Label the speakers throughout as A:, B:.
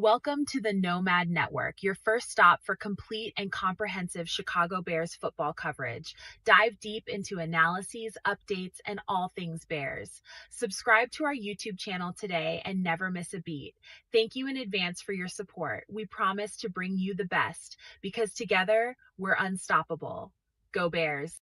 A: Welcome to the Nomad Network, your first stop for complete and comprehensive Chicago Bears football coverage. Dive deep into analyses, updates, and all things Bears. Subscribe to our YouTube channel today and never miss a beat. Thank you in advance for your support. We promise to bring you the best because together we're unstoppable. Go Bears!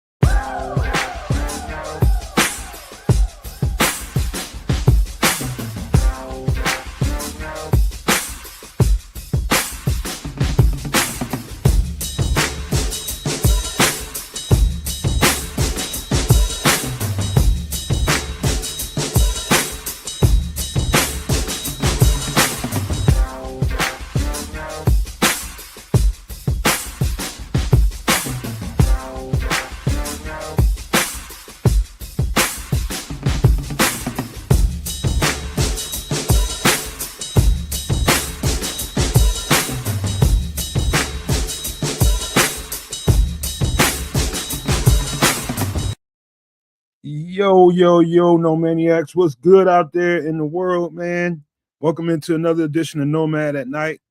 B: Yo, No Maniacs. What's good out there in the world, man? Welcome into another edition of Nomad at Night.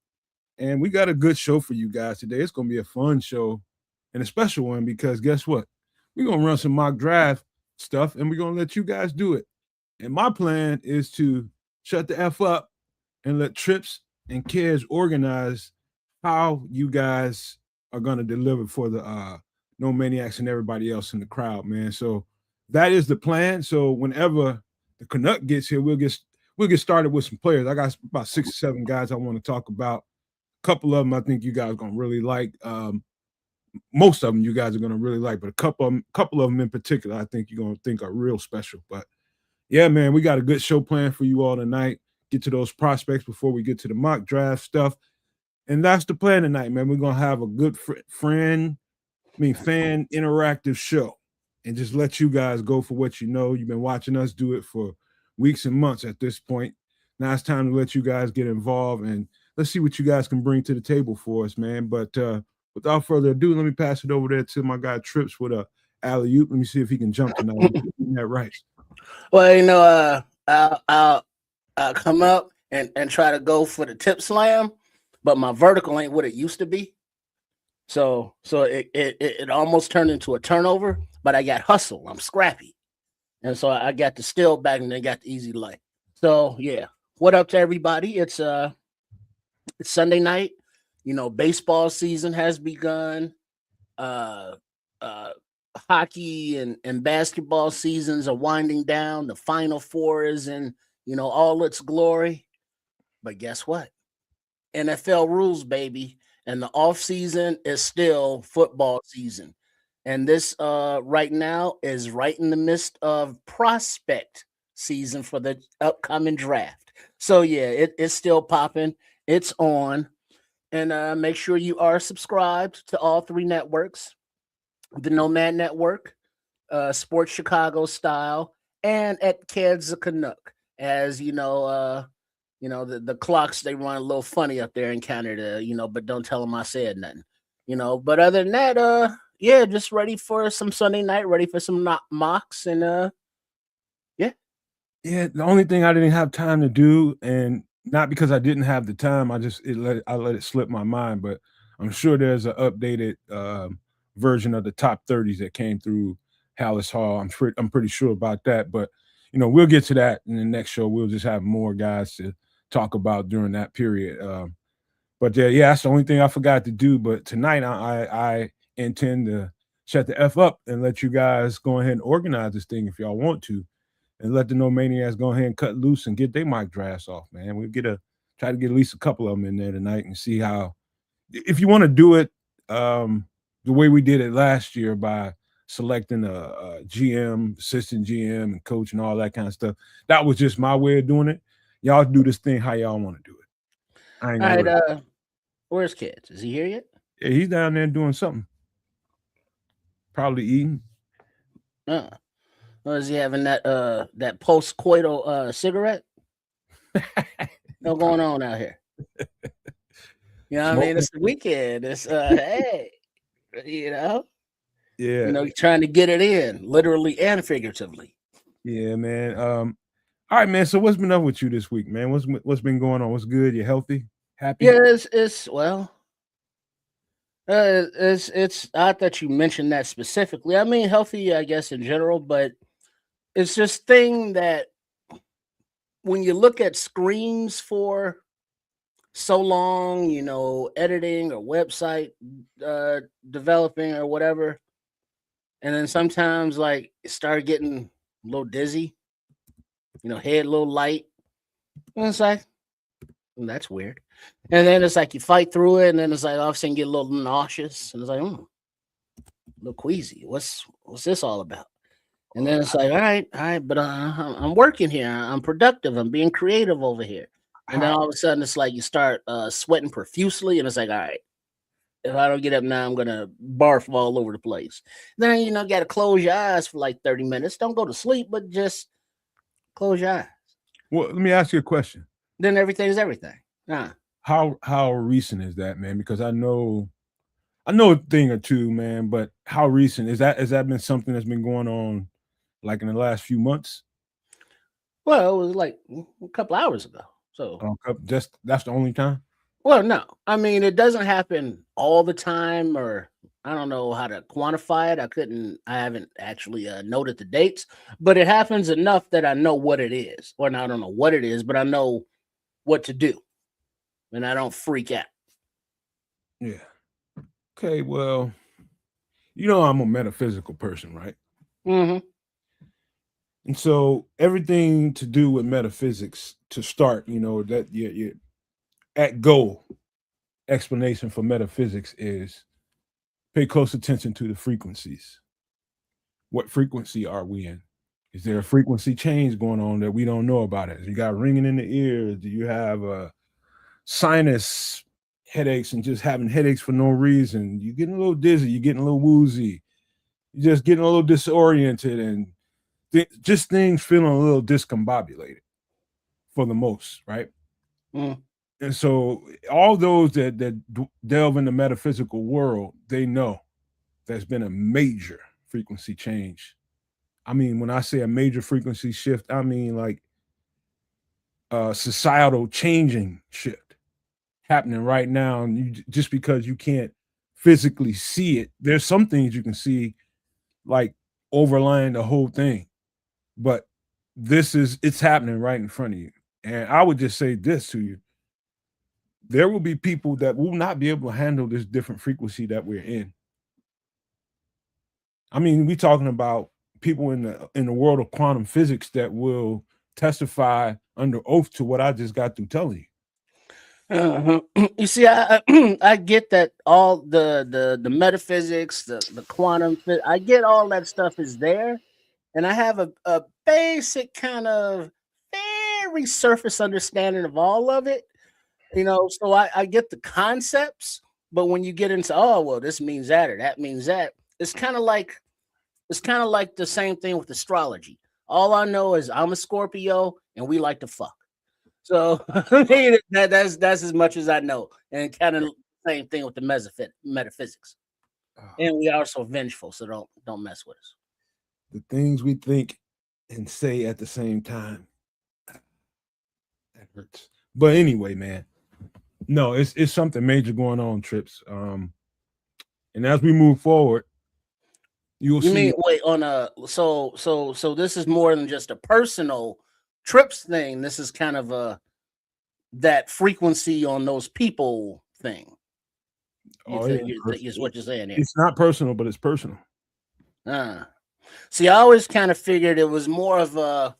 B: And we got a good show for you guys today. It's going to be a fun show and a special one because guess what? We're going to run some mock draft stuff and we're going to let you guys do it. And my plan is to shut the F up and let Trips and Kez organize how you guys are going to deliver for the No Maniacs and everybody else in the crowd, man. So that is the plan. So whenever the Canuck gets here, we'll get started with some players. I got about 6 or 7 guys I want to talk about. A couple of them I think you guys are gonna really like. Most of them you guys are gonna really like, but a couple of them in particular I think you're gonna think are real special. But yeah, man, we got a good show planned for you all tonight. Get to those prospects before we get to the mock draft stuff, and that's the plan tonight, man. We're gonna have a good fan interactive show. And just let you guys go for what you know. You've been watching us do it for weeks and months at this point. Now it's time to let you guys get involved and let's see what you guys can bring to the table for us, man. But without further ado, let me pass it over there to my guy Trips with a alley-oop. Let me see if he can jump tonight. That right.
C: Well, I'll come up and try to go for the tip slam, but my vertical ain't what it used to be. So it almost turned into a turnover, but I got hustle. I'm scrappy. And so I got the steal back and then got the easy light. So yeah. What up to everybody? It's Sunday night. You know, baseball season has begun. Hockey and basketball seasons are winding down. The Final Four is in, all its glory. But guess what? NFL rules, baby. And the off season is still football season. And this right now is right in the midst of prospect season for the upcoming draft. So yeah, it's still popping. It's on. And make sure you are subscribed to all 3 networks. The Nomad Network, Sports Chicago Style, and at Keds the Canuck. As you know, the clocks, they run a little funny up there in Canada, but don't tell them I said nothing, but other than that, yeah, just ready for some Sunday night, ready for some mocks and yeah.
B: The only thing I didn't have time to do, and not because I didn't have the time, I let it slip my mind, but I'm sure there's an updated version of the top 30s that came through Hallis Hall. I'm pretty sure about that, but we'll get to that in the next show. We'll just have more guys to talk about during that period. But that's the only thing I forgot to do. But tonight I intend to shut the F up and let you guys go ahead and organize this thing if y'all want to, and let the No Maniacs go ahead and cut loose and get their mock drafts off, man. We'll try to get at least a couple of them in there tonight and see how, if you want to do it the way we did it last year by selecting a GM, assistant GM, and coach and all that kind of stuff. That was just my way of doing it. Y'all do this thing how y'all want to do it.
C: All right, where's Kids? Is he here yet?
B: Yeah, he's down there doing something. Probably eating.
C: Or is he having that post-coital cigarette? What's going on out here? You know what I mean? It's the weekend. It's hey,
B: Yeah.
C: Trying to get it in, literally and figuratively.
B: Yeah, man. All right, man. So what's been up with you this week, man? What's been going on? What's good? You healthy? Happy?
C: Yeah, it's well, it's odd that you mentioned that specifically. I mean, healthy, I guess, in general, but it's just thing that when you look at screens for so long, editing or website uh, developing or whatever, and then sometimes like it start getting a little dizzy, head a little light, and it's like that's weird. And then it's like you fight through it, and then it's like all of a sudden you get a little nauseous, and it's like, a little queasy. What's this all about? And then it's like, all right, but I'm working here. I'm productive. I'm being creative over here. And then
B: How
C: all of a sudden, it's like you start sweating profusely, and it's like, all right, if I don't get up now, I'm gonna barf all over the place. Then got to close your eyes for like 30 minutes. Don't go to sleep, but just close your eyes.
B: well, let me ask you a question.
C: Then everything's everything. Nah.
B: How recent is that, man? Because I know a thing or two, man, but how recent is that? Has that been something that's been going on like in the last few months?
C: Well, it was like a couple hours ago. So,
B: Just that's the only time?
C: well, no, I mean it doesn't happen all the time, or I don't know how to quantify it. I haven't actually noted the dates, but it happens enough that I know what it is, or I don't know what it is, but I know what to do, and I don't freak out.
B: Yeah. Okay, well, I'm a metaphysical person, right?
C: Hmm.
B: And so everything to do with metaphysics to start, that your at goal explanation for metaphysics is pay close attention to the frequencies. What frequency are we in? Is there a frequency change going on that we don't know about it? You got ringing in the ears? Do you have sinus headaches and just having headaches for no reason? You're getting a little dizzy, you're getting a little woozy, you're just getting a little disoriented and just things feeling a little discombobulated for the most, right?
C: Mm.
B: And so all those that delve in the metaphysical world, they know there's been a major frequency change. I mean, when I say a major frequency shift, I mean like a societal changing shift happening right now. And just because you can't physically see it, there's some things you can see like overlying the whole thing. But it's happening right in front of you. And I would just say this to you: there will be people that will not be able to handle this different frequency that we're in. I mean, we're talking about people in the world of quantum physics that will testify under oath to what I just got through telling you.
C: Uh-huh. You see, I get that all the metaphysics, the quantum, I get all that stuff is there, and I have a basic kind of very surface understanding of all of it. So I get the concepts, but when you get into, oh well, this means that or that means that, it's kind of like the same thing with astrology. All I know is I'm a Scorpio and we like to fuck. So I mean, that's as much as I know, and kind of same thing with the metaphysics. And we are so vengeful, so don't mess with us.
B: The things we think and say at the same time, that hurts. But anyway, man, no, it's something major going on, Trips. And as we move forward, you'll
C: You
B: see.
C: mean wait on a so this is more than just a personal trips thing. This is kind of a that frequency on those people thing. You
B: Oh,
C: think is what you're saying here?
B: it's not personal, but it's personal.
C: Ah. See, I always kind of figured it was more of a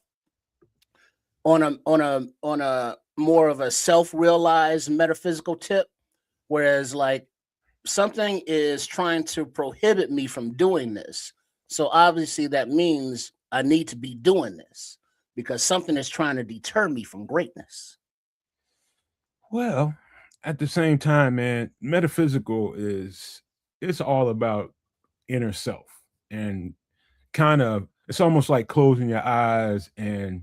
C: on a more of a self-realized metaphysical tip, whereas like something is trying to prohibit me from doing this. So obviously that means I need to be doing this because something is trying to deter me from greatness.
B: Well, at the same time, man, metaphysical it's all about inner self and kind of it's almost like closing your eyes and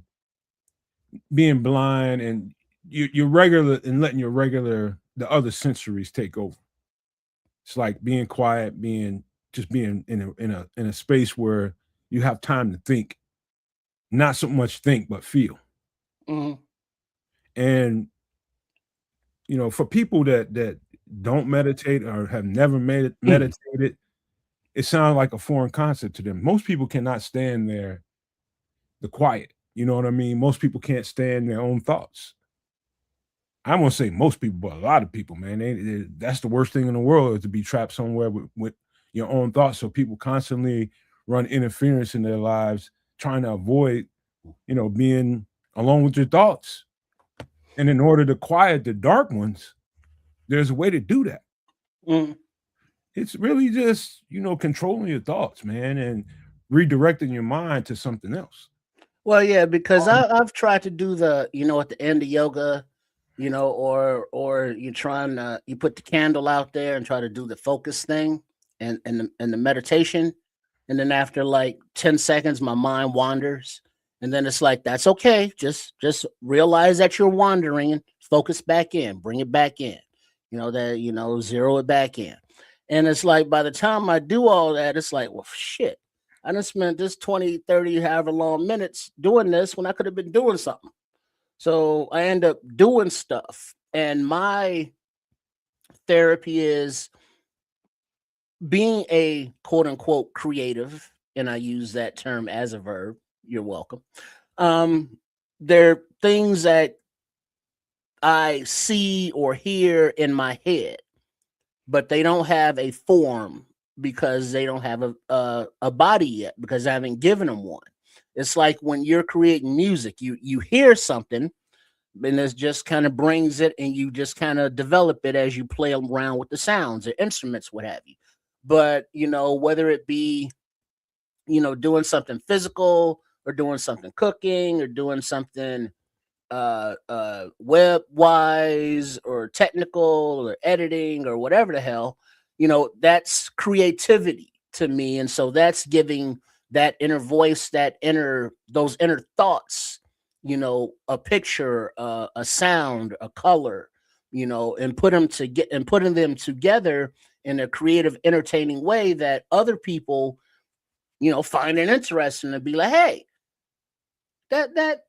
B: being blind and you're regular and letting the other sensories take over. It's like being quiet, being in a space where you have time to think, not so much think but feel.
C: Mhm.
B: And for people that don't meditate or have never meditated, it sounds like a foreign concept to them. Most people cannot stand the quiet. You know what I mean? Most people can't stand their own thoughts. I won't say most people, but a lot of people, man, that's the worst thing in the world is to be trapped somewhere with your own thoughts. So people constantly run interference in their lives, trying to avoid, being alone with your thoughts. And in order to quiet the dark ones, there's a way to do that.
C: Mm.
B: It's really just, controlling your thoughts, man, and redirecting your mind to something else.
C: Well, yeah, because
B: Um,
C: I've tried to do the, at the end of yoga, or you're trying to you put the candle out there and try to do the focus thing and the meditation, and then after like 10 seconds, my mind wanders, and then it's like that's okay. Just realize that you're wandering and focus back in, bring it back in, zero it back in, and it's like by the time I do all that, it's like well shit. I done spent this 20, 30, however long minutes doing this when I could have been doing something. So I end up doing stuff. And my therapy is being a quote unquote creative. And I use that term as a verb. You're welcome. There are things that I see or hear in my head, but they don't have a form because they don't have a body yet because I haven't given them one. It's like when you're creating music, you hear something and it just kind of brings it and you just kind of develop it as you play around with the sounds or instruments, what have you. But whether it be doing something physical or doing something cooking or doing something web wise or technical or editing or whatever the hell, that's creativity to me. And so that's giving that inner voice, those inner thoughts, a picture, a sound, a color, and putting them together in a creative, entertaining way that other people, find it interesting and be like, hey, that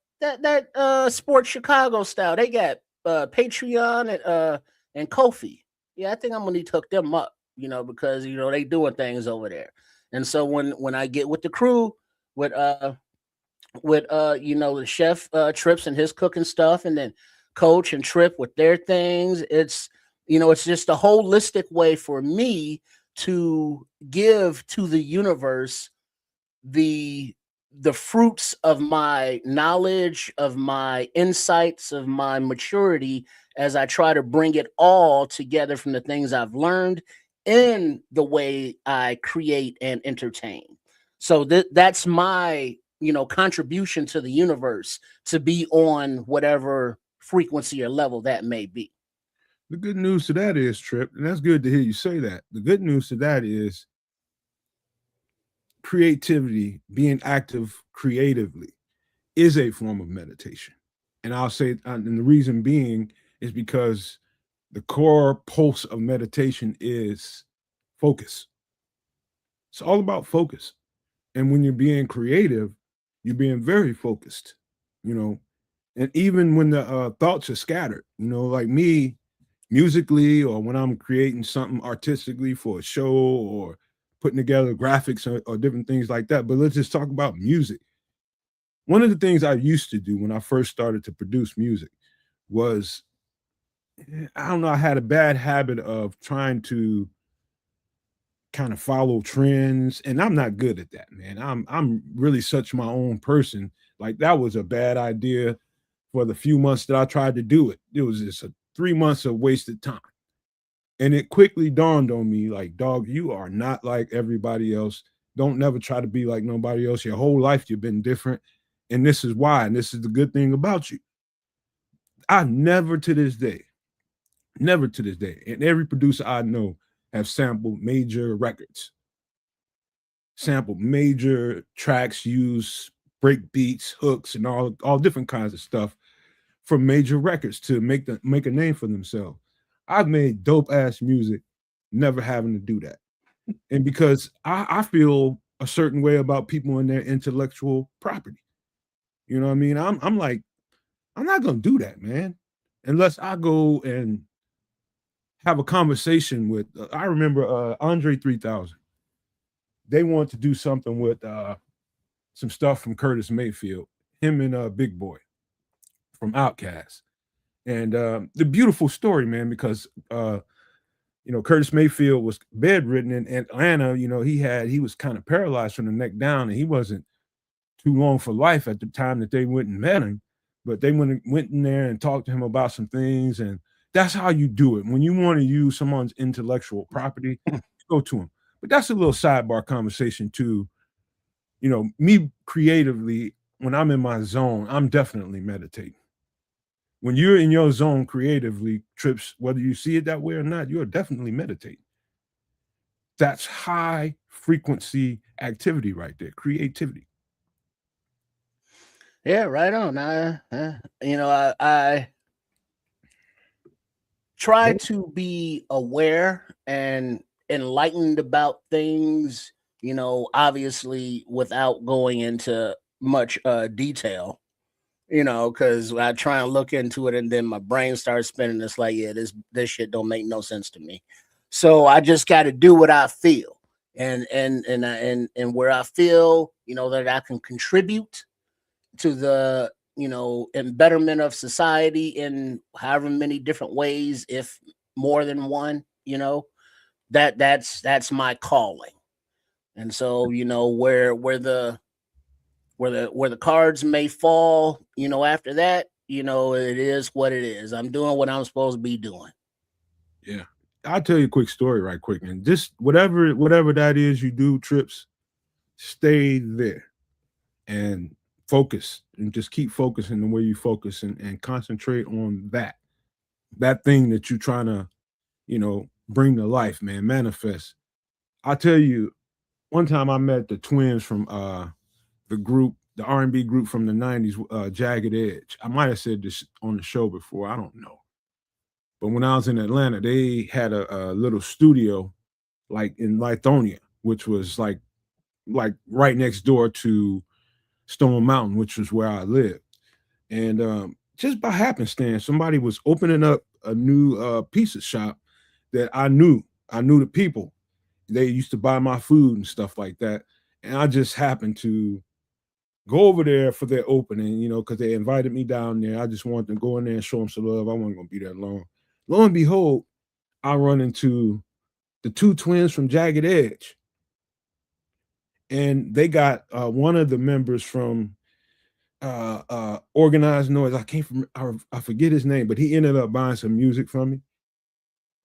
C: Sports Chicago style. They got Patreon and Kofi. Yeah, I think I'm gonna need to hook them up, because they doing things over there. And so when I get with the crew with the chef Trips and his cooking stuff, and then Coach and Trip with their things, it's just a holistic way for me to give to the universe the fruits of my knowledge, of my insights, of my maturity as I try to bring it all together from the things I've learned in the way I create and entertain. So that's my, contribution to the universe to be on whatever frequency or level that may be.
B: the good news to that is, Trip, and that's good to hear you say that. The good news to that is creativity, being active creatively, is a form of meditation. And I'll say, and the reason being is because the core pulse of meditation is focus. It's all about focus. And when you're being creative, you're being very focused, you know. And even when the thoughts are scattered, like me, musically, or when I'm creating something artistically for a show or putting together graphics or different things like that. But let's just talk about music. One of the things I used to do when I first started to produce music was, I don't know, I had a bad habit of trying to kind of follow trends, and I'm not good at that, man. I'm really such my own person. Like that was a bad idea for the few months that I tried to do it. It was just 3 months of wasted time. And it quickly dawned on me, like, dog, you are not like everybody else. Don't never try to be like nobody else. Your whole life you've been different. And this is why. And this is the good thing about you. I never to this day, and every producer I know have sampled major records, sampled major tracks, use break beats, hooks, and all different kinds of stuff from major records to make a name for themselves. I've made dope ass music, never having to do that. And because I feel a certain way about people and their intellectual property. You know what I mean? I'm like, I'm not gonna do that, man. unless I go and have a conversation with. I remember Andre 3000. They want to do something with some stuff from Curtis Mayfield, him and Big Boy from Outkast, and the beautiful story, man, because Curtis Mayfield was bedridden in Atlanta. He was kind of paralyzed from the neck down, and he wasn't too long for life at the time that they went and met him. But they went in there and talked to him about some things, and that's how you do it. When you want to use someone's intellectual property, go to him. But that's a little sidebar conversation too. Me creatively, when I'm in my zone, I'm definitely meditating. When you're in your zone creatively, Trips, whether you see it that way or not, you're definitely meditating. That's high frequency activity right there, creativity.
C: Yeah, right on. I try to be aware and enlightened about things, obviously without going into much detail, because I try and look into it and then my brain starts spinning. It's like, yeah, this shit don't make no sense to me. So I just got to do what I feel, and where I feel, that I can contribute to the and betterment of society in however many different ways, if more than one, that's my calling. And so, where the cards may fall, after that, it is what it is. I'm doing what I'm supposed to be doing.
B: Yeah. I'll tell you a quick story right quick, man. Just whatever that is you do, Trips, stay there and focus and just keep focusing the way you focus and concentrate on that thing that you're trying to, bring to life, man, manifest. I'll tell you, one time I met the twins from the R&B group from the 90s, Jagged Edge. I might have said this on the show before, I don't know. But when I was in Atlanta, they had a little studio like in Lithonia, which was like right next door to Stone Mountain, which was where I lived. And just by happenstance, somebody was opening up a new pizza shop that I knew. I knew the people. They used to buy my food and stuff like that. And I just happened to go over there for their opening, because they invited me down there. I just wanted to go in there and show them some love. I wasn't going to be that long. Lo and behold, I run into the two twins from Jagged Edge. And they got one of the members from Organized Noise. I forget his name, but he ended up buying some music from me.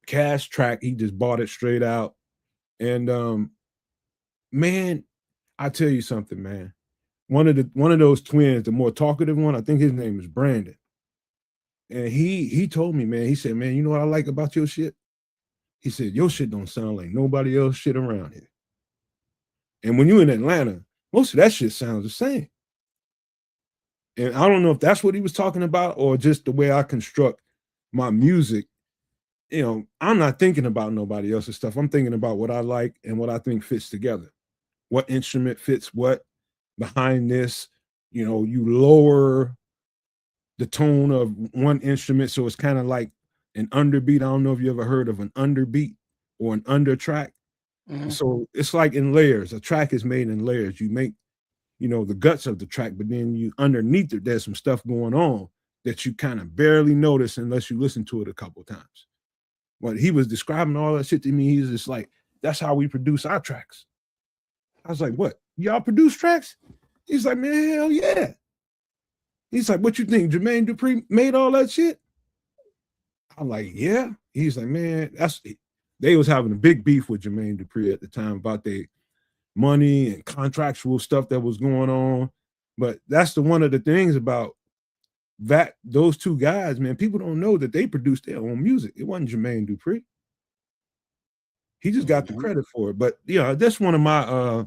B: Cash track, he just bought it straight out. And man, I tell you something, man. One of those twins, the more talkative one, I think his name is Brandon. And he told me, man, he said, man, you know what I like about your shit? He said, your shit don't sound like nobody else shit around here. And when you're in Atlanta, most of that shit sounds the same. And I don't know if that's what he was talking about or just the way I construct my music. I'm not thinking about nobody else's stuff. I'm thinking about what I like and what I think fits together. What instrument fits what behind this. You lower the tone of one instrument so it's kind of like an underbeat. I don't know if you ever heard of an underbeat or an under track. Mm-hmm. So it's like in layers. A track is made in layers. You make the guts of the track, but then you underneath it, there's some stuff going on that you kind of barely notice unless you listen to it a couple times. When he was describing all that shit to me, he's just like, that's how we produce our tracks. I was like, what? Y'all produce tracks? He's like, man, hell yeah. He's like, what you think? Jermaine Dupri made all that shit? I'm like, yeah. He's like, man, they was having a big beef with Jermaine Dupri at the time about their money and contractual stuff that was going on. But that's one of the things about those two guys, man. People don't know that they produced their own music. It wasn't Jermaine Dupri. He just got the credit for it. But that's one of my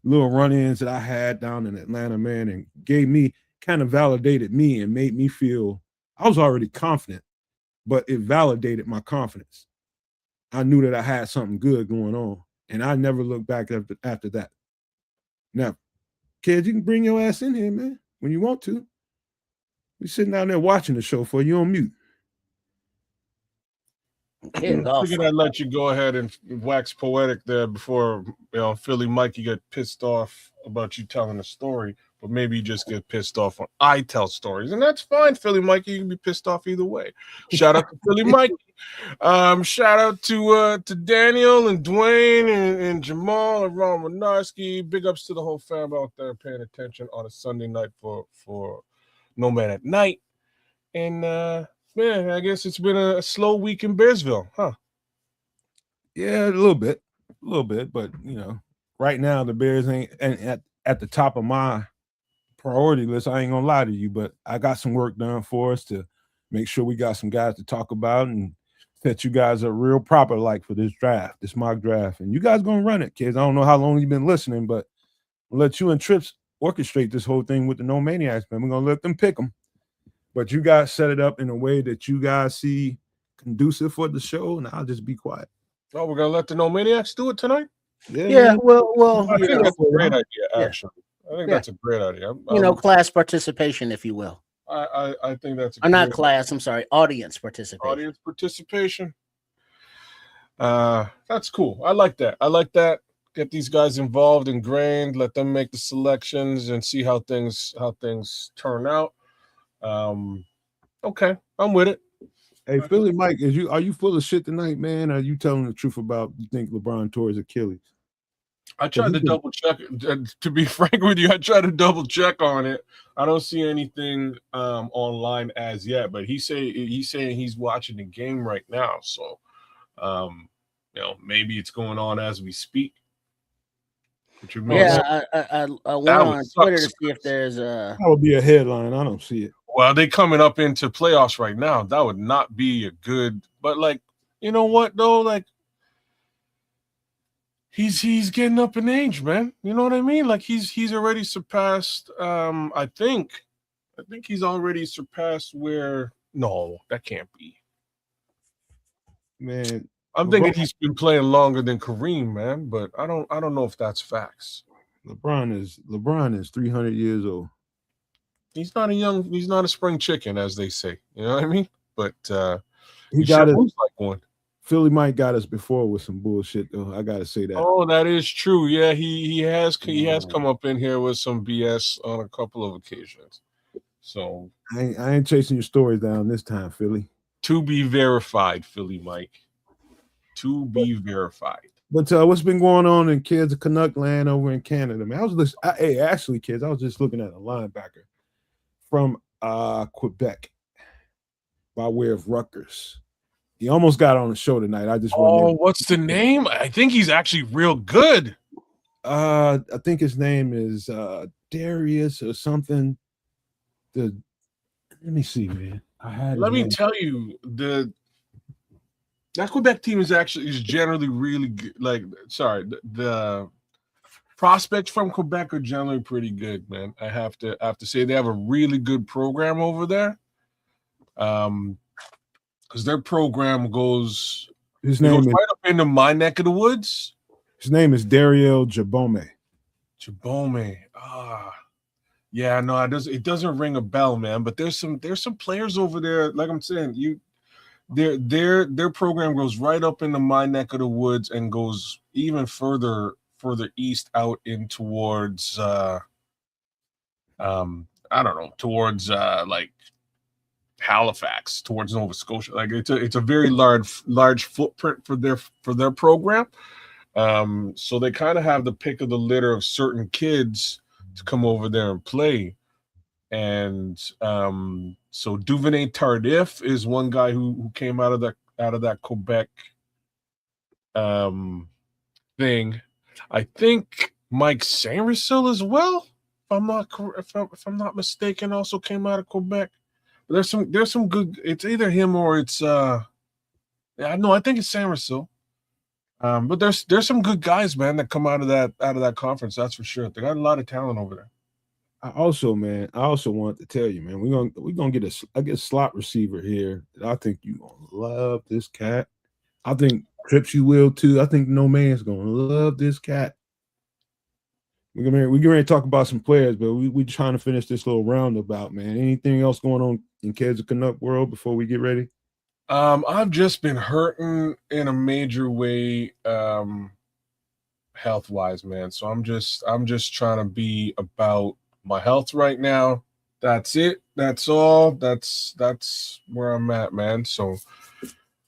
B: little run-ins that I had down in Atlanta, man, and kind of validated me and made me feel I was already confident, but it validated my confidence. I knew that I had something good going on, and I never looked back after that. Now, kids, you can bring your ass in here, man, when you want to. We're sitting down there watching the show for you on mute.
C: Kid golf.
D: Figured I'd let you go ahead and wax poetic there before Philly Mikey get pissed off about you telling a story, but maybe you just get pissed off when I tell stories, and that's fine. Philly Mikey, you can be pissed off either way. Shout out to Philly Mikey. Shout out to Daniel and Dwayne and Jamal and Ron Winarski. Big ups to the whole fam out there paying attention on a Sunday night for No Man at Night. And man, I guess it's been a slow week in Bearsville, huh?
B: Yeah, a little bit, but right now the Bears ain't at the top of my priority list. I ain't gonna lie to you, but I got some work done for us to make sure we got some guys to talk about and set you guys up real proper like for this draft, this mock draft. And you guys gonna run it, kids. I don't know how long you've been listening, but we'll let you and Trips orchestrate this whole thing with the No Maniacs, man. We're gonna let them pick them. But you guys set it up in a way that you guys see conducive for the show, and I'll just be quiet.
D: Oh, we're gonna let the No Maniacs do it tonight?
C: Yeah. Well,
D: I think that's a great idea, actually. I think that's a great idea.
C: Class participation, if you will.
D: I think that's
C: not class. I'm sorry, audience participation.
D: Audience participation. That's cool. I like that. Get these guys involved, ingrained. Let them make the selections and see how things turn out. Okay, I'm with it.
B: Hey, Philly Mike, are you full of shit tonight, man? Are you telling the truth about you think LeBron tore his Achilles?
D: I tried to double check it. To be frank with you, I tried to double check on it. I don't see anything online as yet, but he's saying he's watching the game right now. So, maybe it's going on as we speak.
C: I went on Twitter to see if there's
B: that would be a headline. I don't see it.
D: Well, they coming up into playoffs right now. That would not be a good. But you know what though? He's getting up in age, man. You know what I mean? He's already surpassed. I think he's already surpassed where. No, that can't be.
B: Man,
D: I'm thinking he's been playing longer than Kareem, man. But I don't know if that's facts.
B: LeBron is 300 years old.
D: He's not a spring chicken, as they say. You know what I mean? But
B: he got
D: sure looks like one.
B: Philly Mike got us before with some bullshit, though. I gotta say that.
D: Oh, that is true. Yeah, he has come up in here with some BS on a couple of occasions. So
B: I ain't chasing your stories down this time, Philly.
D: To be verified, Philly Mike. To be verified.
B: But what's been going on in kids of Canuck land over in Canada, man? Actually, kids, I was just looking at a linebacker from Quebec by way of Rutgers. He almost got on the show tonight. I just
D: what's the name? I think he's actually real good.
B: I think his name is Darius or something. Let me see, man.
D: Let me tell you, that Quebec team is generally really good. The prospects from Quebec are generally pretty good, man. I have to say they have a really good program over there. Because their program goes right up into my neck of the woods.
B: His name is Dariel Jabome.
D: Yeah, no, it doesn't ring a bell, man. But there's some players over there. Like I'm saying, their program goes right up into my neck of the woods and goes even further east out in towards I don't know, towards Halifax, towards Nova Scotia. It's a very large footprint for their program. So they kind of have the pick of the litter of certain kids to come over there and play. And so Duvernay Tardif is one guy who came out of that Quebec thing. I think Mike Samersil as well, if I'm not mistaken, also came out of Quebec. But there's some good. It's either him or it's I think it's Samersil. But there's some good guys, man, that come out of that conference. That's for sure. They got a lot of talent over there.
B: I also want to tell you, man, we're gonna get a slot receiver here. I think you gonna love this cat. I think Trips you will too. I think No Man's gonna love this cat. We're gonna talk about some players, but we trying to finish this little roundabout, man. Anything else going on in Kids of Canuck world before we get ready?
D: I've just been hurting in a major way, health wise, man. So I'm just trying to be about my health right now. That's it. That's all. That's where I'm at, man. So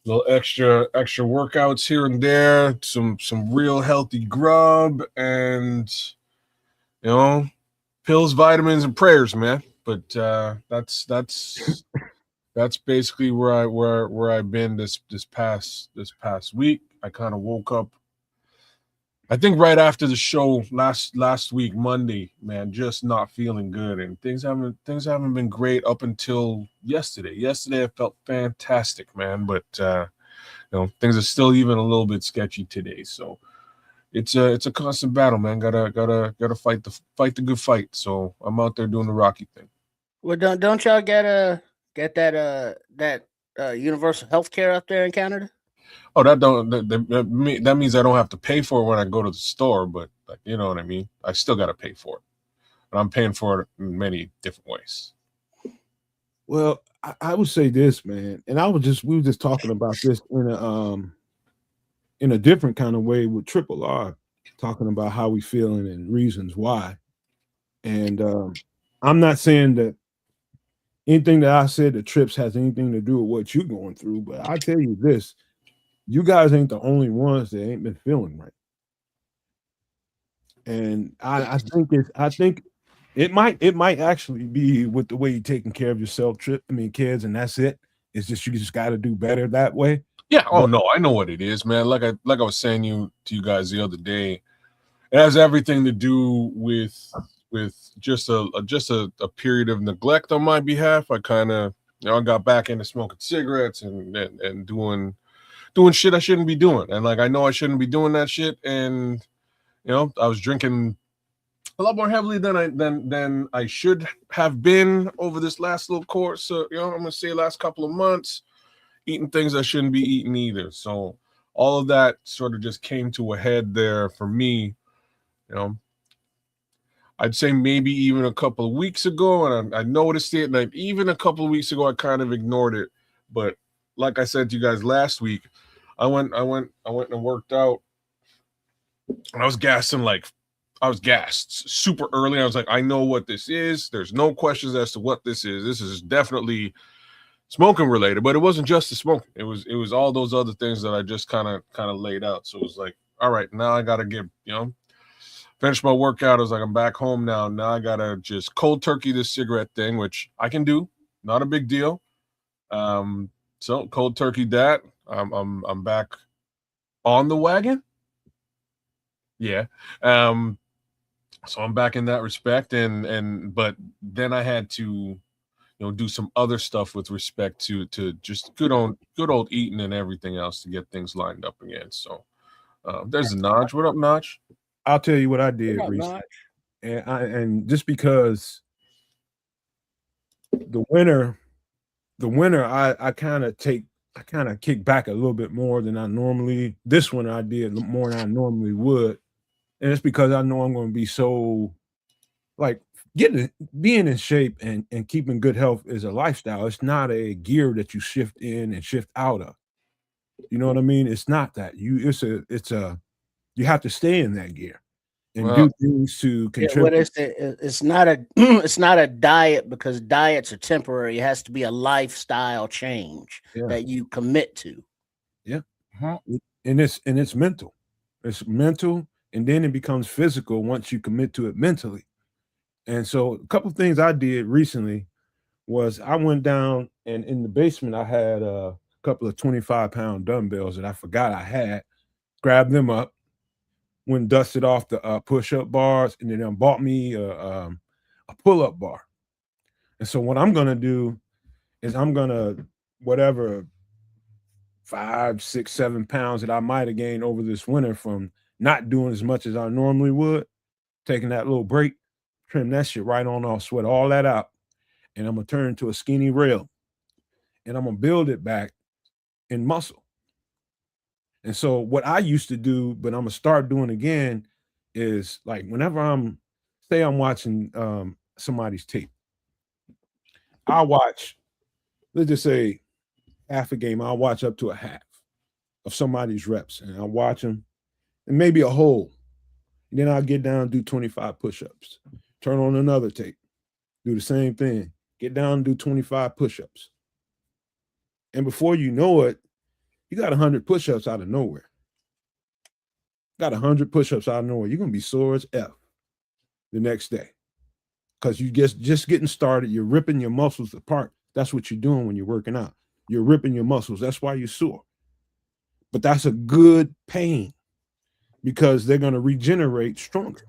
D: little extra workouts here and there, some real healthy grub, and you know, pills, vitamins, and prayers, man. But that's basically where I've been this past week. I kind of woke up, I think, right after the show last week, Monday, man, just not feeling good, and things haven't been great up until yesterday. Yesterday I felt fantastic, man, but things are still even a little bit sketchy today. So it's a constant battle, man. Gotta fight the good fight. So I'm out there doing the Rocky thing.
C: Well, don't y'all get that universal health care up there in Canada?
D: Oh, that means I don't have to pay for it when I go to the store, but like, you know what I mean. I still got to pay for it, and I'm paying for it in many different ways.
B: Well, I would say this, man, and we were just talking about this in a different kind of way with Triple R, talking about how we feeling and reasons why. And I'm not saying that anything that I said that Trips has anything to do with what you're going through, but I tell you this: you guys ain't the only ones that ain't been feeling right. And I think it might actually be with the way you're taking care of yourself, kids, and that's it. It's just you just got to do better that way.
D: Yeah. Oh
B: But
D: no, I know what it is, man. Like I was saying to you guys the other day, it has everything to do with just a period of neglect on my behalf. I kind of I got back into smoking cigarettes and doing shit I shouldn't be doing, and like I know I shouldn't be doing that shit, and I was drinking a lot more heavily than I should have been over this last little course. So I'm gonna say last couple of months, eating things I shouldn't be eating either. So all of that sort of just came to a head there for me. You know, I'd say maybe even a couple of weeks ago, and I noticed it, and even a couple of weeks ago, I kind of ignored it. But like I said to you guys last week, I went and worked out, and I was gassed super early. I was like, I know what this is. There's no questions as to what this is. This is definitely smoking related, but it wasn't just the smoking. It was all those other things that I just kind of laid out. So it was like, all right, now I gotta finish my workout. I was like, I'm back home now. Now I gotta just cold turkey this cigarette thing, which I can do. Not a big deal. So cold turkey that. I'm back on the wagon. Yeah. So I'm back in that respect, and but then I had to do some other stuff with respect to just good old eating and everything else to get things lined up again. So there's a Notch. What up, Notch?
B: I'll tell you what I did
C: Not
B: recently,
C: much.
B: and just because the winter, I kind of kick back a little bit more than I normally. This winter I did more than I normally would, and it's because I know I'm going to be so like being in shape and keeping good health is a lifestyle. It's not a gear that you shift in and shift out of. You know what I mean? It's not that you you have to stay in that gear and
D: Well,
B: do things to
C: Yeah, what
B: contribute.
C: is it? It's not a it's not a diet because diets are temporary. It has to be a lifestyle change
B: Yeah,
C: that you commit to.
B: yeah.
D: mhm.
B: And it's mental. It's mental, and then it becomes physical once you commit to it mentally. And so a couple of things I did recently was I went down and in the basement I had a couple of 25-pound dumbbells that I forgot I had. Grabbed them up, went dusted off the push-up bars, and then I bought me a pull-up bar. And so what I'm gonna do is I'm gonna whatever 5, 6, 7 pounds that I might have gained over this winter from not doing as much as I normally would, taking that little break, trim that shit right on off, sweat all that out, and I'm gonna turn into a skinny rail, and I'm gonna build it back in muscle. And so what I used to do, but I'm gonna start doing again, is like whenever I'm watching somebody's tape, I watch, let's just say half a game. I'll watch up to a half of somebody's reps, and I'll watch them, and maybe a whole. And then I'll get down and do 25 push-ups. Turn on another tape, do the same thing. Get down and do 25 push-ups. And before you know it, you got 100 push-ups out of nowhere. Got 100 push-ups out of nowhere. You're gonna be sore as F the next day. Because you just getting started, you're ripping your muscles apart. That's what you're doing when you're working out. You're ripping your muscles. That's why you're sore. But that's a good pain because they're going to regenerate stronger.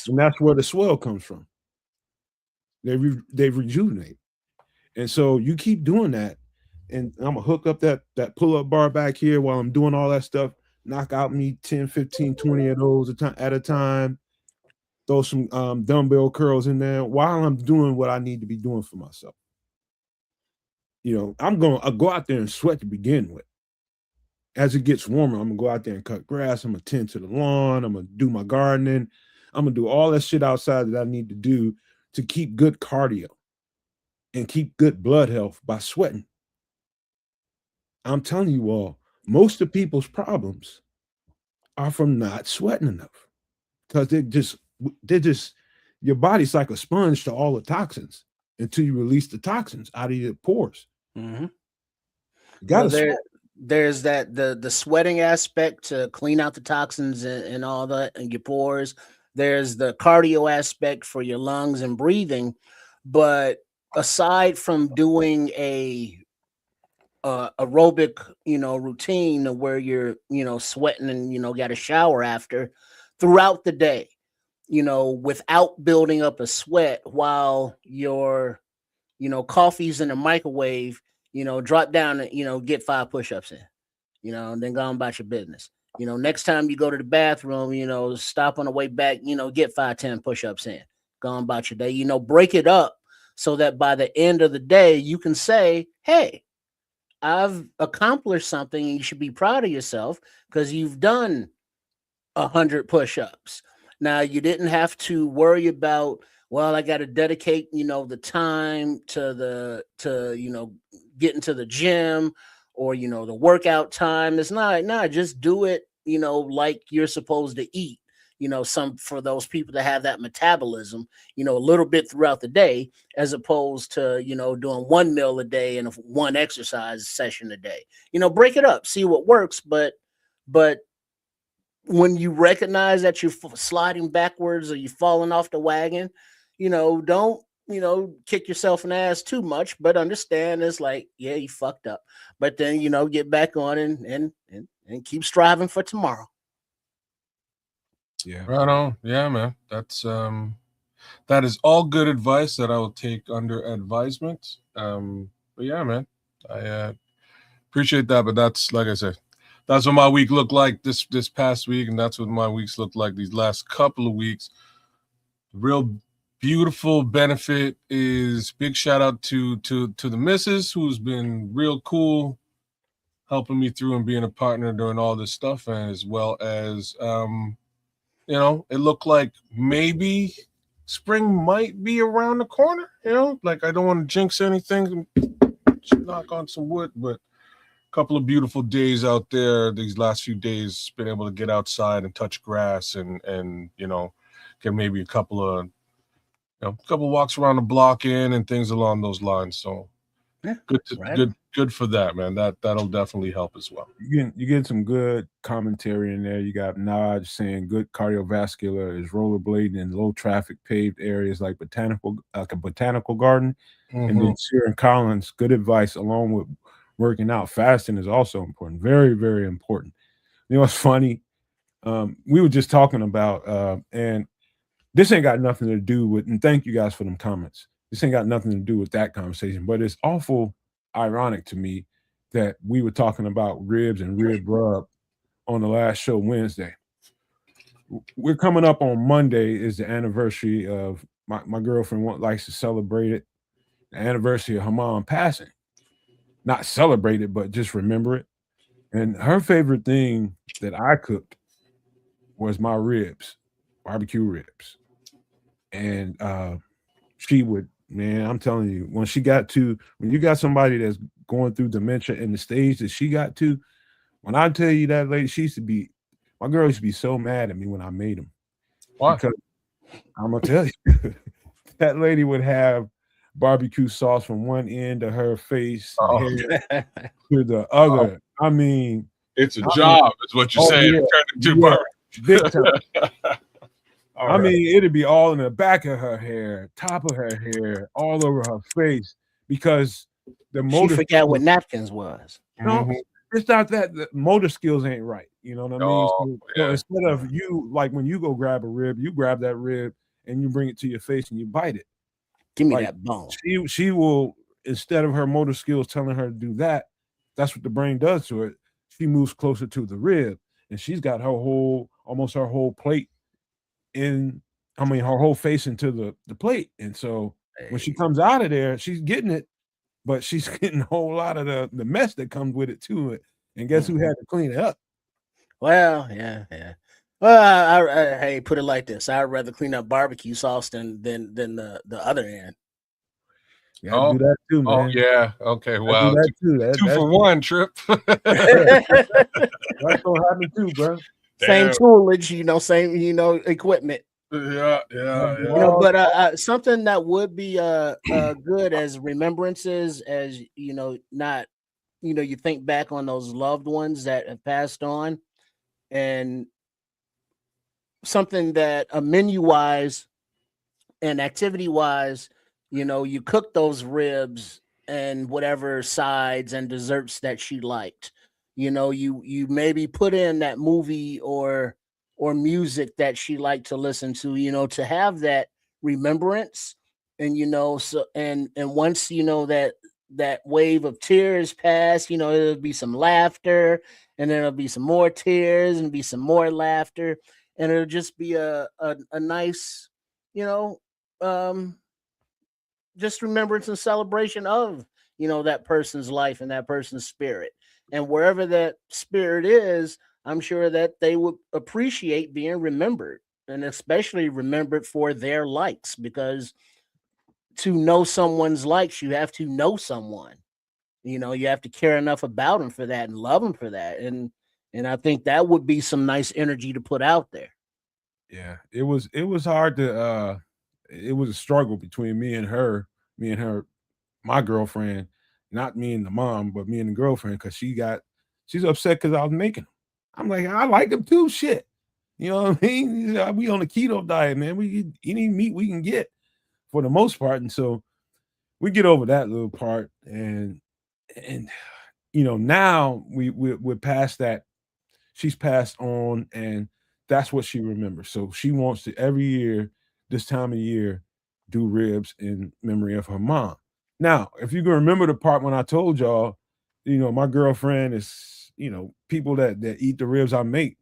B: And that's where the swell comes from. They rejuvenate. And so you keep doing that. And I'm going to hook up that pull-up bar back here while I'm doing all that stuff. Knock out me 10, 15, 20 of those at a time. Throw some dumbbell curls in there while I'm doing what I need to be doing for myself. I'll go out there and sweat to begin with. As it gets warmer, I'm gonna go out there and cut grass. I'm gonna tend to the lawn. I'm gonna do my gardening. I'm gonna do all that shit outside that I need to do to keep good cardio and keep good blood health by sweating. I'm telling you all, most of people's problems are from not sweating enough because they're just your body's like a sponge to all the toxins until you release the toxins out of your pores.
C: Mm-hmm.
B: You gotta sweat.
C: There's that the sweating aspect to clean out the toxins and all that in your pores. There's the cardio aspect for your lungs and breathing. But aside from doing a aerobic, routine where you're, sweating and, got a shower after throughout the day, without building up a sweat while your, coffee's in the microwave, drop down and, get 5 push-ups in, and then go on about your business. Next time you go to the bathroom, stop on the way back, get 5, 10 push-ups in, go on about your day, break it up so that by the end of the day, you can say, hey, I've accomplished something and you should be proud of yourself because you've done 100 push-ups. Now, you didn't have to worry about, well, I got to dedicate, the time to getting to the gym or, the workout time. It's not, just do it, like you're supposed to eat, for those people that have that metabolism, a little bit throughout the day, as opposed to, doing 1 meal a day and 1 exercise session a day, break it up, see what works. But when you recognize that you're sliding backwards or you're falling off the wagon, don't, kick yourself in the ass too much, but understand it's like, yeah, you fucked up. But then, get back on and keep striving for tomorrow.
B: Yeah.
D: Right on. Yeah, man. That is all good advice that I will take under advisement. But yeah, man. I appreciate that. But that's, like I said, that's what my week looked like this past week, and that's what my weeks looked like these last couple of weeks. Real beautiful benefit is big shout out to the missus, who's been real cool, helping me through and being a partner during all this stuff, and as well as it looked like maybe spring might be around the corner. Like I don't want to jinx anything, knock on some wood, but couple of beautiful days out there these last few days, been able to get outside and touch grass and get maybe a couple walks around the block and things along those lines. So
C: yeah,
D: good for that, man. That'll definitely help as well.
B: You get some good commentary in there. You got Naj saying good cardiovascular is rollerblading in low traffic paved areas like a botanical garden.
D: Mm-hmm.
B: And then Sharon Collins, good advice along with working out. Fasting is also important. Very, very important. What's funny? We were just talking about, and this ain't got nothing to do with, and thank you guys for them comments. This ain't got nothing to do with that conversation, but it's awful ironic to me that we were talking about ribs and rib rub on the last show Wednesday. We're coming up on Monday is the anniversary of my girlfriend likes to celebrate it. The anniversary of her mom passing. Not celebrate it, but just remember it. And her favorite thing that I cooked was my ribs, barbecue ribs. And she would, man, I'm telling you, when you got somebody that's going through dementia and the stage that she got to. When I tell you that lady, my girl used to be so mad at me when I made them.
D: Why?
B: Because I'm gonna tell you, that lady would have barbecue sauce from one end of her face
D: Oh.
B: hair to the other. I mean,
D: It's a job, is what you're saying.
B: yeah,
D: Turn into
B: yeah,
D: barbecue.
B: big time. I mean, it'd be all in the back of her hair, top of her hair, all over her face because the
C: She
B: motor
C: forgot what napkins was.
B: no,
D: Mhm.
B: it's not that the motor skills ain't right. You know what I mean?
D: Oh,
B: So
D: yeah.
B: instead of you like when you go grab a rib, you grab that rib and you bring it to your face and you bite it.
C: Give me
B: Like
C: that bone.
B: she will instead of her motor skills telling her to do that, that's what the brain does to it. She moves closer to the rib and she's got almost her whole plate her whole face into the plate. And so when she
C: Hey.
B: comes out of there, she's getting it, but she's getting a whole lot of the mess that comes with it too. And guess who had to clean it up?
C: Well, yeah. Well, hey, put it like this: I'd rather clean up barbecue sauce than the other end.
B: You gotta do that too, man.
D: Oh, yeah. Okay.
B: Do
D: Well,
B: that too.
D: two
B: That's
D: for one trip.
B: that's gonna happen too, bro.
C: Same
D: Damn.
C: toolage, same equipment.
D: Yeah.
C: But something that would be good as remembrances, as not you think back on those loved ones that have passed on, and something that menu wise and activity wise, you cook those ribs and whatever sides and desserts that she liked. You maybe put in that movie or music that she liked to listen to have that remembrance. And so and once that wave of tears pass, it'll be some laughter, and then it'll be some more tears and be some more laughter, and it'll just be a nice, you know, um, just remembrance and celebration of that person's life and that person's spirit. And wherever that spirit is, I'm sure that they would appreciate being remembered, and especially remembered for their likes, because to know someone's likes, you have to know someone. You have to care enough about them for that and love them for that. And I think that would be some nice energy to put out there.
B: Yeah, it was hard to it was a struggle between me and her, my girlfriend, not me and the mom, but me and the girlfriend, because she's upset because I was making them. I'm like, I like them too. Shit. You know what I mean? We on a keto diet, man. We eat any meat we can get for the most part. And so we get over that little part. And now we're past that. She's passed on, and that's what she remembers. So she wants to every year, this time of year, do ribs in memory of her mom. Now, if you can remember the part when I told y'all, my girlfriend is, people that eat the ribs I make,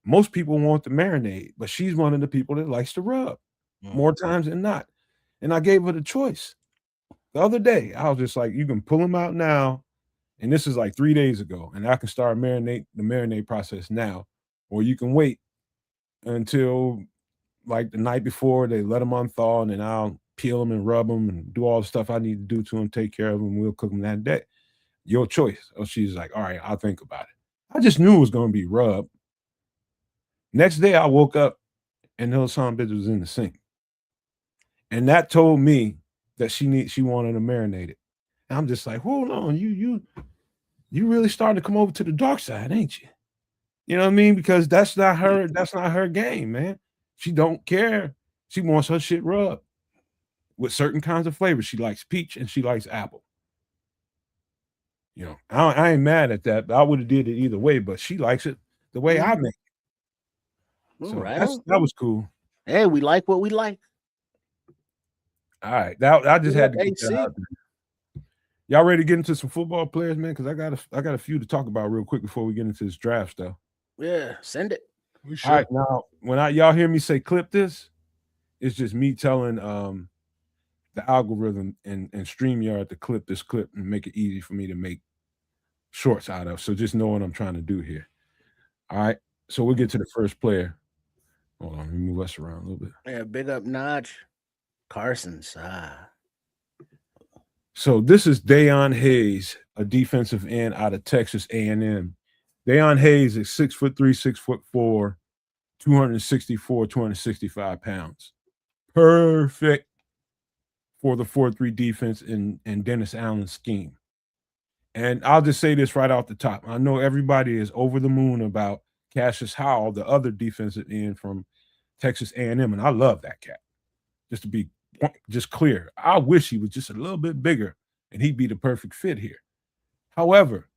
B: most people want the marinade, but she's one of the people that likes to rub more times than not. And I gave her the choice. The other day, I was just like, you can pull them out now, and this is like 3 days ago, and I can start the marinade process now, or you can wait until like the night before they let them unthaw, and then I'll peel them and rub them and do all the stuff I need to do to them, take care of them. We'll cook them that day. Your choice. Oh, she's like, all right, I'll think about it. I just knew it was going to be rubbed. Next day, I woke up and those son bitch was in the sink, and that told me that she wanted to marinate it. And I'm just like, hold on, you really starting to come over to the dark side, ain't you? You know what I mean? Because that's not her game, man. She don't care. She wants her shit rubbed with certain kinds of flavors. She likes peach and she likes apple. I ain't mad at that. I would have did it either way, but she likes it the way I make it. So that was cool.
C: Hey, we like what we like.
B: All right. I just had to get
C: AC.
B: that out there. Y'all ready to get into some football players, man? Because I got a few to talk about real quick before we get into this draft stuff.
C: Yeah, send it.
D: We should.
B: All right, now when y'all hear me say clip this, it's just me telling the algorithm and StreamYard to clip this clip and make it easy for me to make shorts out of. So just know what I'm trying to do here. All right. So we'll get to the first player. Hold on, let me move us around a little bit.
C: Yeah, big up Notch. Carson's.
B: So this is Dayon Hayes, a defensive end out of Texas A&M. Dayon Hayes is 6'3", 6'4", 264, 265 pounds. Perfect for the 4-3 defense in Dennis Allen's scheme. And I'll just say this right off the top. I know everybody is over the moon about Cassius Howell, the other defensive end from Texas A&M, and I love that cat. Just to be just clear, I wish he was just a little bit bigger, and he'd be the perfect fit here. However,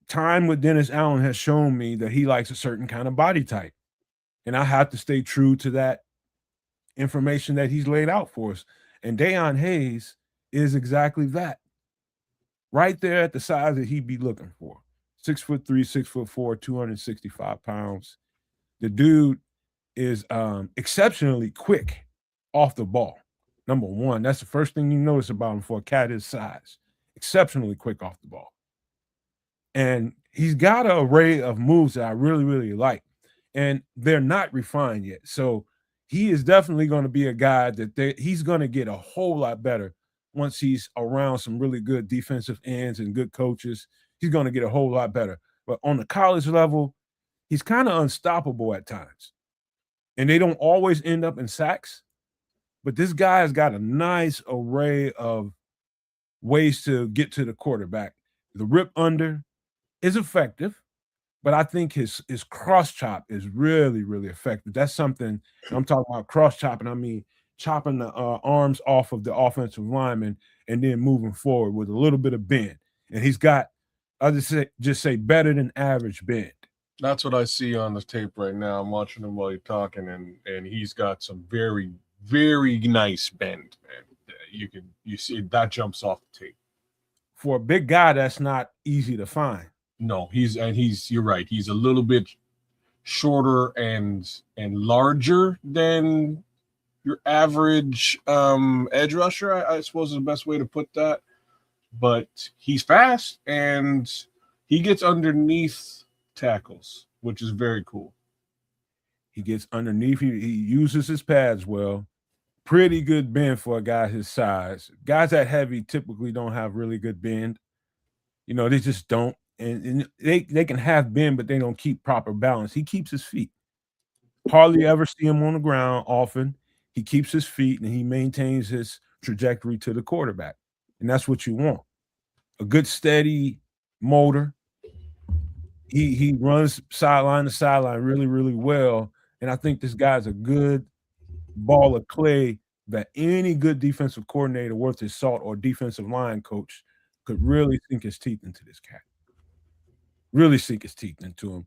B: time with Dennis Allen has shown me that he likes a certain kind of body type, and I have to stay true to that information that he's laid out for us. And Dayon Hayes is exactly that. Right there at the size that he'd be looking for. 6'3", 6'4", 265 pounds. The dude is exceptionally quick off the ball. Number one, that's the first thing you notice about him for a cat his size. Exceptionally quick off the ball. And he's got an array of moves that I really, really like. And they're not refined yet. So he is definitely going to be a guy that he's going to get a whole lot better once he's around some really good defensive ends and good coaches. He's going to get a whole lot better. But on the college level, he's kind of unstoppable at times. And they don't always end up in sacks. But this guy has got a nice array of ways to get to the quarterback. The rip under is effective, but I think his cross chop is really, really effective. That's something I'm talking about cross chopping. I mean, chopping the arms off of the offensive lineman and then moving forward with a little bit of bend. And he's got, I'll just say better than average bend.
D: That's what I see on the tape right now. I'm watching him while you're talking, and he's got some very, very nice bend, man. You see that jumps off the tape.
B: For a big guy, that's not easy to find.
D: No, you're right. He's a little bit shorter and larger than your average edge rusher, I suppose is the best way to put that. But he's fast and he gets underneath tackles, which is very cool.
B: He gets underneath. He uses his pads well. Pretty good bend for a guy his size. Guys that heavy typically don't have really good bend. You know, they just don't. And they can have bend, but they don't keep proper balance. He keeps his feet. Hardly ever see him on the ground often. He keeps his feet and he maintains his trajectory to the quarterback. And that's what you want. A good steady motor. He runs sideline to sideline really, really well. And I think this guy's a good ball of clay that any good defensive coordinator worth his salt or defensive line coach could really sink his teeth into this cat. Really sink his teeth into him.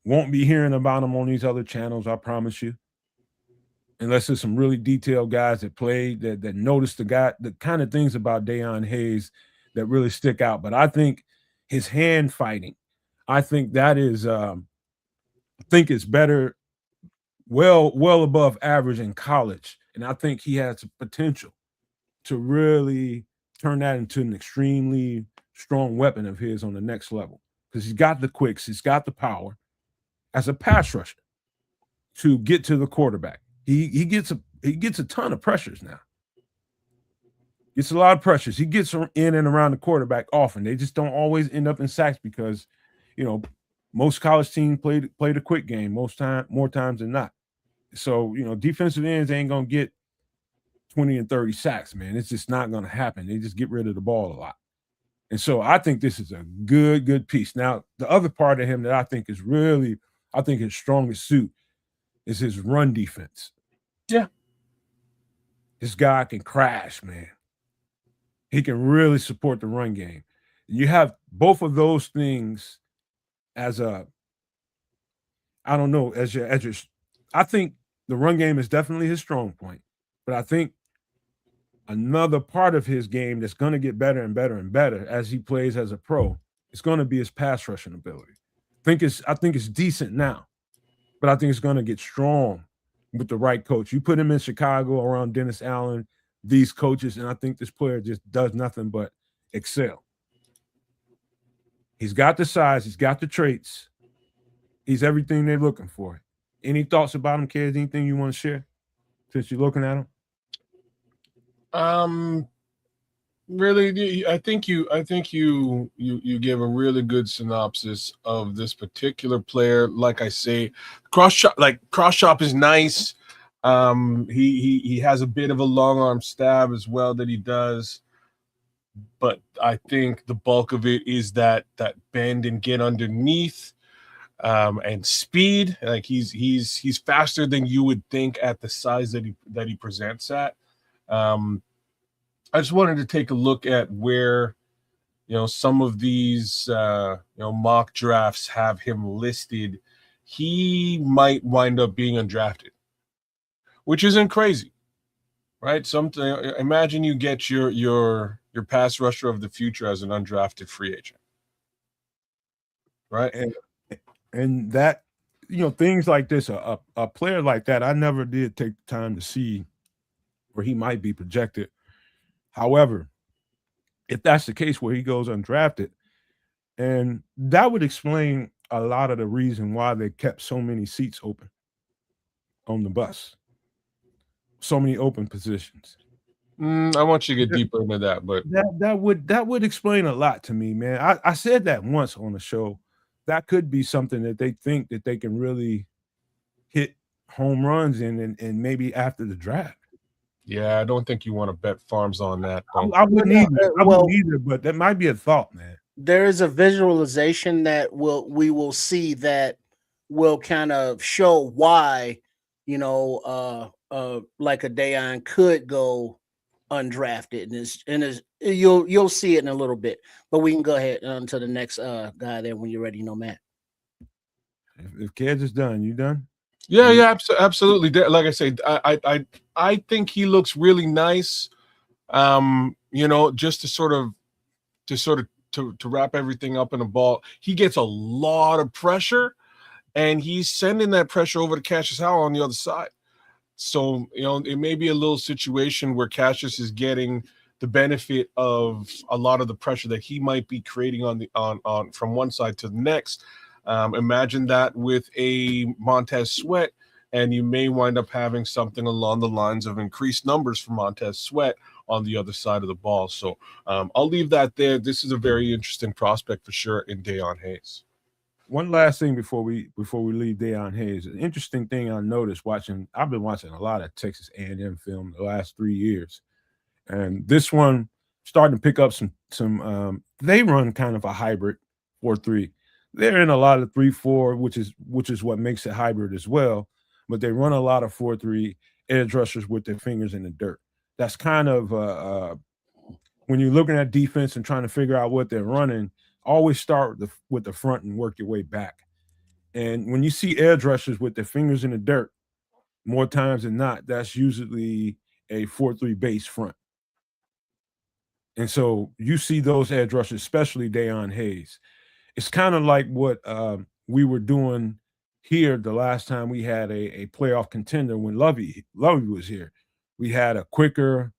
B: Won't be hearing about him on these other channels, I promise you. Unless there's some really detailed guys that play that notice the kind of things about Dayon Hayes that really stick out. But I think his hand fighting, I think that is I think it's better, well above average in college. And I think he has the potential to really turn that into an extremely strong weapon of his on the next level. Because he's got the quicks, he's got the power as a pass rusher to get to the quarterback. He gets a ton of pressures now. Gets a lot of pressures. He gets in and around the quarterback often. They just don't always end up in sacks because, you know, most college teams play the quick game more times than not. So, you know, defensive ends ain't gonna get 20 and 30 sacks, man. It's just not gonna happen. They just get rid of the ball a lot. And so I think this is a good piece. Now, the other part of him that I think is really, I think his strongest suit is his run defense.
D: Yeah.
B: This guy can crash, man. He can really support the run game. You have both of those things as I think the run game is definitely his strong point. But I think another part of his game that's going to get better and better and better as he plays as a pro is going to be his pass rushing ability. I think it's decent now, but I think it's going to get strong with the right coach. You put him in Chicago around Dennis Allen, these coaches, and I think this player just does nothing but excel. He's got the size, he's got the traits, he's everything they're looking for. Any thoughts about him, kids? Anything you want to share since you're looking at him?
D: Really, I think you gave a really good synopsis of this particular player. Like I say, cross chop is nice. He has a bit of a long arm stab as well that he does, but I think the bulk of it is that bend and get underneath, and speed. Like he's faster than you would think at the size that he presents at. Um, I just wanted to take a look at where some of these mock drafts have him listed. He might wind up being undrafted, which isn't crazy, right? Imagine you get your pass rusher of the future as an undrafted free agent, right?
B: And that, things like this, a player like that, I never did take the time to see where he might be projected. However, if that's the case where he goes undrafted, and that would explain a lot of the reason why they kept so many seats open on the bus, so many open positions.
D: I want you to get deeper into that, but
B: That would explain a lot to me, man. I said that once on the show. That could be something that they think that they can really hit home runs in, and maybe after the draft.
D: yeah, I don't think you want to bet farms on that.
B: I wouldn't either. I wouldn't either, but that might be a thought, man.
C: There is a visualization that we will see that will kind of show why, like a Dayon could go undrafted, and you'll see it in a little bit. But we can go ahead to the next guy there when you're ready, Matt.
B: If Kids is done, you done?
D: Yeah, absolutely. Like I said, I think he looks really nice. Just to wrap everything up in a ball, he gets a lot of pressure, and he's sending that pressure over to Cassius Howell on the other side. So, it may be a little situation where Cassius is getting the benefit of a lot of the pressure that he might be creating on from one side to the next. Imagine that with a Montez Sweat, and you may wind up having something along the lines of increased numbers for Montez Sweat on the other side of the ball. So I'll leave that there. This is a very interesting prospect for sure in Dayon Hayes.
B: One last thing before we leave Dayon Hayes. An interesting thing I noticed I've been watching a lot of Texas A&M film the last 3 years, and this one starting to pick up some. They run kind of a hybrid 4-3. They're in a lot of 3-4, which is what makes it hybrid as well. But they run a lot of 4-3 edge rushers with their fingers in the dirt. That's kind of when you're looking at defense and trying to figure out what they're running, always start with the front and work your way back. And when you see edge rushers with their fingers in the dirt, more times than not, that's usually a 4-3 base front. And so you see those edge rushers, especially Dayon Hayes. It's kind of like what we were doing here the last time we had a playoff contender when Lovey was here. We had a quicker,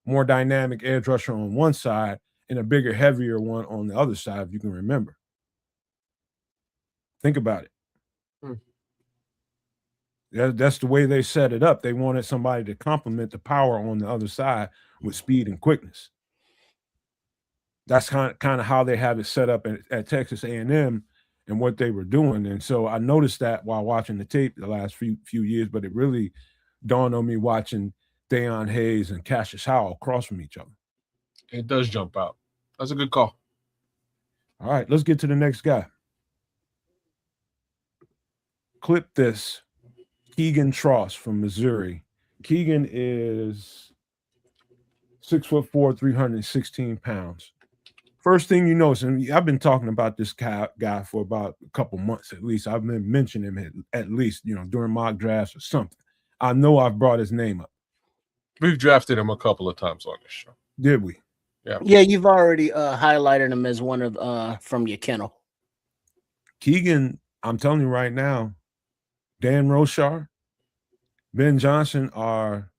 B: more dynamic edge rusher on one side and a bigger, heavier one on the other side, if you can remember. Think about it. That's the way they set it up. They wanted somebody to complement the power on the other side with speed and quickness. That's kind of how they have it set up at Texas A&M and what they were doing. And so I noticed that while watching the tape the last few years, but it really dawned on me watching Dayon Hayes and Cassius Howell across from each other.
D: It does jump out. That's a good call.
B: All right, let's get to the next guy. Clip this. Keegan Tross from Missouri. Keegan is 6'4", 316 pounds. First thing you notice, and I've been talking about this guy for about a couple months at least. I've been mentioning him at least, during mock drafts or something. I know I've brought his name up.
D: We've drafted him a couple of times on this show.
B: Did we?
C: Yeah, you've already highlighted him as one of from your kennel.
B: Keegan, I'm telling you right now, Dan Roshar, Ben Johnson are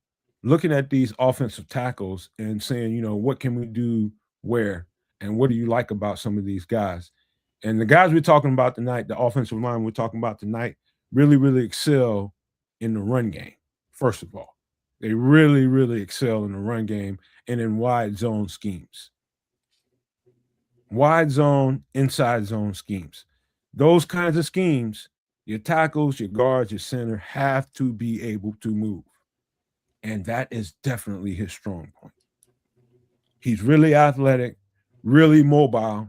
B: looking at these offensive tackles and saying, what can we do where? And what do you like about some of these guys? And the guys we're talking about tonight, the offensive line we're talking about tonight, really, really excel in the run game, first of all. They really, really excel in the run game and in wide zone schemes. Wide zone, inside zone schemes. Those kinds of schemes, your tackles, your guards, your center have to be able to move. And that is definitely his strong point. He's really athletic, really mobile,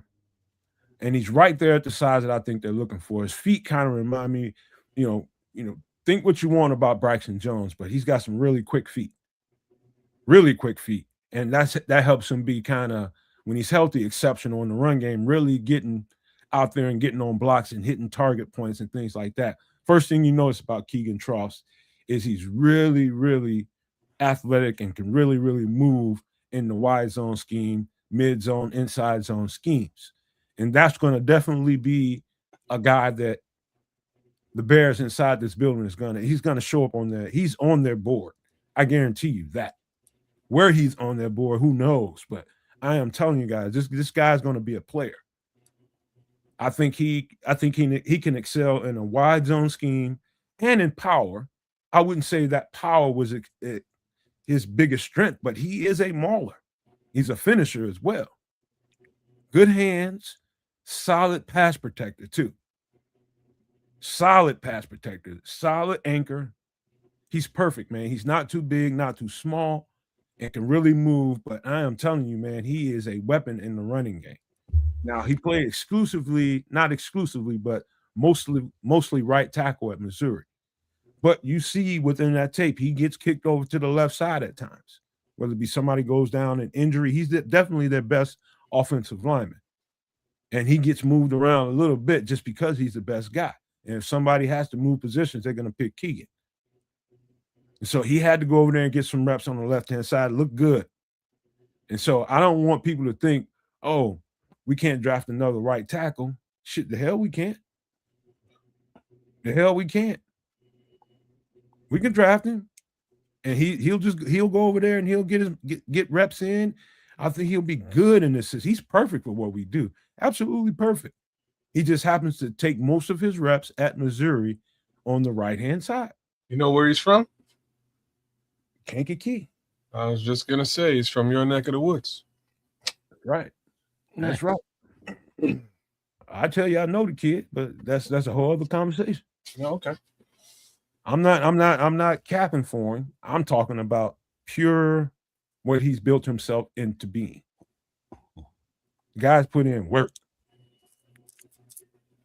B: and he's right there at the size that I think they're looking for. His feet kind of remind me, think what you want about Braxton Jones, but he's got some really quick feet, and that helps him be kind of, when he's healthy, exceptional in the run game, really getting out there and getting on blocks and hitting target points and things like that. First thing you notice about Keegan Tross is he's really, really athletic and can really, really move in the wide zone scheme, mid zone, inside zone schemes. And that's going to definitely be a guy that the Bears inside this building he's going to show up on there. He's on their board. I guarantee you that. Where he's on their board, who knows? But I am telling you guys, this guy's going to be a player. I think he can excel in a wide zone scheme and in power. I wouldn't say that power was his biggest strength, but he is a mauler. He's a finisher as well. Good hands, solid pass protector too. Solid pass protector, solid anchor. He's perfect, man. He's not too big, not too small, and can really move. But I am telling you, man, he is a weapon in the running game. Now, he played not exclusively, but mostly right tackle at Missouri. But you see within that tape, he gets kicked over to the left side at times, whether it be somebody goes down in injury. He's definitely their best offensive lineman. And he gets moved around a little bit just because he's the best guy. And if somebody has to move positions, they're going to pick Keegan. And so he had to go over there and get some reps on the left-hand side, look good. And so I don't want people to think, oh, we can't draft another right tackle. Shit, the hell we can't. The hell we can't. We can draft him, and he'll go over there and he'll get reps in. I think he'll be good in this. He's perfect for what we do. Absolutely perfect. He just happens to take most of his reps at Missouri on the right-hand side.
D: You know where he's from?
B: Kankakee.
D: I was just gonna say he's from your neck of the woods.
B: Right. That's right. I tell you, I know the kid, but that's a whole other conversation.
D: Yeah, okay.
B: I'm not capping for him. I'm talking about pure what he's built himself into being. Guys put in work.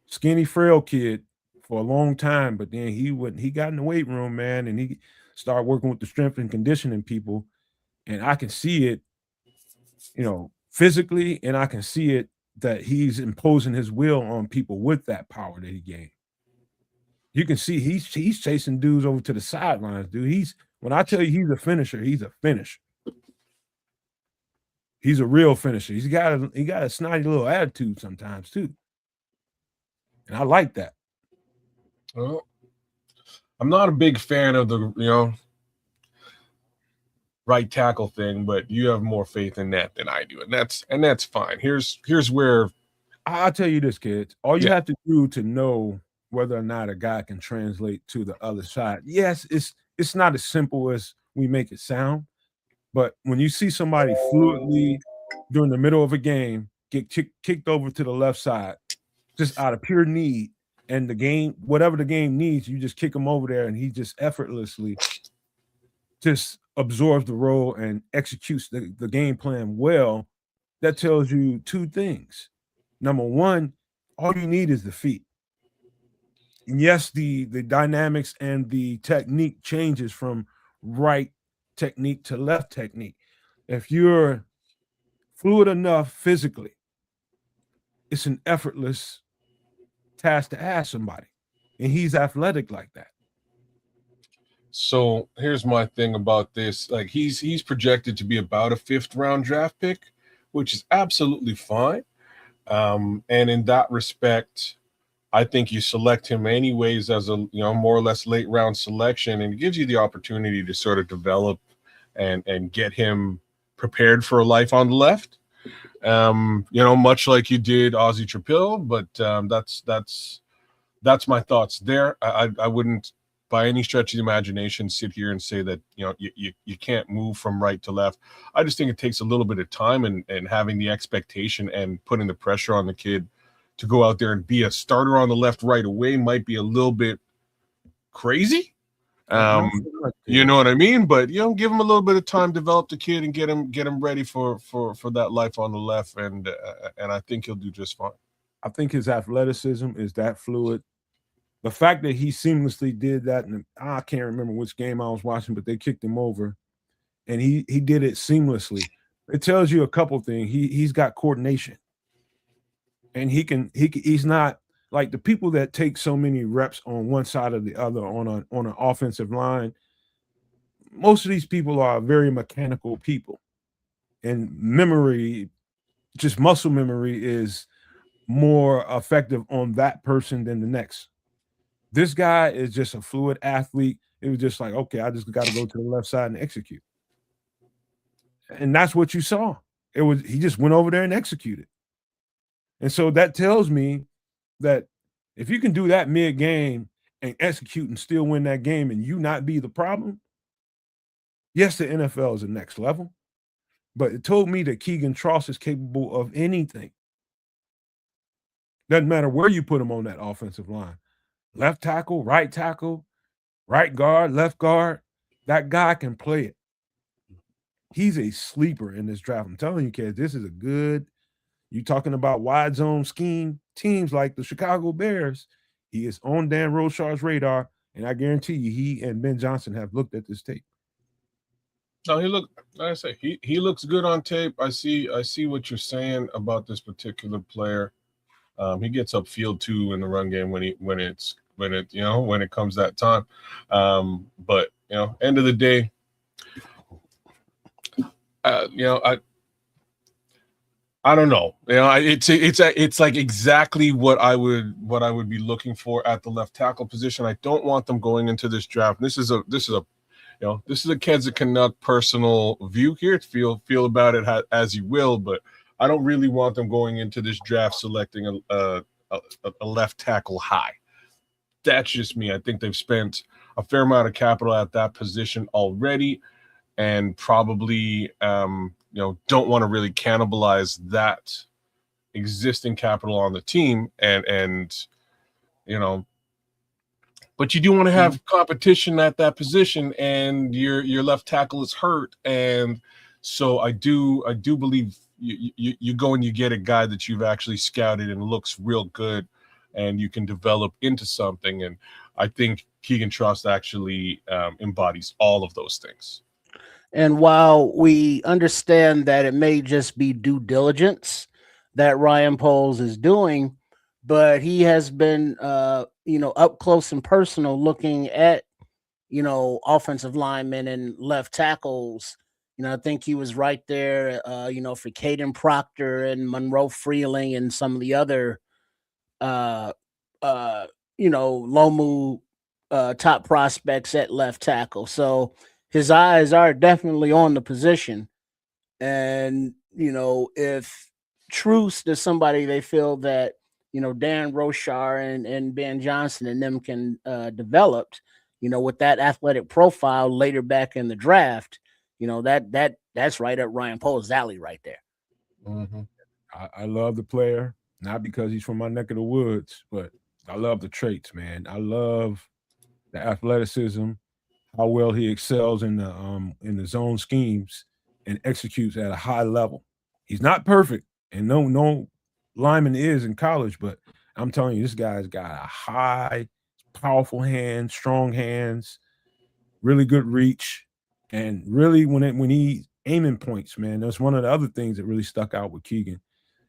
B: Skinny, frail kid for a long time, but then he got in the weight room, man, and he started working with the strength and conditioning people. And I can see it, physically, and I can see it that he's imposing his will on people with that power that he gained. You can see he's chasing dudes over to the sidelines, dude. When I tell you he's a finisher, he's a finisher. He's a real finisher. He got a snotty little attitude sometimes too. And I like that.
D: Well, I'm not a big fan of the, right tackle thing, but you have more faith in that than I do. And that's fine. Here's where
B: I'll tell you this, kids. All you have to do to know whether or not a guy can translate to the other side. Yes, it's not as simple as we make it sound, but when you see somebody fluidly during the middle of a game get kicked over to the left side, just out of pure need, and the game, whatever the game needs, you just kick him over there and he just effortlessly just absorbs the role and executes the game plan well, that tells you two things. Number one, all you need is the feet. And yes, the dynamics and the technique changes from right technique to left technique. If you're fluid enough physically, it's an effortless task to ask somebody. And he's athletic like that.
D: So here's my thing about this. Like he's projected to be about a 5th round draft pick, which is absolutely fine. And in that respect, I think you select him anyways as a more or less late round selection, and it gives you the opportunity to sort of develop and get him prepared for a life on the left. Much like you did Ozzie Trapil, but that's my thoughts there. I wouldn't by any stretch of the imagination sit here and say that, you know, you can't move from right to left. I just think it takes a little bit of time and having the expectation and putting the pressure on the kid to go out there and be a starter on the left right away might be a little bit crazy. You know what I mean? But, you know, give him a little bit of time, develop the kid, and get him ready for that life on the left, and I think he'll do just fine.
B: I think his athleticism is that fluid. The fact that he seamlessly did that, and I can't remember which game I was watching, but they kicked him over, and he did it seamlessly. It tells you a couple things. He's got coordination, and he's not like the people that take so many reps on one side or the other on an offensive line. Most of these people are very mechanical people, and memory, just muscle memory, is more effective on that person than the next. This guy is just a fluid athlete. It was just like, okay, I just got to go to the left side and execute. And that's what you saw. He just went over there and executed. And so that tells me that if you can do that mid-game and execute and still win that game and you not be the problem, yes, the NFL is the next level. But it told me that Keegan Tross is capable of anything. Doesn't matter where you put him on that offensive line. Left tackle, right guard, left guard. That guy can play it. He's a sleeper in this draft. I'm telling you, kids, this is a good, you talking about wide zone scheme teams like the Chicago Bears. He is on Dan Rochar's radar, and I guarantee you he and Ben Johnson have looked at this tape.
D: No, like I say, he looks good on tape. I see what you're saying about this particular player. He gets upfield too in the run game when it comes that time. But you know, end of the day, you know, I don't know. You know, it's like exactly what I would be looking for at the left tackle position. I don't want them going into this draft. This is a you know, this is a Kensington Canuck personal view here. Feel about it as you will, but I don't really want them going into this draft selecting a left tackle high. That's just me. I think they've spent a fair amount of capital at that position already, and probably you know, don't want to really cannibalize that existing capital on the team, and you know, but you do want to have competition at that position, and your left tackle is hurt, and so I do believe you go and you get a guy that you've actually scouted and looks real good, and you can develop into something. And I think Keegan Tross actually embodies all of those things.
C: And while we understand that it may just be due diligence that Ryan Poles is doing, but he has been, you know, up close and personal looking at, you know, offensive linemen and left tackles. You know, I think he was right there, you know, for Caden Proctor and Monroe Freeling and some of the other, you know, Lomu top prospects at left tackle. So his eyes are definitely on the position. And, you know, if Truce is somebody they feel that, you know, Dan Rochar and Ben Johnson and them can develop, you know, with that athletic profile later back in the draft, you know, that's right up Ryan Poles' alley right there.
B: Mm-hmm. I love the player, not because he's from my neck of the woods, but I love the traits, man. I love the athleticism, how well he excels in the zone schemes and executes at a high level. He's not perfect, and no lineman is in college, but I'm telling you, this guy's got a high, powerful hands, strong hands, really good reach, and really when he aiming points, man, that's one of the other things that really stuck out with Keegan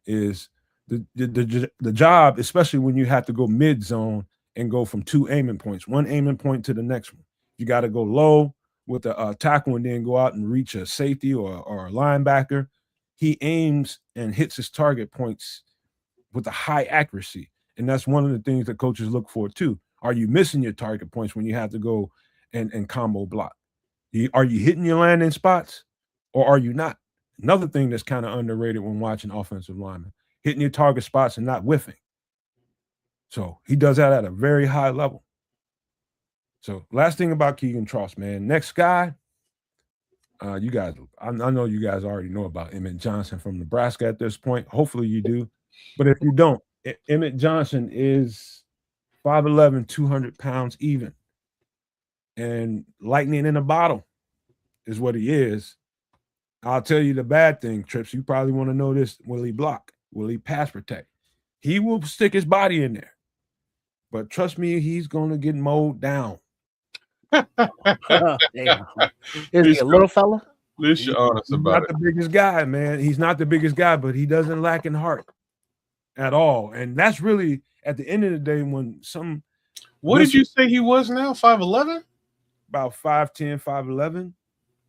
B: is the job, especially when you have to go mid zone and go from two aiming points, one aiming point to the next one. You got to go low with the tackle and then go out and reach a safety or a linebacker. He aims and hits his target points with a high accuracy. And that's one of the things that coaches look for too. Are you missing your target points when you have to go and combo block? Are you hitting your landing spots or are you not? Another thing that's kind of underrated when watching offensive linemen, hitting your target spots and not whiffing. So he does that at a very high level. So last thing about Keegan Tross, man. Next guy, you guys, I know you guys already know about Emmett Johnson from Nebraska at this point. Hopefully you do. But if you don't, Emmett Johnson is 5'11", 200 pounds even. And lightning in a bottle is what he is. I'll tell you the bad thing, Trips. You probably want to know this. Will he block? Will he pass protect? He will stick his body in there. But trust me, he's going to get mowed down.
C: Damn. Is he a little fella?
D: At least you're honest about it.
B: He's not the biggest guy, man. He's not the biggest guy, but he doesn't lack in heart at all. And that's really, at the end of the day, when some...
D: What did you say he was now? 5'11"?
B: About 5'10", 5'11".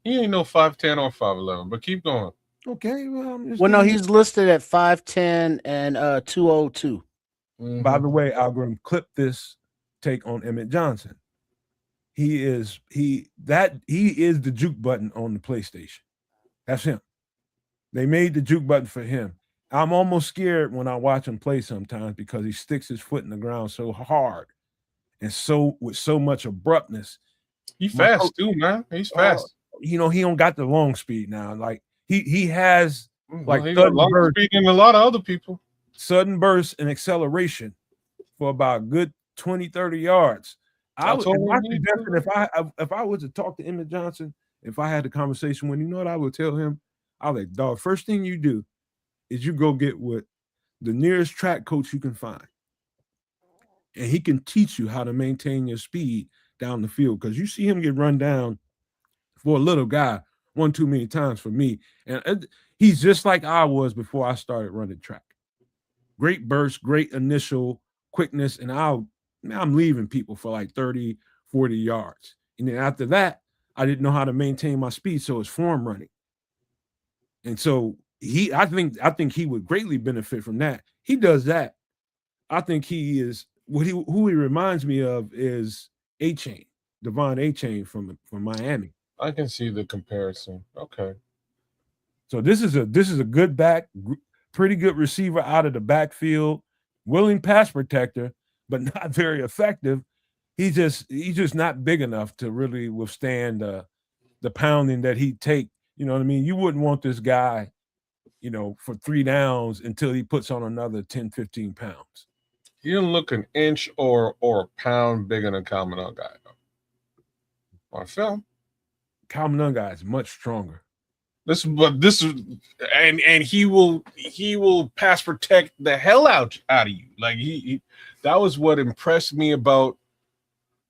D: He ain't no 5'10" or 5'11", but keep going.
B: Okay, well,
C: no, he's listed at 5'10" and 202.
B: Mm-hmm. By the way, Algorithm, clip this take on Emmett Johnson. He is the juke button on the PlayStation. That's him. They made the juke button for him. I'm almost scared when I watch him play sometimes because he sticks his foot in the ground so hard and so with so much abruptness.
D: He's fast too, man. He's fast.
B: He don't got the long speed now. Like he has like
D: he got long speed than a lot of other people.
B: Sudden burst and acceleration for about good 20, 30 yards. If I was to talk to Emmett Johnson, if I had a conversation with him, you know what I would tell him? I was like, dog, first thing you do is you go get with the nearest track coach you can find. And he can teach you how to maintain your speed down the field. Because you see him get run down for a little guy one too many times for me. And he's just like I was before I started running track. Great burst, great initial quickness, and I'm leaving people for like 30, 40 yards. And then after that, I didn't know how to maintain my speed, so it's form running. And so I think he would greatly benefit from that. He does that. I think he is who he reminds me of is A-Chain, Devon A-Chain from Miami.
D: I can see the comparison. Okay.
B: So this is a good back, pretty good receiver out of the backfield, willing pass protector, but not very effective. He's just not big enough to really withstand the pounding that he'd take. You know what I mean? You wouldn't want this guy, for 3 downs until he puts on another 10, 15 pounds.
D: He didn't look an inch or a pound bigger than Kalman guy on film.
B: Kalman guy is much stronger.
D: And he will pass protect the hell out of you. Like that was what impressed me about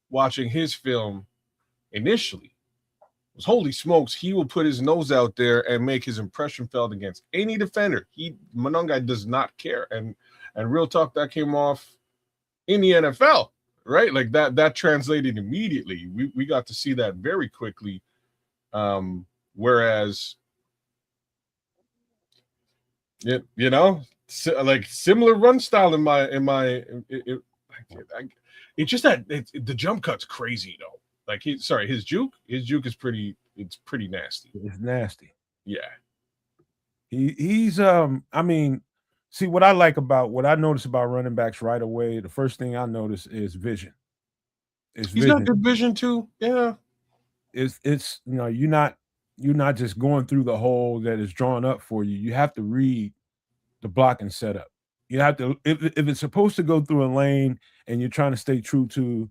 D: watching his film initially. Was holy smokes, he will put his nose out there and make his impression felt against any defender. Monongai does not care. And real talk, that came off in the NFL, right? Like that translated immediately. We got to see that very quickly. Whereas like similar run style it's just that the jump cut's crazy though. Like his juke is pretty nasty.
B: It's nasty.
D: Yeah.
B: He's see what I notice about running backs right away, the first thing I notice is vision.
D: He's got good vision too. Yeah.
B: It's you're not just going through the hole that is drawn up for you. You have to read the blocking setup. You have to, if it's supposed to go through a lane and you're trying to stay true to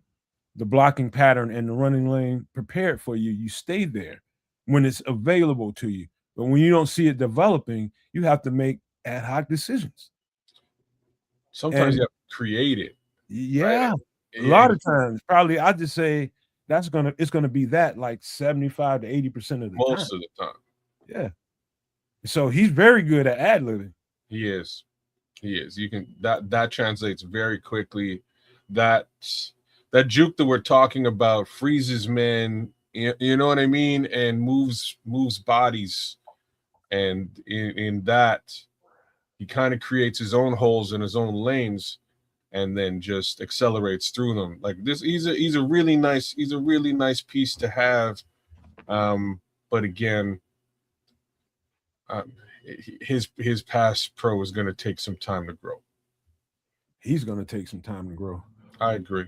B: the blocking pattern and the running lane prepared for you, you stay there when it's available to you. But when you don't see it developing, you have to make ad hoc decisions.
D: Sometimes you have to create it.
B: Yeah. Right? A lot of times, probably I just say it's gonna be that like 75 to 80% of the time.
D: Most of the time.
B: Yeah. So he's very good at ad-libbing.
D: He is. You can that translates very quickly. That juke that we're talking about freezes men, you know what I mean, and moves bodies. And in that, he kind of creates his own holes in his own lanes, and then just accelerates through them. Like this, he's a really nice piece to have. But again, his pass pro is going to take some time to grow.
B: He's going to take some time to grow.
D: I agree.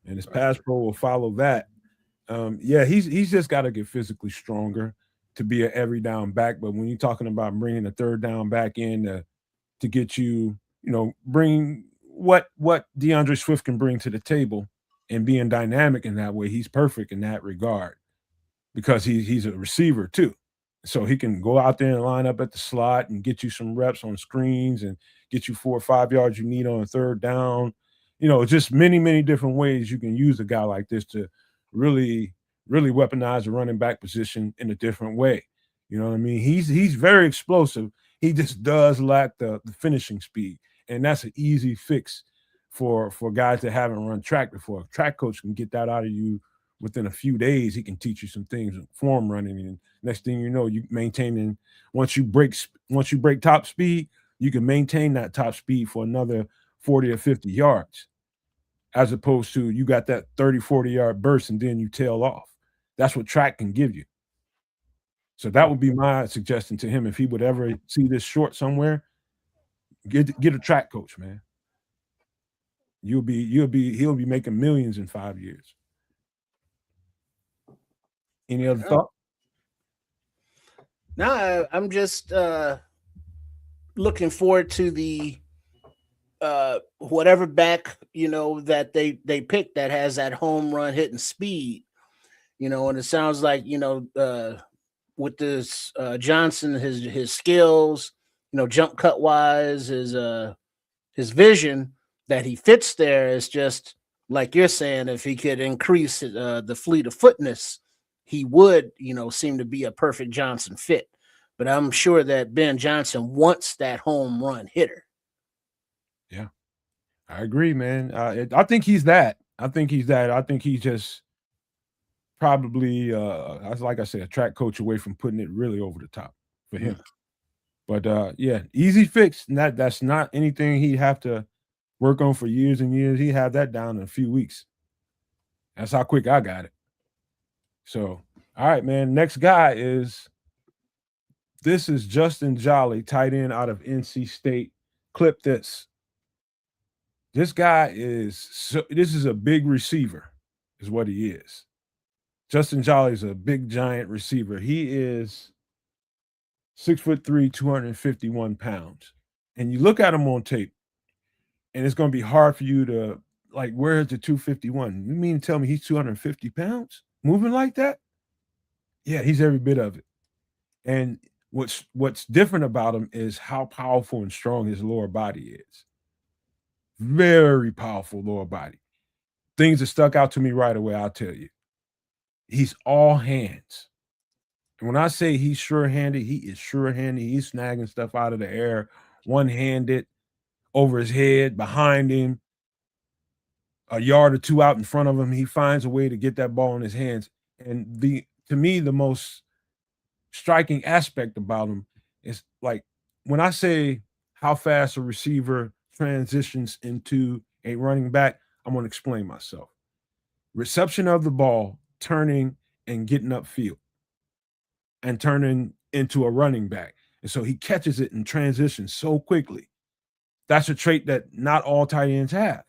B: and his pass pro will follow that. Yeah, he's just got to get physically stronger to be an every down back. But when you're talking about bringing a third down back in to get you, bring what DeAndre Swift can bring to the table and being dynamic in that way, he's perfect in that regard because he's a receiver too. So he can go out there and line up at the slot and get you some reps on screens and get you 4 or 5 yards you need on a third down. Just many, many different ways you can use a guy like this to really, really weaponize the running back position in a different way. You know what I mean? He's very explosive. He just does lack the finishing speed. And that's an easy fix for guys that haven't run track before. A track coach can get that out of you within a few days. He can teach you some things, form running, and next thing you know, you maintaining. Once you break top speed, you can maintain that top speed for another 40 or 50 yards, as opposed to you got that 30, 40-yard burst and then you tail off. That's what track can give you. So that would be my suggestion to him if he would ever see this short somewhere. Get a track coach, man. He'll be making millions in 5 years. Any other thought?
C: No, I'm just looking forward to the whatever back that they pick that has that home run hitting speed, and it sounds like with this Johnson, his skills, jump cut wise, his vision that he fits there is just like you're saying. If he could increase the fleet of footness, he would, seem to be a perfect Johnson fit. But I'm sure that Ben Johnson wants that home run hitter.
B: Yeah, I agree, man. I think he's that. I think he's just probably, like I said, a track coach away from putting it really over the top for him. But yeah, easy fix. That's not anything he'd have to work on for years and years. He'd have that down in a few weeks. That's how quick I got it. So, all right, man. Next guy is Justin Jolly, tight end out of NC State. Clip this. This guy this is a big receiver, is what he is. Justin Jolly is a big, giant receiver. He is 6'3", 251 pounds. And you look at him on tape, and it's going to be hard for you to, where's the 251? You mean to tell me he's 250 pounds? Moving like that? Yeah, he's every bit of it. And what's different about him is how powerful and strong his lower body is. Very powerful lower body. Things that stuck out to me right away, I'll tell you. He's all hands. And when I say he's sure-handed, he is sure-handed. He's snagging stuff out of the air, one-handed, over his head, behind him, a yard or two out in front of him. He finds a way to get that ball in his hands. And to me, the most striking aspect about him is, when I say how fast a receiver transitions into a running back, I'm going to explain myself. Reception of the ball, turning and getting upfield, and turning into a running back. And so he catches it and transitions so quickly. That's a trait that not all tight ends have.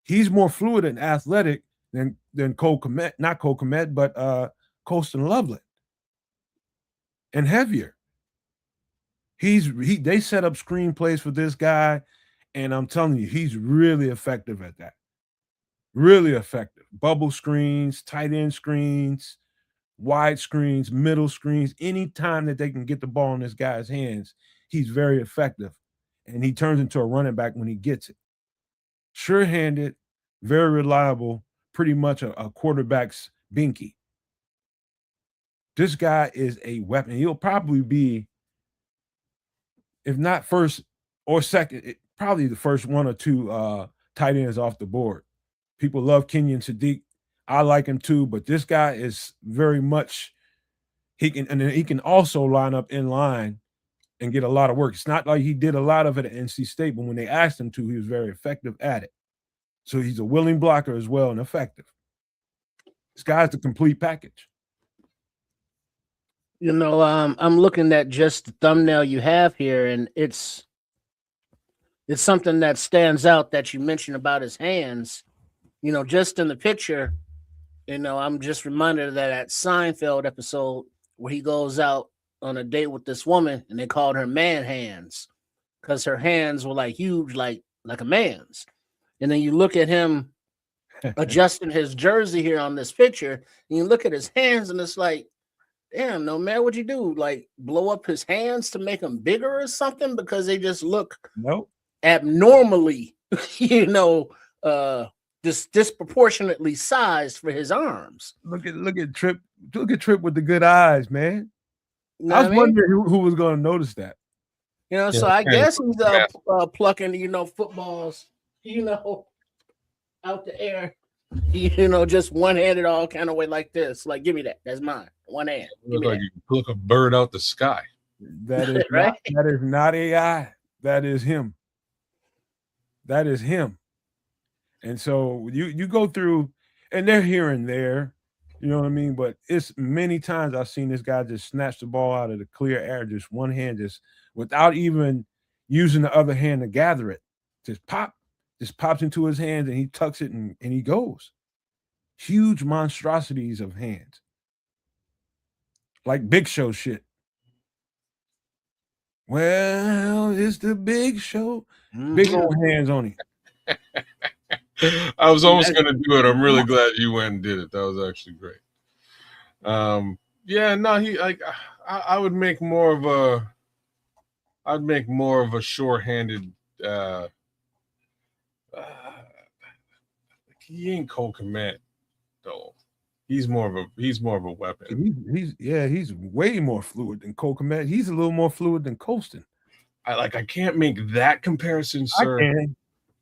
B: He's more fluid and athletic than Cole Kmet, not Cole Kmet, but Colston Loveland, and heavier. They set up screenplays for this guy, and I'm telling you, he's really effective at that. Really effective. Bubble screens, tight end screens, wide screens, middle screens. Anytime that they can get the ball in this guy's hands, he's very effective. And he turns into a running back when he gets it. Sure-handed, very reliable, pretty much a quarterback's binky. This guy is a weapon. He'll probably be, if not first or second, probably the first one or two tight ends off the board. People love Kenyon Sadiq. I like him too, but this guy is very much, he can also line up in line and get a lot of work. It's not like he did a lot of it at NC State, but when they asked him to, he was very effective at it. So he's a willing blocker as well and effective. This guy's the complete package.
C: I'm looking at just the thumbnail you have here, and it's something that stands out that you mentioned about his hands. just in the picture, I'm just reminded of that Seinfeld episode where he goes out on a date with this woman and they called her man hands because her hands were like huge, like a man's. And then you look at him adjusting his jersey here on this picture, and you look at his hands, and it's like, damn, no man, what'd you do? Like blow up his hands to make them bigger or something? Because they just look abnormally, disproportionately sized for his arms.
B: Look at Trip with the good eyes, man. I was wondering who was going to notice that.
C: So I guess he's plucking, footballs, out the air, just one-handed all kind of way like this. Like, give me that. That's mine. One hand.
D: Look like you pluck a bird out the sky.
B: That is right? That is not AI. That is him. That is him. And so you go through, and they're here and there, you know what I mean? But it's many times I've seen this guy just snatch the ball out of the clear air, just one hand, just without even using the other hand to gather it. Just pops into his hands, and he tucks it, and he goes. Huge monstrosities of hands. Like Big Show shit. Well, it's the Big Show. Big old hands on him.
D: I was almost going to do it. I'm really glad you went and did it. That was actually great. I would make more of a short-handed. He ain't Cole Kmet though. He's more of a weapon.
B: He's way more fluid than Cole Kmet. He's a little more fluid than Colston.
D: I can't make that comparison, sir.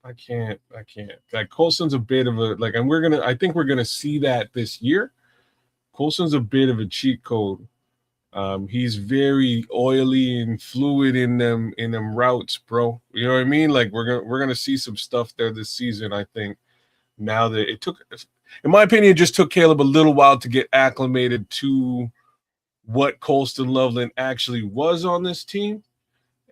D: I can't. Like Colston's a bit of a I think we're gonna see that this year. Colston's a bit of a cheat code. He's very oily and fluid in them routes, bro. You know what I mean? Like we're gonna see some stuff there this season. I think now that it took, in my opinion, it just took Caleb a little while to get acclimated to what Colston Loveland actually was on this team.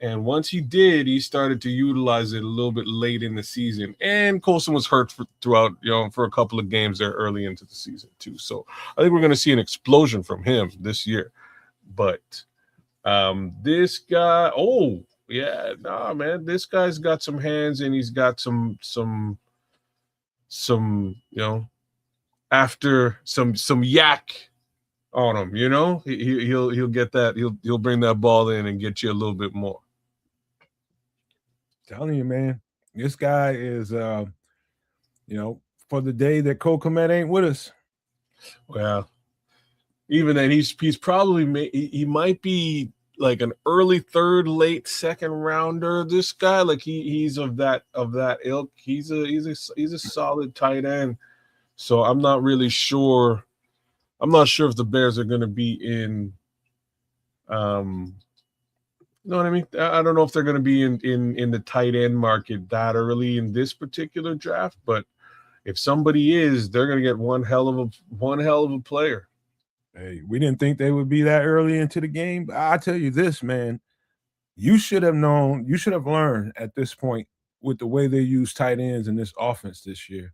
D: And once he did, he started to utilize it a little bit late in the season. And Colston was hurt throughout, for a couple of games there early into the season too. So I think we're going to see an explosion from him this year. But this guy, man, this guy's got some hands, and he's got some after some yak on him, he'll get that. He'll bring that ball in and get you a little bit more.
B: Telling you, man, this guy is, for the day that Cole Kmet ain't with us.
D: Well, even then, he's probably he might be like an early third, late second rounder. This guy, like he's of that ilk. He's a solid tight end. So I'm not really sure. I'm not sure if the Bears are going to be in. You know what I mean? I don't know if they're going to be in the tight end market that early in this particular draft, but if somebody is, they're going to get one hell of a player.
B: Hey, we didn't think they would be that early into the game, but I tell you this, man, you should have learned at this point with the way they use tight ends in this offense this year,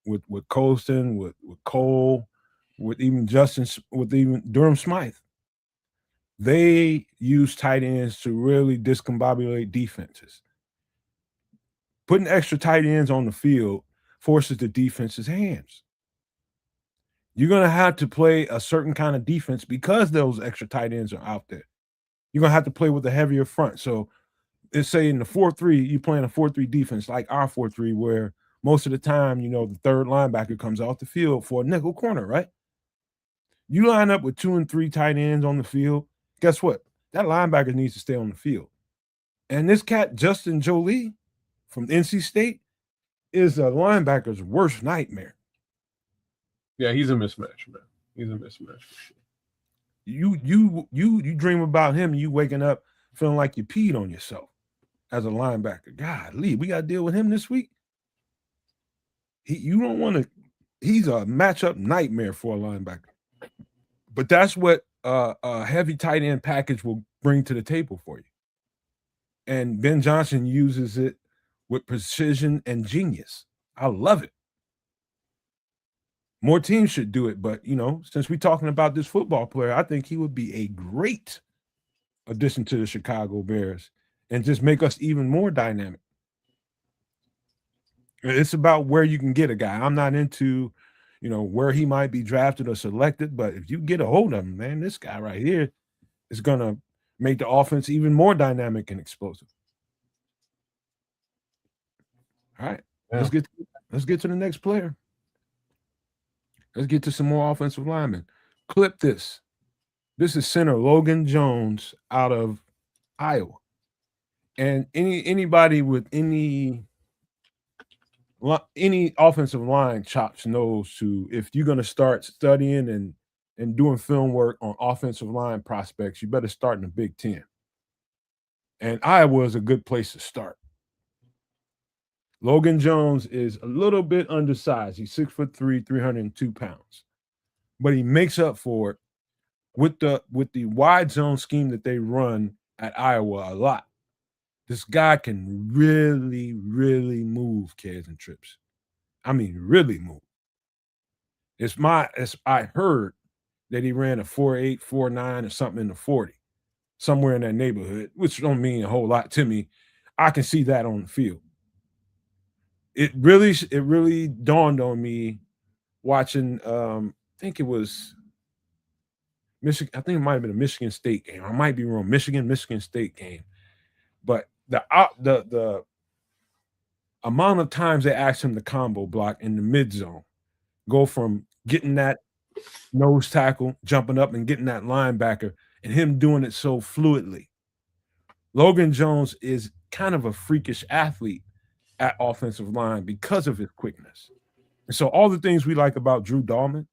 B: with Colston, with Cole, with even Durham Smythe. They use tight ends to really discombobulate defenses. Putting extra tight ends on the field forces the defense's hands. You're going to have to play a certain kind of defense because those extra tight ends are out there. You're going to have to play with a heavier front. So let's say in the 4-3, you're playing a 4-3 defense like our 4-3, where most of the time, the third linebacker comes off the field for a nickel corner, right? You line up with 2 and 3 tight ends on the field. Guess what? That linebacker needs to stay on the field. And this cat, Justin Jolie from NC State, is a linebacker's worst nightmare.
D: Yeah, he's a mismatch, man. He's a mismatch for sure.
B: You dream about him, and you waking up feeling like you peed on yourself as a linebacker. Golly, we got to deal with him this week. He's a matchup nightmare for a linebacker. But that's what a heavy tight end package will bring to the table for you. And Ben Johnson uses it with precision and genius. I love it. More teams should do it. But, since we're talking about this football player, I think he would be a great addition to the Chicago Bears and just make us even more dynamic. It's about where you can get a guy. I'm not into, where he might be drafted or selected, but if you get a hold of him, man, this guy right here is going to make the offense even more dynamic and explosive. All right.
D: Yeah.
B: Let's get to the next player. Let's get to some more offensive linemen. Clip this. This is center Logan Jones out of Iowa. And anybody with any offensive line chops knows if you're going to start studying and doing film work on offensive line prospects, you better start in the Big Ten. And Iowa is a good place to start. Logan Jones is a little bit undersized. He's 6'3", 302 pounds. But he makes up for it with the wide zone scheme that they run at Iowa a lot. This guy can really, really move, kids and trips. I mean, really move. I heard that he ran a 4.8, 4.9 or something in the 40, somewhere in that neighborhood, which don't mean a whole lot to me. I can see that on the field. It really dawned on me watching, I think it was Michigan. I think it might have been a Michigan State game. I might be wrong. Michigan State game. But the amount of times they asked him to combo block in the mid zone, go from getting that nose tackle, jumping up and getting that linebacker, and him doing it so fluidly. Logan Jones is kind of a freakish athlete at offensive line because of his quickness. And so all the things we like about Drew Dahlman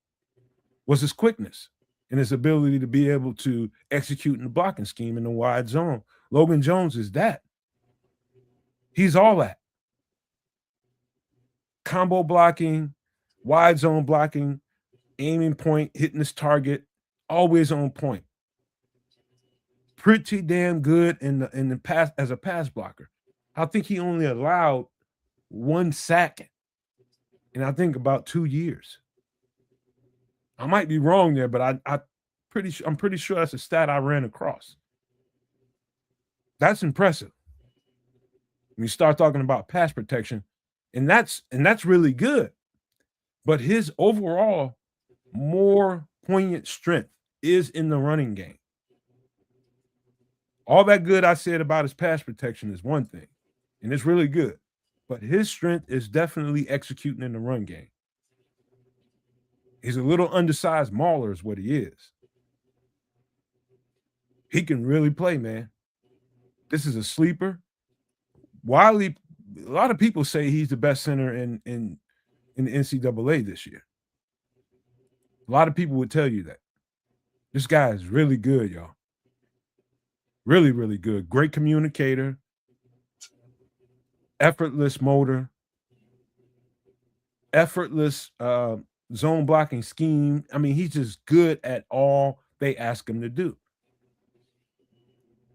B: was his quickness and his ability to be able to execute in the blocking scheme in the wide zone. Logan Jones is that. He's all that. Combo blocking, wide zone blocking, aiming point, hitting his target, always on point. Pretty damn good in the pass as a pass blocker. I think he only allowed 1 sack in I think about 2 years. I might be wrong there, but I'm pretty sure that's a stat I ran across. That's impressive. When you start talking about pass protection, and that's really good. But his overall more poignant strength is in the running game. All that good I said about his pass protection is one thing, and it's really good. But his strength is definitely executing in the run game. He's a little undersized mauler is what he is. He can really play, man. This is a sleeper. A lot of people say he's the best center in the NCAA this year. A lot of people would tell you that. This guy is really good, y'all. Really, really good. Great communicator. Effortless motor. Effortless zone blocking scheme. I mean, he's just good at all they ask him to do.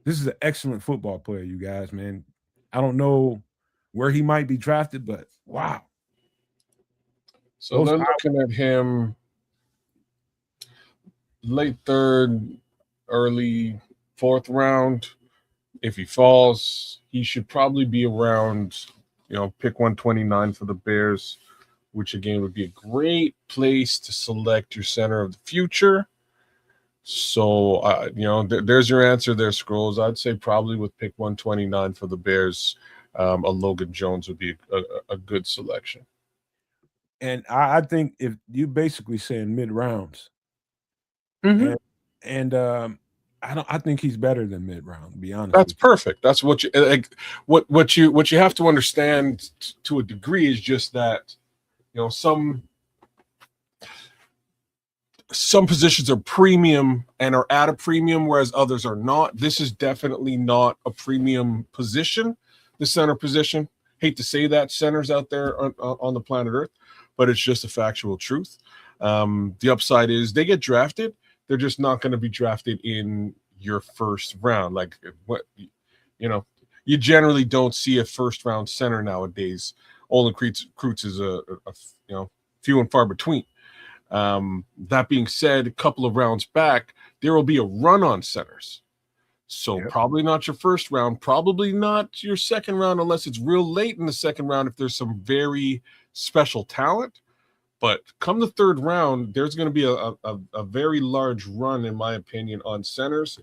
B: This is an excellent football player, you guys, man. I don't know where he might be drafted, but wow.
D: So they're looking at him late 3rd, early 4th round. If he falls, he should probably be around, pick 129 for the Bears, which again would be a great place to select your center of the future. So, there's your answer there, Scrolls. I'd say probably with pick 129 for the Bears, a Logan Jones would be a good selection.
B: And I think if you basically saying mid rounds, I think he's better than mid round. To be honest,
D: that's perfect. That's what you like. What you have to understand to a degree is just that some positions are premium and are at a premium, whereas others are not. This is definitely not a premium position, the center position. Hate to say that, centers out there on the planet Earth, but it's just a factual truth. The upside is they get drafted. They're just not going to be drafted in your first round. Like you generally don't see a first round center nowadays. Olin Kreutz is a few and far between. That being said, a couple of rounds back, there will be a run on centers. So probably not your first round, probably not your second round unless it's real late in the second round if there's some very special talent. But come the third round, there's going to be a very large run, in my opinion, on centers.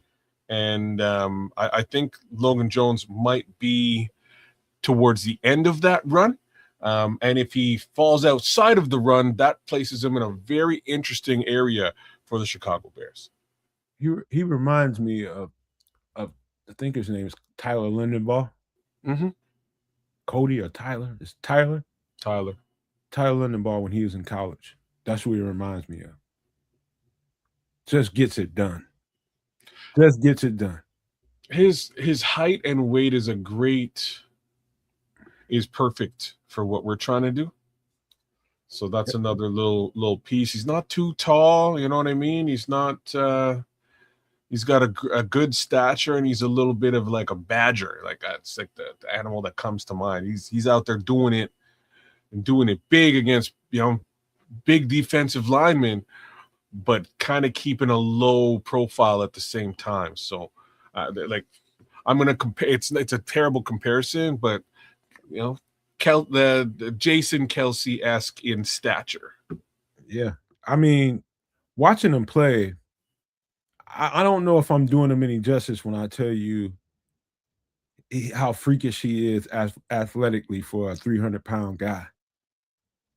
D: And I think Logan Jones might be towards the end of that run. And if he falls outside of the run, that places him in a very interesting area for the Chicago Bears.
B: He reminds me of I think his name is Tyler Lindenbaugh.
D: Mm-hmm.
B: Cody or Tyler? It's Tyler?
D: Tyler
B: Lindenbaugh when he was in college. That's what he reminds me of. Just gets it done. Just gets it done.
D: His height and weight is perfect for what we're trying to do. So that's another little piece. He's not too tall, you know what I mean? He's not he's got a good stature, and he's a little bit of like a badger. Like that's like the animal that comes to mind. He's out there doing it big against, big defensive linemen, but kind of keeping a low profile at the same time. So like I'm going to compare, it's a terrible comparison, but the Jason Kelce-esque in stature.
B: Yeah. I mean, watching him play, I don't know if I'm doing him any justice when I tell you how freakish he is as athletically for a 300-pound guy.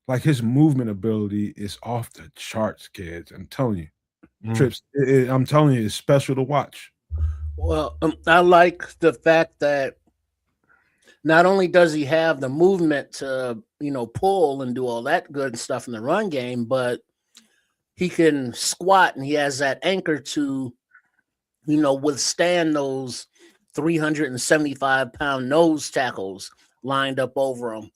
B: Like his movement ability is off the charts, kids. I'm telling you. Trips, I'm telling you, it's special to watch.
C: Well, I like the fact that not only does he have the movement to, pull and do all that good stuff in the run game, but he can squat and he has that anchor to, withstand those 375-pound nose tackles lined up over him,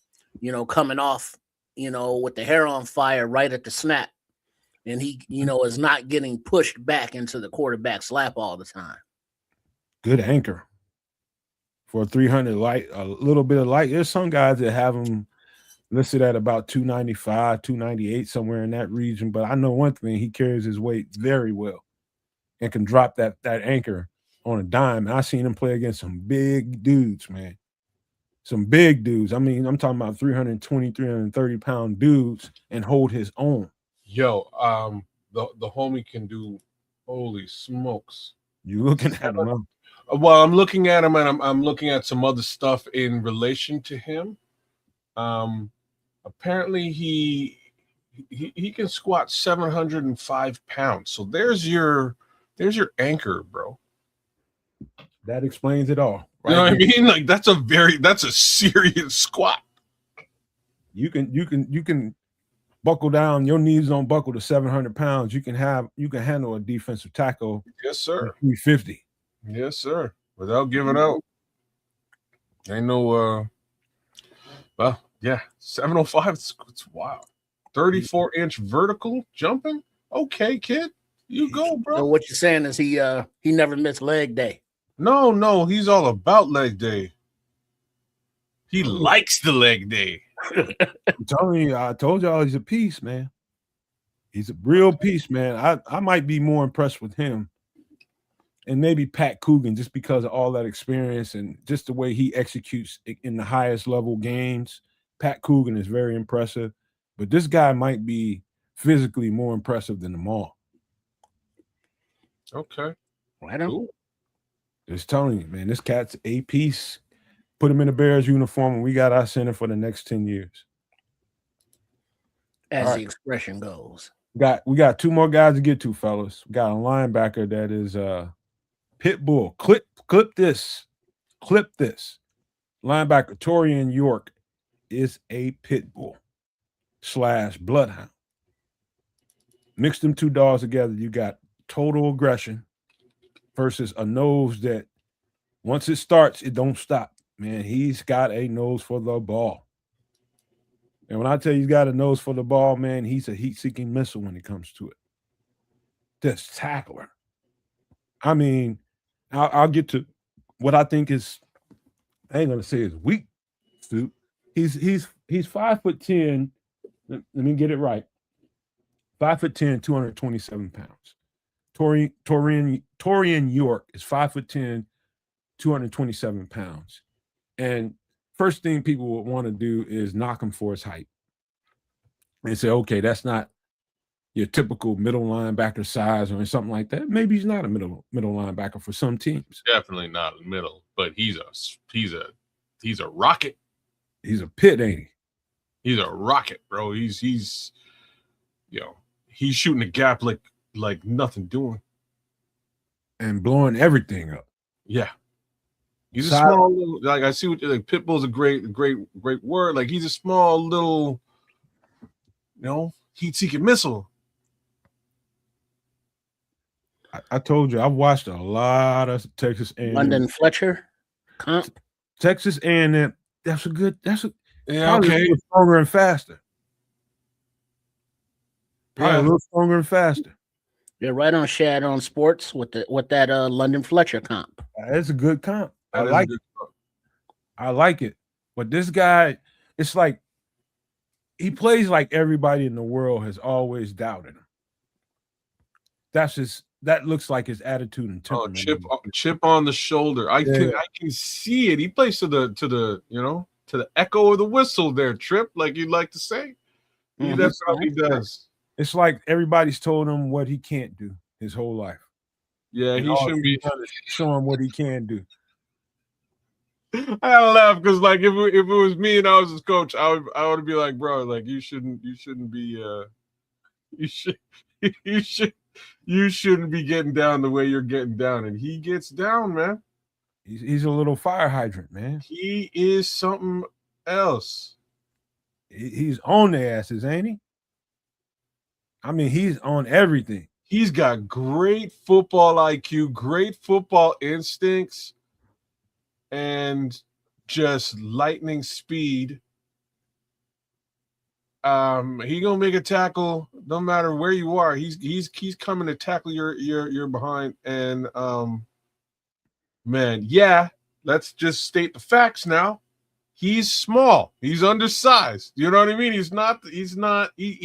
C: coming off, with the hair on fire right at the snap. And he, is not getting pushed back into the quarterback's lap all the time.
B: Good anchor for a 300 light, a little bit of light. There's some guys that have him listed at about 295, 298, somewhere in that region. But I know one thing, he carries his weight very well and can drop that anchor on a dime. And I seen him play against some big dudes, man. Some big dudes. I mean, I'm talking about 320, 330-pound dudes and hold his own.
D: Yo, the homie can do, holy smokes.
B: You looking at him, huh?
D: Well, I'm looking at him, and I'm looking at some other stuff in relation to him. Apparently he can squat 705 pounds. So there's your anchor, bro.
B: That explains it all.
D: Right? You know what I mean? Like that's a serious squat.
B: You can buckle down. Your knees don't buckle to 700 pounds. You can handle a defensive tackle.
D: Yes, sir.
B: 350.
D: Yes, sir. Without giving out. Ain't no well, yeah, 705. It's wild. 34-inch vertical jumping. Okay, kid, you go, bro.
C: So what you're saying is he never missed leg day.
D: No, he's all about leg day. He likes the leg day.
B: I'm telling you, I told y'all he's a piece, man. He's a real piece, man. I might be more impressed with him and maybe Pat Coogan just because of all that experience and just the way he executes in the highest level games. Pat Coogan is very impressive, but this guy might be physically more impressive than them all.
D: Okay.
C: Right on. Cool.
B: Just telling you, man, this cat's a piece. Put him in a Bears uniform, and we got our center for the next 10 years.
C: As the expression goes.
B: We got two more guys to get to, fellas. We got a linebacker that is pit bull. Clip this. Linebacker Torian York is a pit bull / bloodhound. Mix them two dogs together, you got total aggression versus a nose that once it starts, it don't stop. Man, he's got a nose for the ball. And when I tell you he's got a nose for the ball, man, he's a heat-seeking missile when it comes to it. This tackler. I mean, I'll get to what I think is, I ain't gonna say is weak, dude. He's 5'10". Let me get it right. 5'10", 227 pounds. Torian York is 5'10", 227 pounds. And first thing people would want to do is knock him for his height. And say, okay, that's not your typical middle linebacker size or something like that. Maybe he's not a middle linebacker for some teams.
D: Definitely not a middle, but he's a rocket.
B: He's a pit, ain't he?
D: He's a rocket, bro. He's shooting the gap like nothing doing
B: and blowing everything up.
D: Yeah. He's a small little, like I see what like Pitbull's a great word. Like he's a small little, heat-seeking missile.
B: I told you I've watched a lot of Texas A&M.
C: London Fletcher comp.
B: Texas A&M. That's okay. Stronger and faster. Probably a little stronger and faster.
C: You're right on Shad on Sports with that London Fletcher comp.
B: That's a good comp. I like it. But this guy, it's like he plays like everybody in the world has always doubted him. That looks like his attitude and temperament.
D: Chip on the shoulder. I can see it. He plays to the echo of the whistle there, Trip, like you'd like to say. That's how he does.
B: It's like everybody's told him what he can't do his whole life.
D: Yeah, he shouldn't be
B: showing him what he can do.
D: I laugh because like if it was me and I was his coach, I would be like, bro, like you shouldn't be you shouldn't be getting down the way you're getting down. And he gets down, man.
B: He's a little fire hydrant, man.
D: He is something else.
B: He's on their asses, ain't he? I mean, he's on everything.
D: He's got great football IQ, great football instincts, and just lightning speed. He gonna make a tackle no matter where you are. He's coming to tackle your behind. And man, yeah, let's just state the facts now. He's small. He's undersized. You know what I mean? He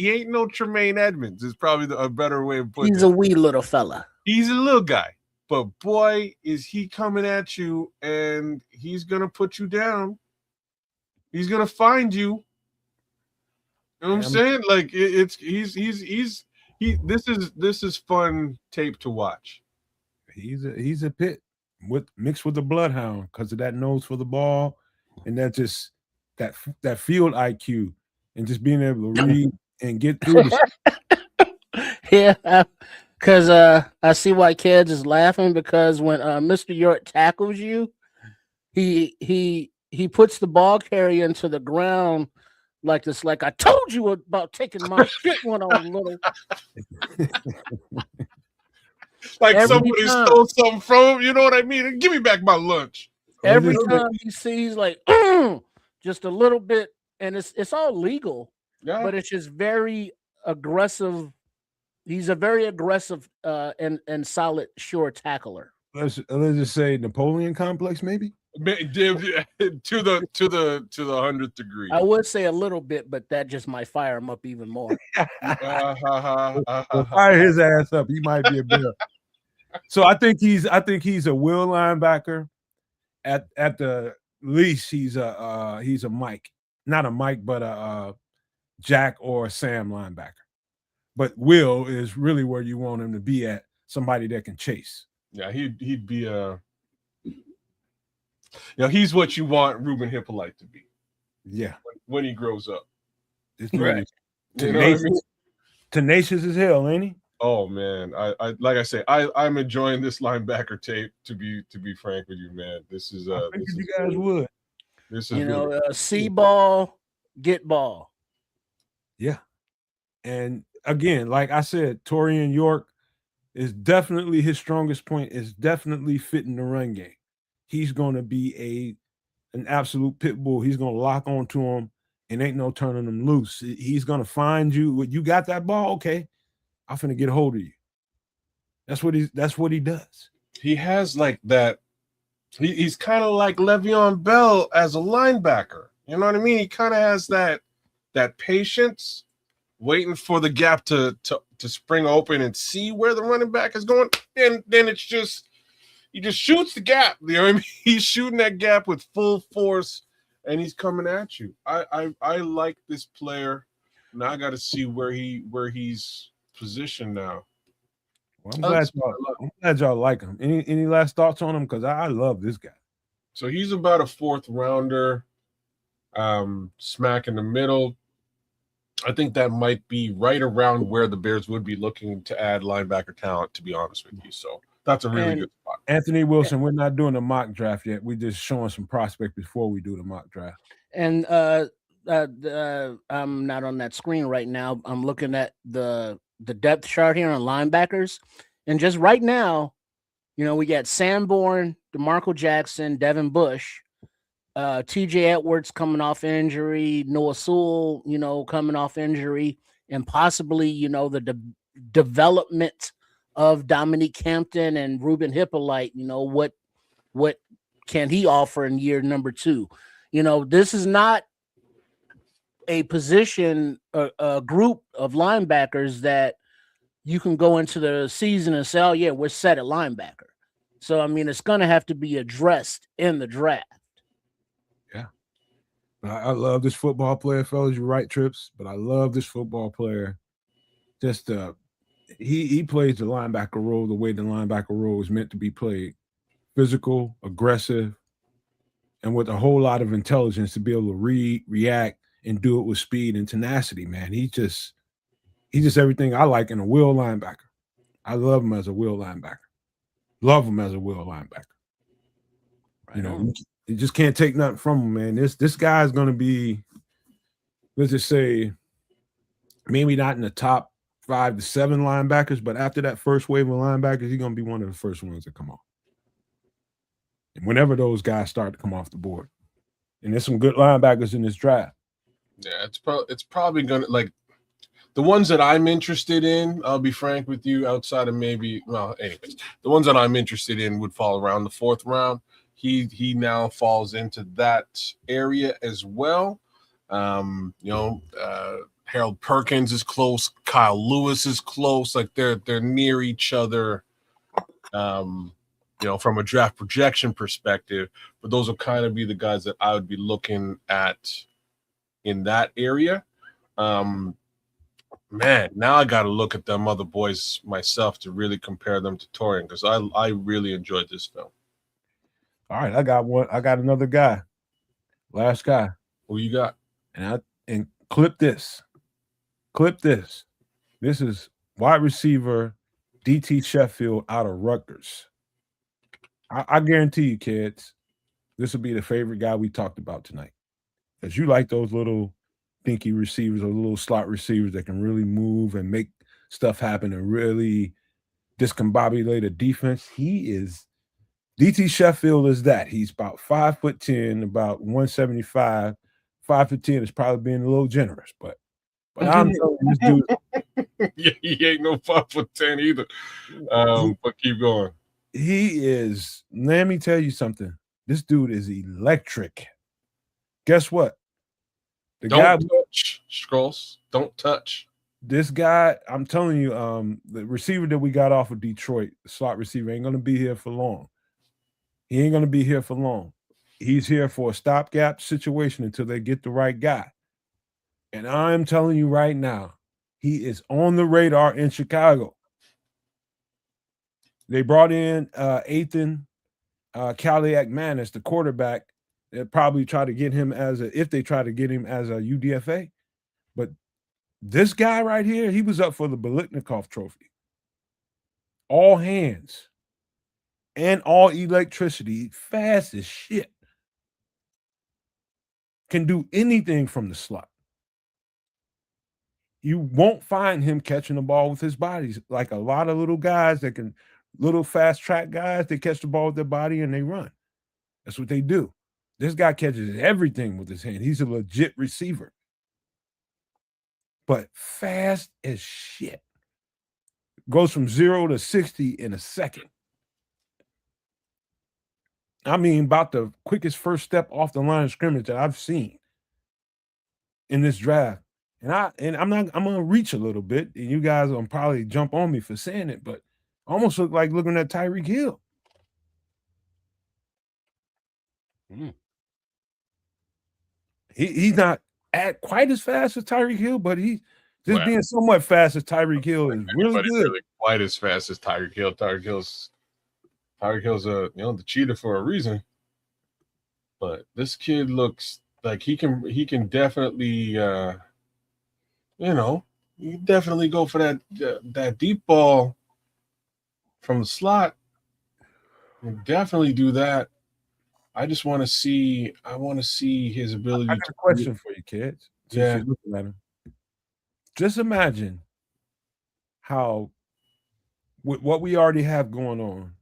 D: ain't no Tremaine Edmonds is probably a better way of putting it.
C: He's a wee little fella.
D: He's a little guy. But boy, is he coming at you and he's going to put you down. He's going to find you. You know what I'm saying? Like this is fun tape to watch.
B: He's a pit mixed with the bloodhound because of that nose for the ball. And that just that field IQ and just being able to read and get through the
C: Yeah, because I see why kids is laughing because when Mr. York tackles you, he puts the ball carrier into the ground like this. Like I told you about taking my shit one on little.
D: Like somebody stole something from him. You know what I mean? Give me back my lunch.
C: Every time he sees like just a little bit, and it's all legal, but it's just very aggressive. He's a very aggressive and solid, sure tackler.
B: Let's just say Napoleon complex, maybe
D: to the 100th degree.
C: I would say a little bit, but that just might fire him up even more.
B: Fire his ass up. He might be a bear. So I think he's a will linebacker. At the least, he's a Mike, not a Mike, but a Jack or a Sam linebacker. But Will is really where you want him to be at, somebody that can chase.
D: Yeah, he'd be he's what you want Ruben Hippolyte to be.
B: Yeah,
D: when he grows up.
B: Right. Tenacious as hell, ain't he?
D: Oh man, I like I say, I'm enjoying this linebacker tape. To be frank with you, man, this is
B: I think you guys would.
D: This is
C: see ball, get ball.
B: Yeah, and again, like I said, Torian York is definitely his strongest point. Is definitely fitting the run game. He's going to be an absolute pit bull. He's going to lock onto him, and ain't no turning him loose. He's going to find you. You got that ball, okay? I'm finna get a hold of you. That's what he does.
D: He has like that. He's kind of like Le'Veon Bell as a linebacker. You know what I mean? He kind of has that patience, waiting for the gap to spring open and see where the running back is going. And then it's just he just shoots the gap. You know what I mean? He's shooting that gap with full force, and he's coming at you. I like this player. Now I got to see where he's positioned now.
B: Well, I'm glad y'all like him. Any last thoughts on him? Because I love this guy.
D: So he's about a 4th rounder, smack in the middle. I think that might be right around where the Bears would be looking to add linebacker talent, to be honest with you. So that's a really good spot.
B: Anthony Wilson, we're not doing a mock draft yet. We're just showing some prospect before we do the mock draft.
C: And I'm not on that screen right now. I'm looking at the depth chart here on linebackers. And just right now, we got Sanborn, DeMarco Jackson, Devin Bush, TJ Edwards coming off injury, Noah Sewell, coming off injury, and possibly, the development of Dominique Hampton and Ruben Hippolyte. What can he offer in year number 2? This is not a position, a group of linebackers that you can go into the season and say, oh, yeah, we're set at linebacker. So, it's going to have to be addressed in the draft.
B: Yeah. I love this football player, fellas. You're right, Trips, but I love this football player. Just he plays the linebacker role the way the linebacker role is meant to be played. Physical, aggressive, and with a whole lot of intelligence to be able to react, and do it with speed and tenacity, man. He's just everything I like in a will linebacker. I love him as a will linebacker. Love him as a will linebacker. Right. You just can't take nothing from him, man. This guy is going to be, let's just say, maybe not in the top 5 to 7 linebackers, but after that first wave of linebackers, he's going to be one of the first ones that come off. And whenever those guys start to come off the board, and there's some good linebackers in this draft.
D: Yeah, it's probably going to, like, the ones that I'm interested in, I'll be frank with you, outside of anyways, the ones that I'm interested in would fall around the 4th round. He now falls into that area as well. Harold Perkins is close. Kyle Lewis is close. Like they're near each other, from a draft projection perspective. But those will kind of be the guys that I would be looking at in that area. Man, now I got to look at them other boys myself to really compare them to Torian, because I really enjoyed this film.
B: All right, I got another guy. Last guy.
D: Who you got?
B: And clip this. This is wide receiver DT Sheffield out of Rutgers. I guarantee you, kids, this will be the favorite guy we talked about tonight. Because you like those little dinky receivers or little slot receivers that can really move and make stuff happen and really discombobulate a defense. DT Sheffield is that. He's about 5'10", about 175. 5'10" is probably being a little generous, but I'm telling you, this dude.
D: Yeah, he ain't no 5'10" either. But keep going.
B: He is. Let me tell you something. This dude is electric. Guess what?
D: Don't touch, Scrolls. Don't touch.
B: This guy, I'm telling you, the receiver that we got off of Detroit, the slot receiver, ain't going to be here for long. He ain't going to be here for long. He's here for a stopgap situation until they get the right guy. And I'm telling you right now, he is on the radar in Chicago. They brought in Ethan Kaliak-Manis, the quarterback. They'll probably try to get him if they try to get him as a UDFA. But this guy right here, he was up for the Biletnikoff Trophy. All hands and all electricity, fast as shit. Can do anything from the slot. You won't find him catching the ball with his body. Like a lot of little guys little fast track guys, they catch the ball with their body and they run. That's what they do. This guy catches everything with his hand. He's a legit receiver. But fast as shit. Goes from 0 to 60 in a second. I mean, about the quickest first step off the line of scrimmage that I've seen in this draft. And I'm gonna reach a little bit, and you guys will probably jump on me for saying it, but almost look like looking at Tyreek Hill. He's not at quite as fast as Tyreek Hill, but he's just being somewhat fast as Tyreek Hill is really good.
D: Really quite as fast as Tyreek Hill. Tyreek Hill's the cheater for a reason. But this kid looks like he can definitely you definitely go for that deep ball from the slot. You definitely do that. I just want to see. I want to see his ability.
B: I got a question for you, kids. Since
D: Yeah.
B: you're looking at him, just imagine how, with what we already have going on,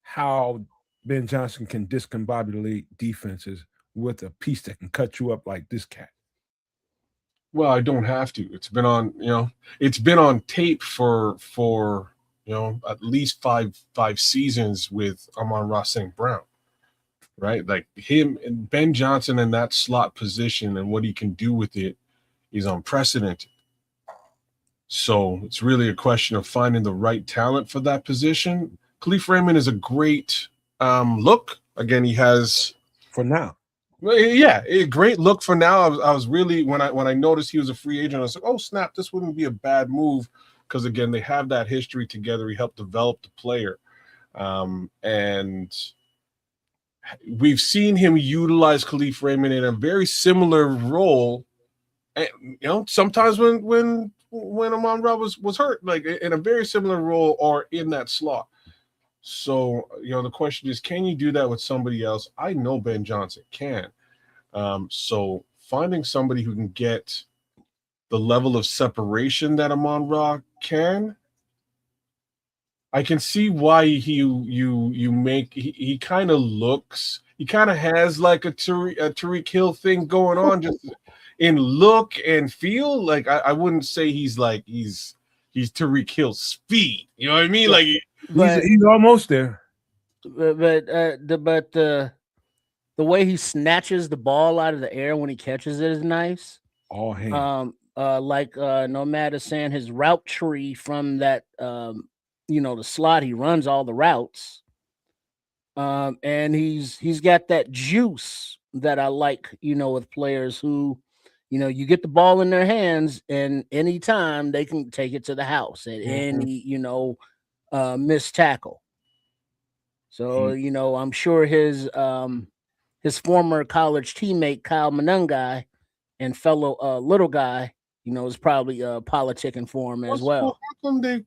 B: how Ben Johnson can discombobulate defenses with a piece that can cut you up like this cat.
D: Well, I don't have to. It's been on tape for at least five seasons with Amon-Ra St. Brown, right? Like him and Ben Johnson in that slot position and what he can do with it is unprecedented. So it's really a question of finding the right talent for that position. Khalif Raymond is a great look. Again, he has
B: for now.
D: Yeah, a great look for now. I was really when I noticed he was a free agent, I was like, oh snap, this wouldn't be a bad move because again, they have that history together. He helped develop the player, and we've seen him utilize Khalif Raymond in a very similar role. And, sometimes when Amon-Ra was hurt, like in a very similar role or in that slot. So, the question is, can you do that with somebody else? I know Ben Johnson can. So finding somebody who can get the level of separation that Amon-Ra can, I can see why he kind of looks, he kind of has like a Tyreek Hill thing going on just in look and feel. Like I wouldn't say he's Tyreek Hill speed. You know what I mean? Like
B: he's almost there.
C: But the way he snatches the ball out of the air when he catches it is nice.
B: All hands.
C: Like Nomad is saying, his route tree from that the slot, he runs all the routes. And he's got that juice that I like, with players who, you get the ball in their hands and anytime they can take it to the house at any, missed tackle. So, I'm sure his former college teammate, Kyle Monungai, and fellow little guy, is probably politicking for him as well.
D: How come they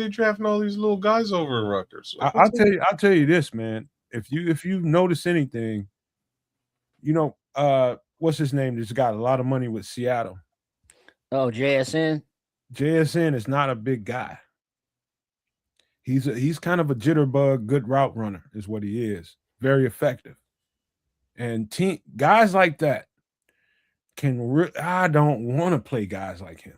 D: drafting all these little guys over at Rutgers?
B: I'll tell you this, man. If you notice anything, what's his name? That's got a lot of money with Seattle.
C: Oh, JSN.
B: JSN is not a big guy. He's kind of a jitterbug, good route runner, is what he is. Very effective. And guys like that I don't want to play guys like him.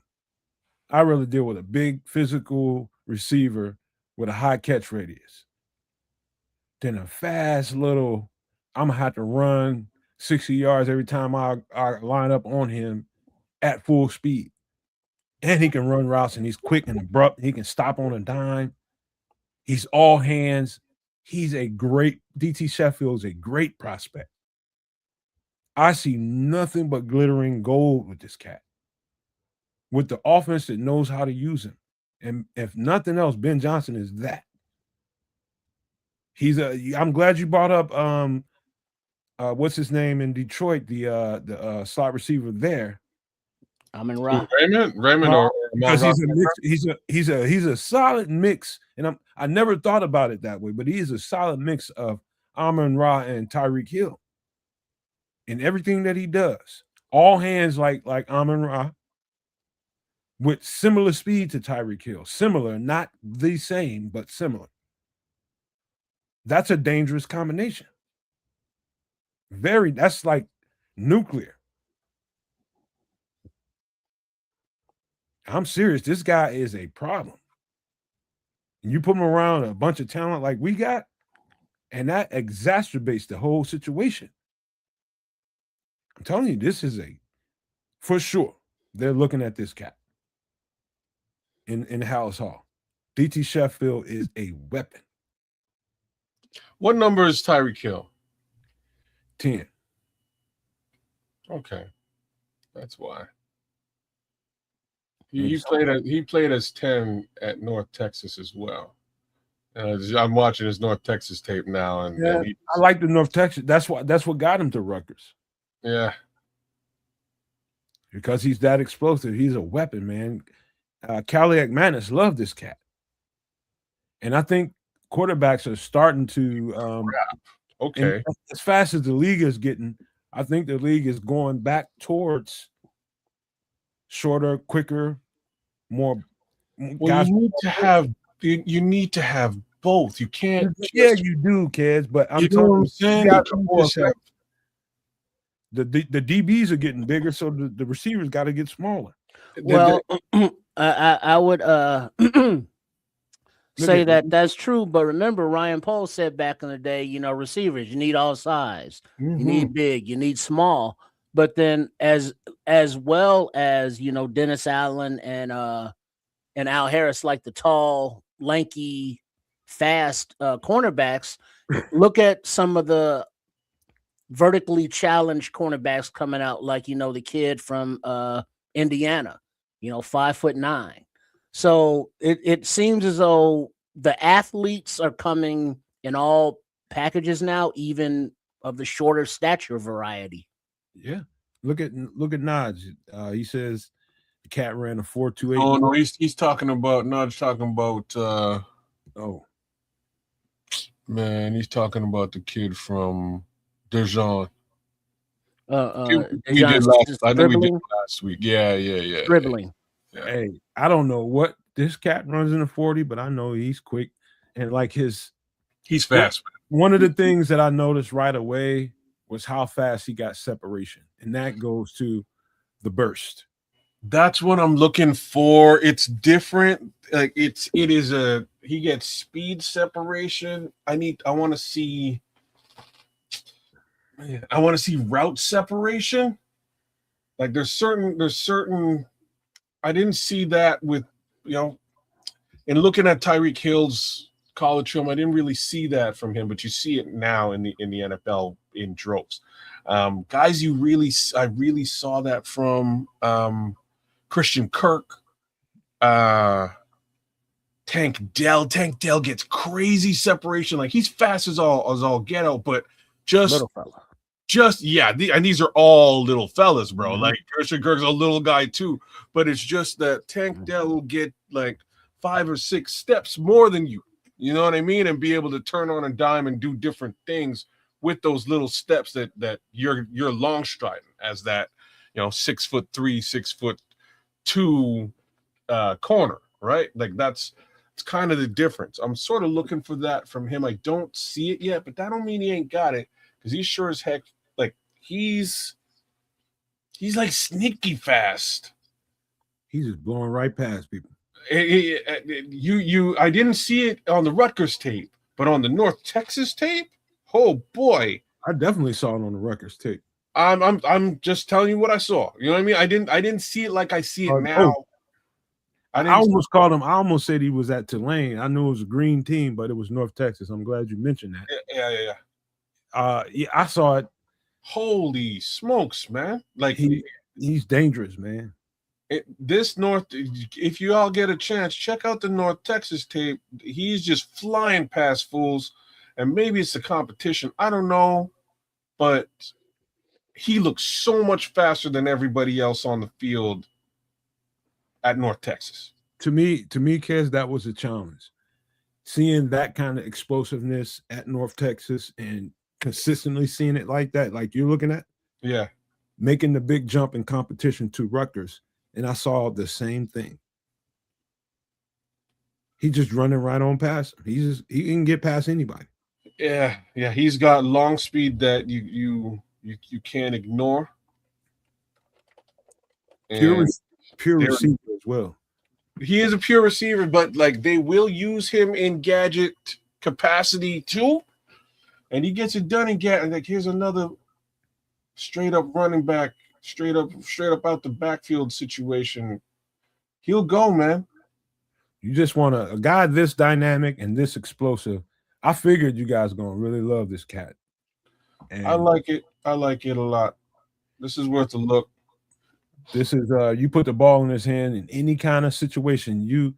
B: I really deal with a big physical receiver with a high catch radius. Then a fast little, I'm gonna have to run 60 yards every time I line up on him at full speed. And he can run routes and he's quick and abrupt. He can stop on a dime. He's all hands. He's a great DT Sheffield is a great prospect. I see nothing but glittering gold with this cat. With the offense that knows how to use him. And if nothing else, Ben Johnson is that. I'm glad you brought up what's his name in Detroit, the slot receiver there.
C: Amon-Ra.
D: Raymond or
B: because he's a solid mix, and I never thought about it that way, but he is a solid mix of Amon-Ra and Tyreek Hill in everything that he does. All hands like Amon-Ra, with similar speed to Tyreek Hill. Similar, not the same, but similar. That's a dangerous combination. That's like nuclear. I'm serious. This guy is a problem. You put him around a bunch of talent like we got, and that exacerbates the whole situation. I'm telling you, this is for sure. they're looking at this cat in House Hall. DT Sheffield is a weapon.
D: What number is Tyreek Hill?
B: 10.
D: Okay, that's why. He played as 10 at North Texas as well. I'm watching his North Texas tape now, and
B: I like the North Texas. That's what got him to Rutgers.
D: Yeah,
B: because he's that explosive. He's a weapon, man. Caliac Manis loved this cat, and I think quarterbacks are starting to.
D: Okay.
B: As fast as the league is getting, I think the league is going back towards shorter, quicker, more.
D: Well, you need to have both. You can't.
B: Yeah, you do, kids. But I'm
D: you know what I'm saying.
B: The DBs are getting bigger, so the receivers got to get smaller.
C: Well, I would say that's true, but remember Ryan Pohl said back in the day, you know, receivers, you need all size, you need big, you need small, but then as well as, you know, Dennis Allen and Al Harris, like the tall, lanky, fast cornerbacks. Look at some of the vertically challenged cornerbacks coming out, like, you know, the kid from Indiana, you know, 5'9". So it seems as though the athletes are coming in all packages now, even of the shorter stature variety.
B: Yeah. Look at Naj. He says the cat ran a 4.28.
D: Oh no, he's talking about Naj talking about man, he's talking about the kid from Dijon. We did last week. Yeah.
C: Dribbling.
D: Yeah.
B: Hey, I don't know what this cat runs in a 40, but I know he's quick and like he's
D: fast.
B: One of the things that I noticed right away was how fast he got separation, and that goes to the burst.
D: That's what I'm looking for. It's different. Like he gets speed separation. I want to see route separation. Like there's certain I didn't see that with, you know, in looking at Tyreek Hill's college film, I didn't really see that from him, but you see it now in the NFL in droves. Guys, I really saw that from Christian Kirk, Tank Dell. Tank Dell gets crazy separation. Like he's fast as all get out, but just
C: little fella.
D: And these are all little fellas, bro. Mm-hmm. Like Christian Kirk's a little guy too, but it's just that Tank Dell will get like 5 or 6 steps more than you. You know what I mean? And be able to turn on a dime and do different things with those little steps that you're long striding as that, you know, 6'3", 6'2" corner, right? Like it's kind of the difference. I'm sort of looking for that from him. I don't see it yet, but that don't mean he ain't got it, because he's sure as heck, like he's like sneaky fast.
B: He's just blowing right past people.
D: I didn't see it on the Rutgers tape, but on the North Texas tape, oh boy,
B: I definitely saw it on the Rutgers tape.
D: I'm just telling you what I saw. You know what I mean? I didn't see it like I see it now.
B: I almost called him. I almost said he was at Tulane. I knew it was a green team, but it was North Texas. I'm glad you mentioned that.
D: Yeah.
B: I saw it.
D: Holy smokes, man! Like
B: he's dangerous, man.
D: If you all get a chance, check out the North Texas tape. He's just flying past fools, and maybe it's a competition. I don't know, but he looks so much faster than everybody else on the field at North Texas.
B: To me, Kez, that was a challenge. Seeing that kind of explosiveness at North Texas and consistently seeing it like that, like you're looking at, making the big jump in competition to Rutgers. And I saw the same thing. He just running right on past him. He can get past anybody.
D: Yeah. He's got long speed that you can't ignore.
B: Pure receiver as well.
D: He is a pure receiver, but like they will use him in gadget capacity too. And he gets it done in gadget. Like here's another straight up running back straight up out the backfield situation, he'll go, man.
B: You just want a guy this dynamic and this explosive. I figured you guys are gonna really love this cat. And
D: I like it. I like it a lot. This is worth a look.
B: this is you put the ball in his hand in any kind of situation. You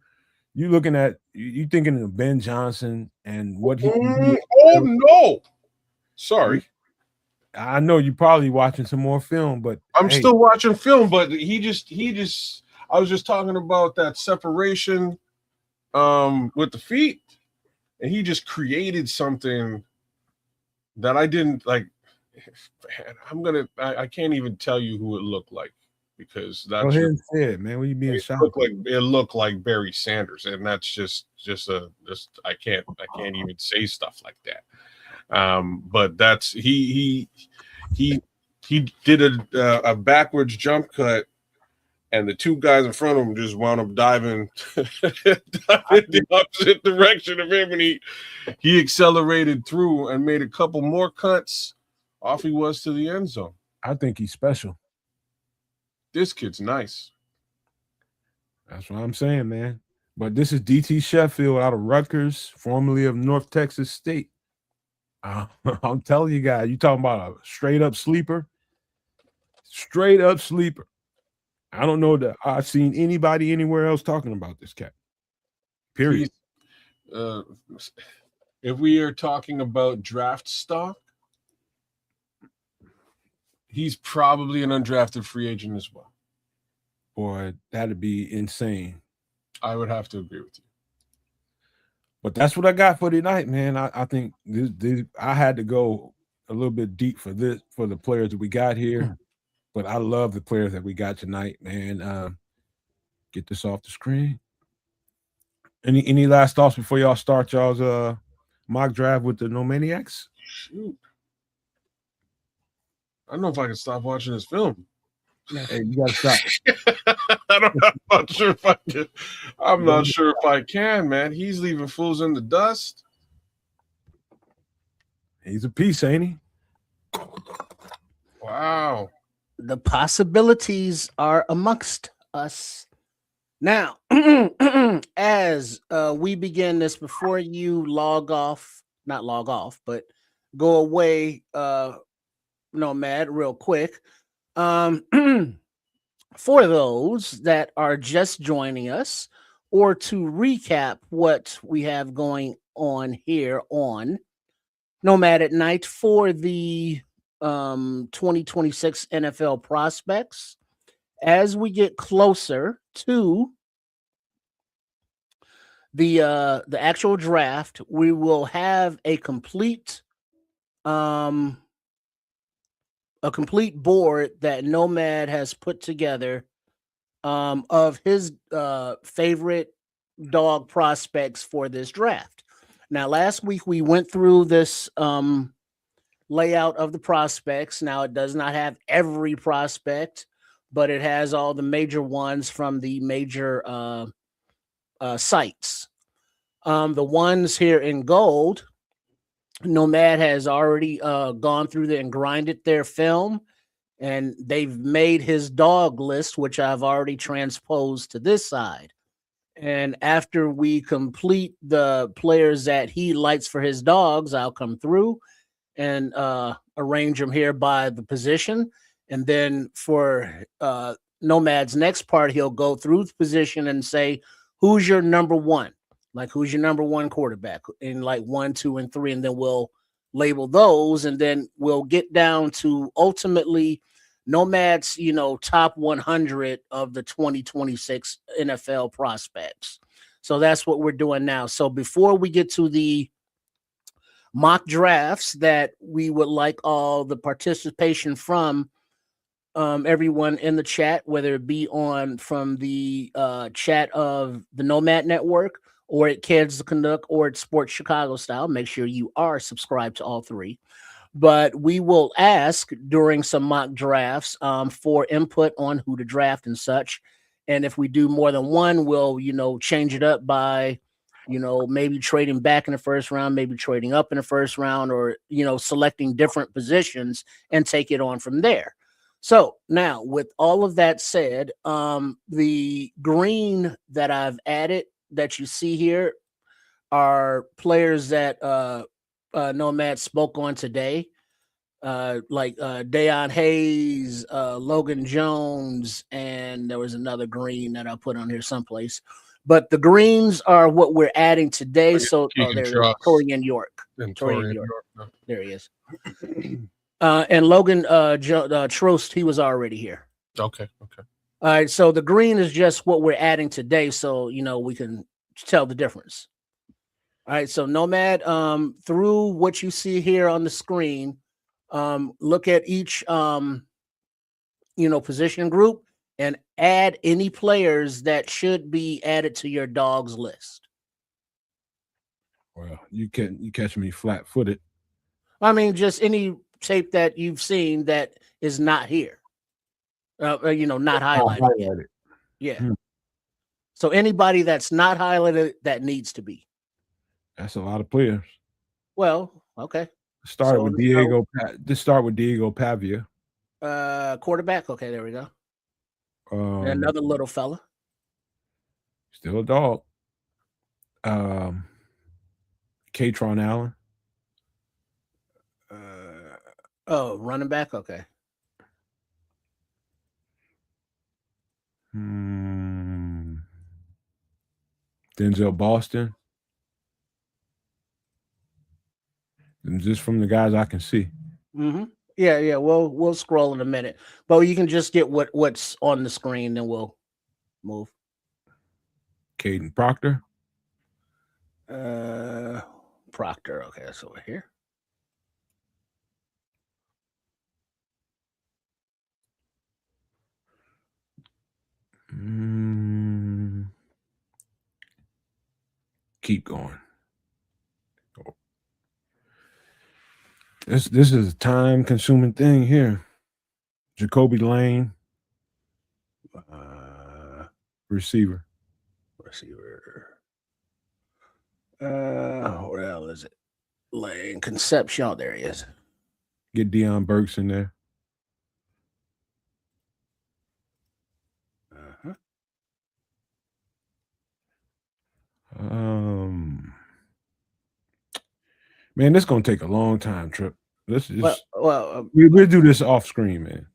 B: looking at you thinking of Ben Johnson and what he can do.
D: Oh no. Sorry.
B: I know you're probably watching some more film, but
D: I'm still watching film, but he just I was just talking about that separation with the feet, and he just created something that I didn't like. I can't even tell you who it looked like because that's
B: go ahead and say it, man. What you being shocked?
D: It looked like Barry Sanders, and that's just I can't even say stuff like that. But that's he did a backwards jump cut, and the two guys in front of him just wound up diving the opposite direction of him, and he accelerated through and made a couple more cuts. Off he was to the end zone.
B: I think he's special.
D: This kid's nice.
B: That's what I'm saying, man. But this is DT Sheffield out of Rutgers, formerly of North Texas State. I'm telling you guys, you talking about a straight up sleeper. Straight up sleeper. I don't know that I've seen anybody anywhere else talking about this cat. Period.
D: If we are talking about draft stock, he's probably an undrafted free agent as well.
B: Boy, that'd be insane.
D: I would have to agree with you.
B: But that's what I got for tonight, man. I think this I had to go a little bit deep for the players that we got here. But I love the players that we got tonight, man. Get this off the screen. Any last thoughts before y'all start y'all's mock draft with the No Maniacs?
D: Shoot. I don't know if I can stop watching this film.
B: Hey, you gotta stop.
D: I'm not sure if I can. I'm not sure if I can, man. He's leaving fools in the dust.
B: He's a piece, ain't he?
D: Wow.
C: The possibilities are amongst us. Now, as we begin this, before you not log off, but go away, Nomad, real quick. For those that are just joining us, or to recap what we have going on here on Nomad at Night for the 2026 NFL prospects, as we get closer to the actual draft, we will have a complete board that Nomad has put together of his favorite dog prospects for this draft. Now, last week we went through this layout of the prospects. Now, it does not have every prospect, but it has all the major ones from the major sites. The ones here in gold, Nomad has already gone through and grinded their film, and they've made his dog list, which I've already transposed to this side. And after we complete the players that he likes for his dogs, I'll come through and arrange them here by the position. And then for Nomad's next part, he'll go through the position and say, who's your number one? Like, who's your number one quarterback in like 1, 2, and 3, and then we'll label those, and then we'll get down to ultimately Nomad's, top 100 of the 2026 NFL prospects. So that's what we're doing now. So before we get to the mock drafts that we would like all the participation from everyone in the chat, whether it be from the chat of the Nomad Network, or at Kids the Canuck, or at Sports Chicago Style. Make sure you are subscribed to all three. But we will ask during some mock drafts for input on who to draft and such. And if we do more than one, we'll, change it up by, maybe trading back in the first round, maybe trading up in the first round, or, selecting different positions and take it on from there. So now, with all of that said, the green that I've added that you see here are players that Nomad spoke on today, like Deion Hayes, Logan Jones, and there was another green that I put on here someplace. But the greens are what we're adding today. So
D: Keegan
C: there it is,
D: Truss
C: Torian York.
D: and
C: Torian
D: Torian
C: York.
D: York. No.
C: There he is. And Logan Trost, he was already here.
D: Okay.
C: All right, so the green is just what we're adding today, so we can tell the difference. All right, so Nomad, through what you see here on the screen, look at each position group and add any players that should be added to your dog's list.
B: Well, you catch me flat-footed.
C: I mean, just any tape that you've seen that is not here. Not highlighted. Yeah. So anybody that's not highlighted that needs to be.
B: That's a lot of players.
C: Well, okay.
B: Start with Diego. Just start with Diego Pavia.
C: Quarterback. Okay, there we go. And another little fella.
B: Still a dog. Katron Allen.
C: Running back. Okay.
B: Denzel Boston. And just from the guys I can see.
C: Mm-hmm. Yeah. We'll scroll in a minute, but you can just get what's on the screen, then we'll move.
B: Kayden Proctor.
C: Proctor. Okay, that's over here.
B: Keep going. This is a time-consuming thing here. Jacoby Lane, receiver.
C: Where the hell is it? Lane Concepcion. There he is.
B: Get Deion Burks in there. Man, this is gonna take a long time, Trip. This is we'll do this off screen, man.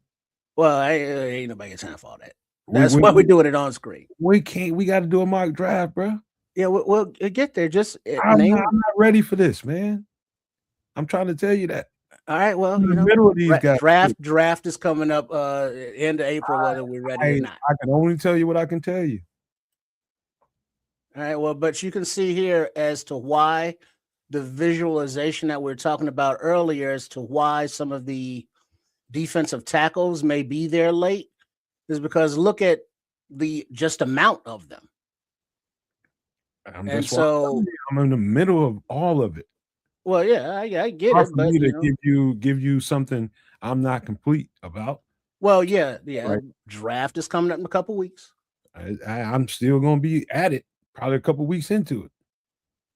C: Well, ain't nobody got time for all that. That's why we're doing it on screen.
B: We got to do a mock draft, bro.
C: Yeah, we'll get there. Just
B: I'm not ready for this, man. I'm trying to tell you that.
C: All right, well,
B: in the middle of these guys,
C: draft is coming up end of April, whether we're ready or not.
B: I can only tell you what I can tell you.
C: All right, well, but you can see here as to why the visualization that we were talking about earlier, as to why some of the defensive tackles may be there late, is because look at the just amount of them. And so
B: I'm in the middle of all of it.
C: Well, yeah, I get it, but
B: give you something I'm not complete about.
C: Well, yeah,
B: right.
C: Draft is coming up in a couple weeks.
B: I'm still going to be at it, probably a couple weeks into it.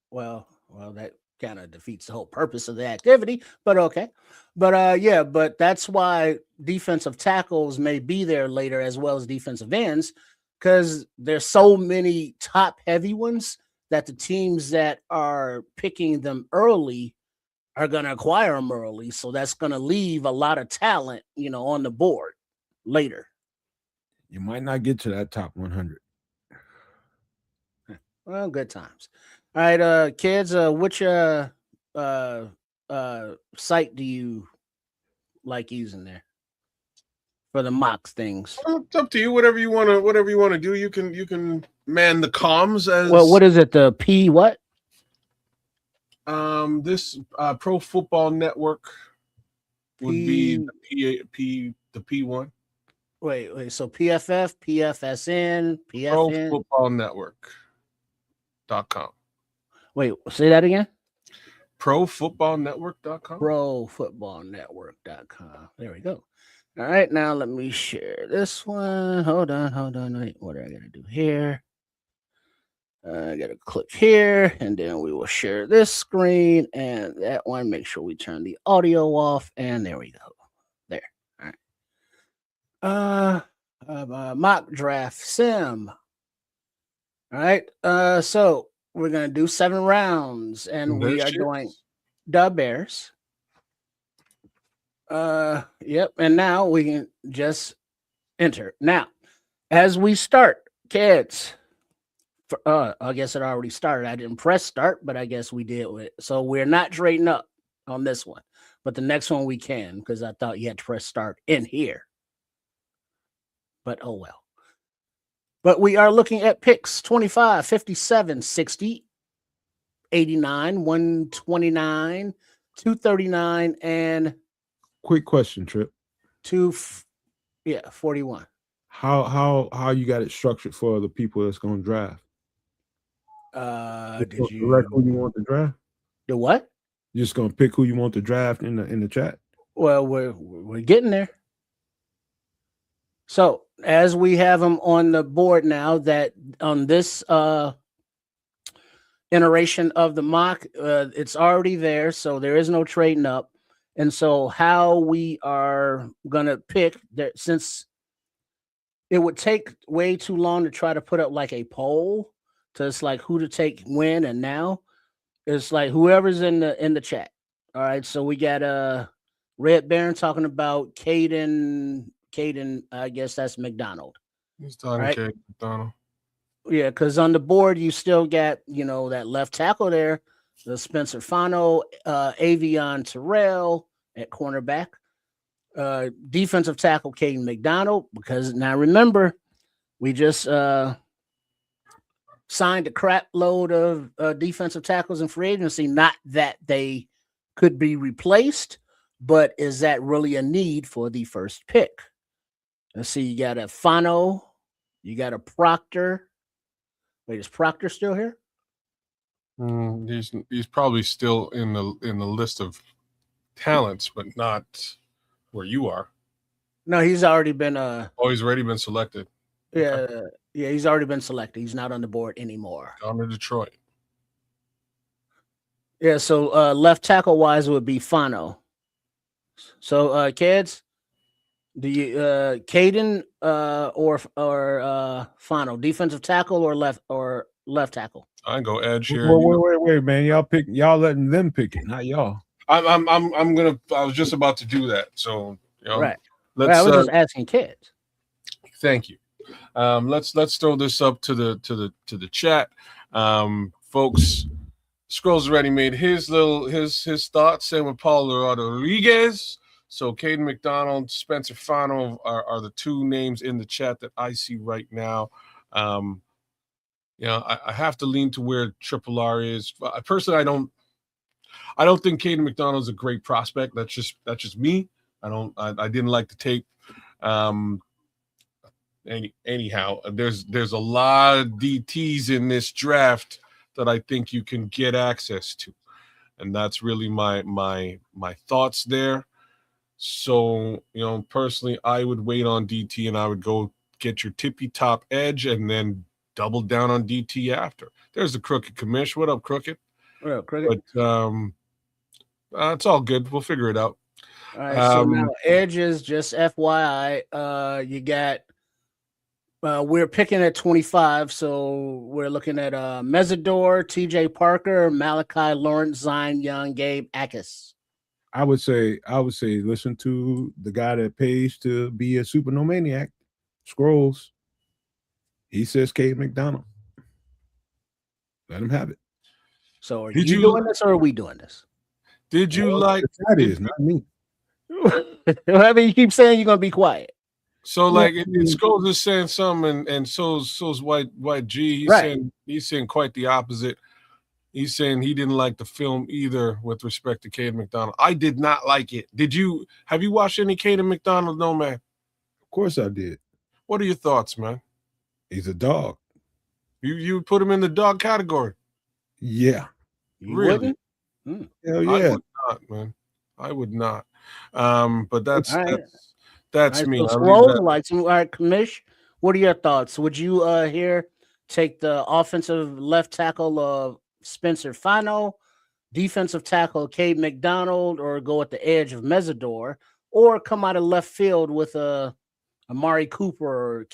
C: Well, that kind of defeats the whole purpose of the activity, but okay. But but that's why defensive tackles may be there later as well as defensive ends, because there's so many top heavy ones that the teams that are picking them early are going to acquire them early. So that's going to leave a lot of talent, on the board later.
B: You might not get to that top 100.
C: Well, good times. All right, kids, which site do you like using there for the mocks things?
D: Well, it's up to you. Whatever you want to do. You can man the comms as
C: well. What is it? The P what?
D: This Pro Football Network would be the P1.
C: Wait. So PFF, PFSN, PFN.
D: Pro Football Network.com.
C: Wait, say that again.
D: ProFootballNetwork.com.
C: ProFootballNetwork.com. There we go. All right, now let me share this one. Hold on. Wait, what do I gotta do here? I gotta click here, and then we will share this screen and that one. Make sure we turn the audio off, and there we go. There. All right. Mock draft sim. All right. So we're gonna do 7 rounds, and we are doing the Bears. Yep. And now we can just enter. Now, as we start, kids. I guess it already started. I didn't press start, but I guess we did it. So we're not trading up on this one, but the next one we can, because I thought you had to press start in here. But oh well. But we are looking at picks 25, 57, 60, 89, 129, 239, and
B: Quick question, Trip.
C: 41.
B: How you got it structured for the people that's going to draft?
C: Did you
B: select who you want to draft?
C: The what?
B: You're just gonna pick who you want to draft in the chat.
C: Well, we're getting there. So as we have them on the board now, that on this iteration of the mock, it's already there, so there is no trading up. And so how we are gonna pick that, since it would take way too long to try to put up like a poll to it's like who to take when and now. It's like whoever's in the chat. All right. So we got Red Baron talking about Kayden, I guess that's McDonald.
D: He's talking
C: right?
D: Kayden McDonald.
C: Yeah, because on the board you still got, that left tackle there, the Spencer Fano, Avion Terrell at cornerback. Defensive tackle Kayden McDonald, because now remember, we just signed a crap load of defensive tackles in free agency. Not that they could be replaced, but is that really a need for the first pick? Let's see. You got a Fano, you got a Proctor. Wait, is Proctor still here?
D: He's probably still in the list of talents, but not where you are.
C: No, he's already been.
D: He's already been selected.
C: Yeah. Okay. Yeah, he's already been selected. He's not on the board anymore.
D: Down to Detroit.
C: Yeah, so left tackle wise would be Fano. So kids, do you Kayden or Fano, defensive tackle or left tackle?
D: I go edge here.
B: Wait, man. Y'all letting them pick it, not y'all.
D: I was just about to do that. So
C: right. I was just asking kids.
D: Thank you. Let's throw this up to the chat. Folks, Scrolls already made his thoughts. Same with Paulo Rodriguez. So Kayden McDonald, Spencer Fano are the two names in the chat that I see right now. I have to lean to where Triple R is. Personally, I don't think Kayden McDonald is a great prospect. That's just me. I didn't like the tape. Anyhow, there's a lot of DTs in this draft that I think you can get access to, and that's really my thoughts there. So personally, I would wait on DT and I would go get your tippy top edge and then double down on DT after. There's the Crooked Commish. What up, Crooked?
C: Well, Crooked.
D: But it's all good. We'll figure it out.
C: All right. So now edges, just FYI, you got. We're picking at 25, so we're looking at Mesidor, TJ Parker, Malachi Lawrence, Zion Young, Gabe Akis.
B: I would say listen to the guy that pays to be a supernomaniac, Scrolls. He says Kayden McDonald. Let him have it.
C: So are you doing this or are we doing this?
D: Did you like
B: that? Is not me.
C: I mean, you keep saying you're gonna be quiet.
D: So like Scrolls is saying something, and so's White G. He's saying quite the opposite. He's saying he didn't like the film either with respect to Kayden McDonald. I did not like it. Have you watched any Kayden McDonald? No, man.
B: Of course I did.
D: What are your thoughts, man?
B: He's a dog.
D: You put him in the dog category?
B: Yeah.
D: Really?
B: Hell yeah.
D: I would not, man. I would not. But that's me.
C: So Scrolls likes him. All right, Commish, what are your thoughts? Would you here take the offensive left tackle of Spencer Fano, defensive tackle Kayden McDonald, or go at the edge of Mesidor, or come out of left field with a Amari Cooper or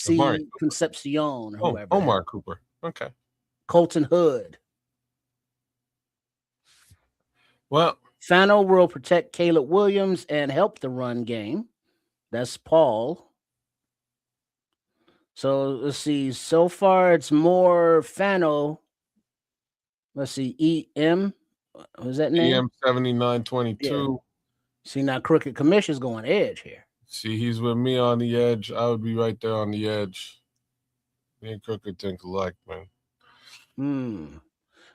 D: Amari
C: KC Concepcion or
D: Oh,
C: whoever.
D: Omar Cooper. Okay.
C: Colton Hood.
D: Well,
C: Fano will protect Caleb Williams and help the run game. That's Paul. So let's see. So far, it's more Fano. Let's see. EM. What was that name?
D: EM 7922.
C: See, now Crooked Commission's going edge here.
D: See, he's with me on the edge. I would be right there on the edge. Me and Crooked think alike, man.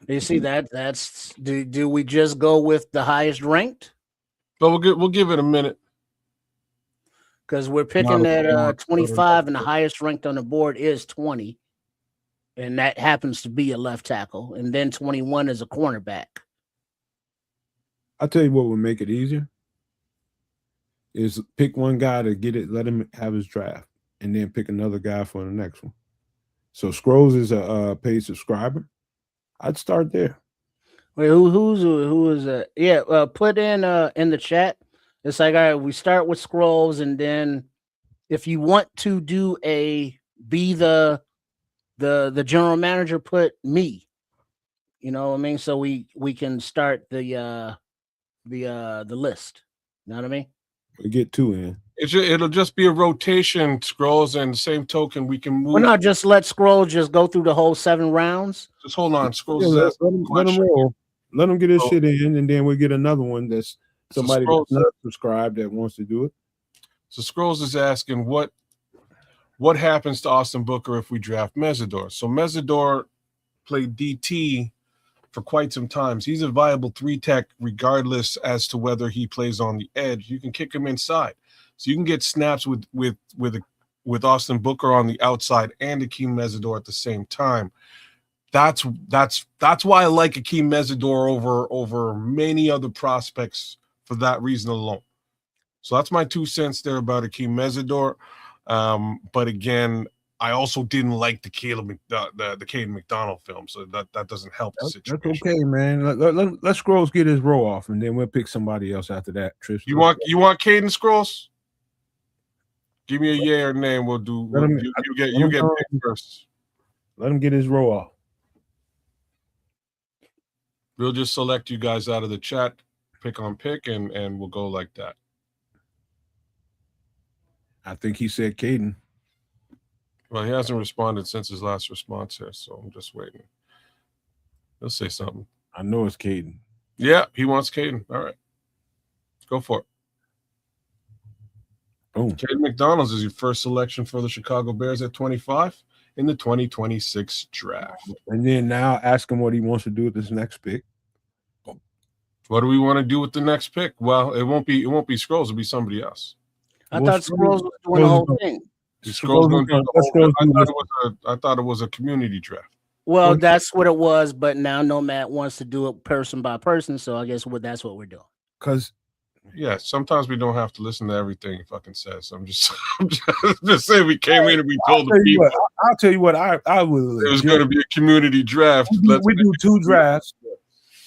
C: You see that's do we just go with the highest ranked?
D: But we'll give it a minute.
C: Because we're picking at 25 and the highest ranked on the board is 20. And that happens to be a left tackle. And then 21 is a cornerback.
B: I'll tell you what would make it easier is pick one guy to get it, let him have his draft, and then pick another guy for the next one. So Scrolls is a paid subscriber. I'd start there.
C: Wait, who is that? Yeah, put in the chat. It's like, all right, we start with Scrolls, and then if you want to be the general manager, put me. You know what I mean? So we can start the list. You know what I mean?
B: We get two in.
D: It'll just be a rotation, Scrolls, and the same token we can move.
C: Well, not just let Scrolls just go through the whole 7 rounds.
D: Just hold on, Scrolls.
B: Yeah, let him roll. Let him get his shit in, and then we'll get another one that's somebody that's not subscribed that wants to do it.
D: So Scrolls is asking what happens to Austin Booker if we draft Mesidor. So Mesidor played DT for quite some time. He's a viable 3-tech regardless as to whether he plays on the edge. You can kick him inside. So you can get snaps with Austin Booker on the outside and Akeem Mesidor at the same time. That's why I like Akeem Mesidor over many other prospects for that reason alone. So that's my 2 cents there about Akeem Mesidor. But again, I also didn't like the kayden mcdonald film, so that doesn't help the situation.
B: That's okay, man. Let Scrolls get his roll off, and then we'll pick somebody else after that. Trish,
D: you want Kayden Scrolls? Give me a yay or nay, and we'll do. You get picked first.
B: Let him get his roll off.
D: We'll just select you guys out of the chat, pick on pick, and we'll go like that.
B: I think he said Kayden.
D: Well, he hasn't responded since his last response here, so I'm just waiting. He'll say something.
B: I know it's Kayden.
D: Yeah, he wants Kayden. All right. Go for it.
B: Oh.
D: Kayden McDonald's is your first selection for the Chicago Bears at 25 in the 2026 draft.
B: And then now ask him what he wants to do with this next pick.
D: What do we want to do with the next pick? Well, it won't be Scrolls, it'll be somebody else.
C: I thought Scrolls was doing the whole thing.
D: I thought it was a community draft.
C: Well, that's what it was, but now Nomad wants to do it person by person, so I guess that's what we're doing.
B: Because
D: yeah, sometimes we don't have to listen to everything he fucking says. I'm just saying we came in and we told the people.
B: I'll tell you what I will.
D: It was going to be a community draft.
B: We do 2 drafts.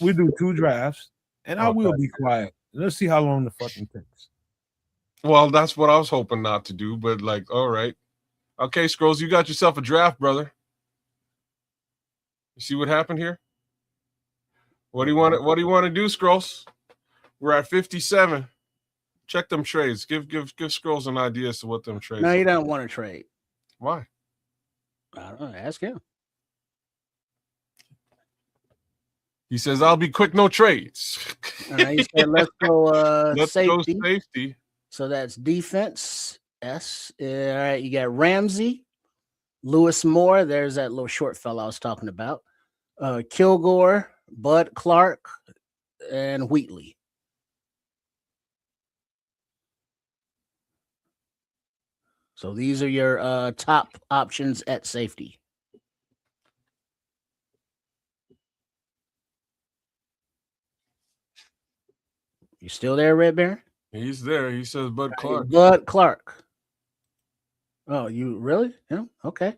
B: We do 2 drafts, and I will be quiet. Let's see how long the fucking takes.
D: Well, that's what I was hoping not to do, but like, all right. Okay, Scrolls, you got yourself a draft, brother. You see what happened here? What do you want to do, Scrolls? We're at 57. Check them trades. Give Scrolls an idea as to what them trades.
C: No, you don't want to trade.
D: Why?
C: I don't know. Ask him.
D: He says, "I'll be quick, no trades."
C: He said, "Let's go.
D: Let's
C: safety.
D: go safety."
C: So that's defense. S. All right, you got Ramsey, Lewis Moore. There's that little short fellow I was talking about. Kilgore, Bud Clark, and Wheatley. So these are your top options at safety. You still there, Red Baron?
D: He's there. He says Bud Clark.
C: Bud Clark. Oh, you really? Yeah. Okay.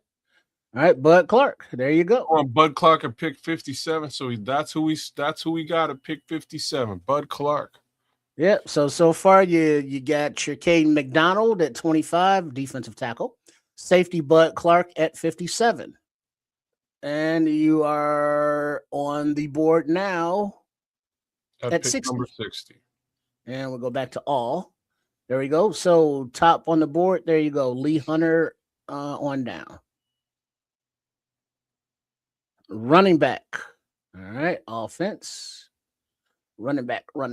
C: All right, Bud Clark. There you go.
D: Bud Clark at pick 57. So that's who we got at pick 57. Bud Clark.
C: Yep. So far you got your Kayden McDonald at 25, defensive tackle. Safety Bud Clark at 57. And you are on the board now at
D: pick number
C: 60.
D: 60.
C: And we'll go back to all. There we go. So top on the board, there you go. Lee Hunter on down. Running back. All right. Offense. Running back. All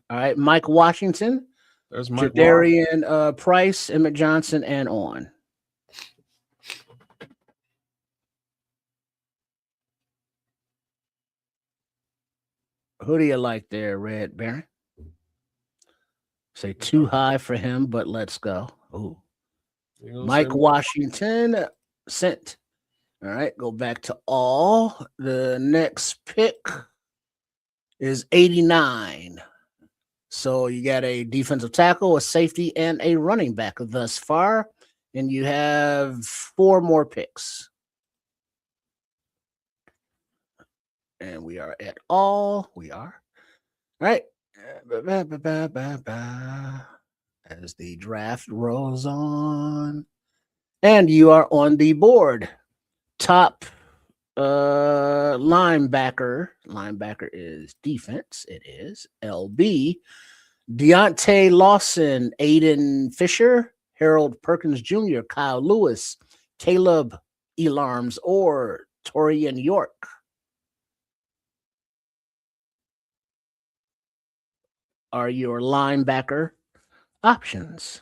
C: right. Mike Washington.
D: There's Mike.
C: Jadarian Price, Emmett Johnson, and on. Who do you like there, Red Baron? Say too high for him, but let's go. Ooh. Mike Washington sent. All right, go back to all. The next pick is 89. So you got a defensive tackle, a safety, and a running back thus far. And you have 4 more picks. And we are at all. We are. All right. As the draft rolls on. And you are on the board. Top linebacker. Linebacker is defense. It is LB. Deontay Lawson, Aiden Fisher, Harold Perkins Jr., Kyle Lewis, Caleb Elarms, or Torian York. Are your linebacker options?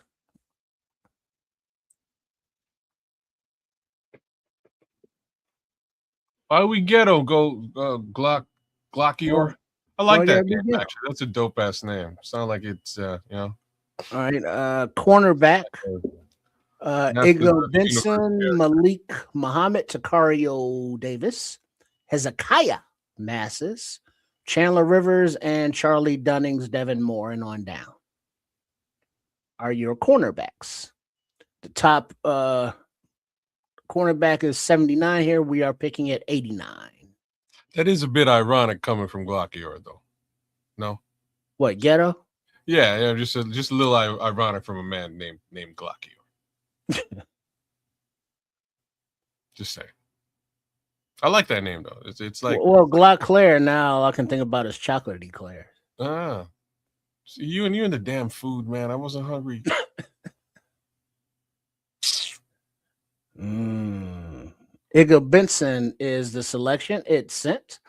D: Why we ghetto go Glockior? I like that name, actually. That's a dope ass name. Sound like it's you know.
C: All right, cornerback. Igor Benson, Malik Muhammad, Takario Davis, Hezekiah Masses, Chandler Rivers, and Charlie Dunnings, Devin Moore, and on down. Are your cornerbacks? The top cornerback is 79 here. We are picking at 89.
D: That is a bit ironic coming from Glockior, though. No?
C: What, ghetto?
D: Yeah, just a little ironic from a man named Glockior. Just saying. I like that name though. It's like
C: Glock Claire. Now all I can think about is chocolate eclair.
D: Ah, see, you and the damn food, man. I wasn't hungry.
C: Igor Benson is the selection. It's sent.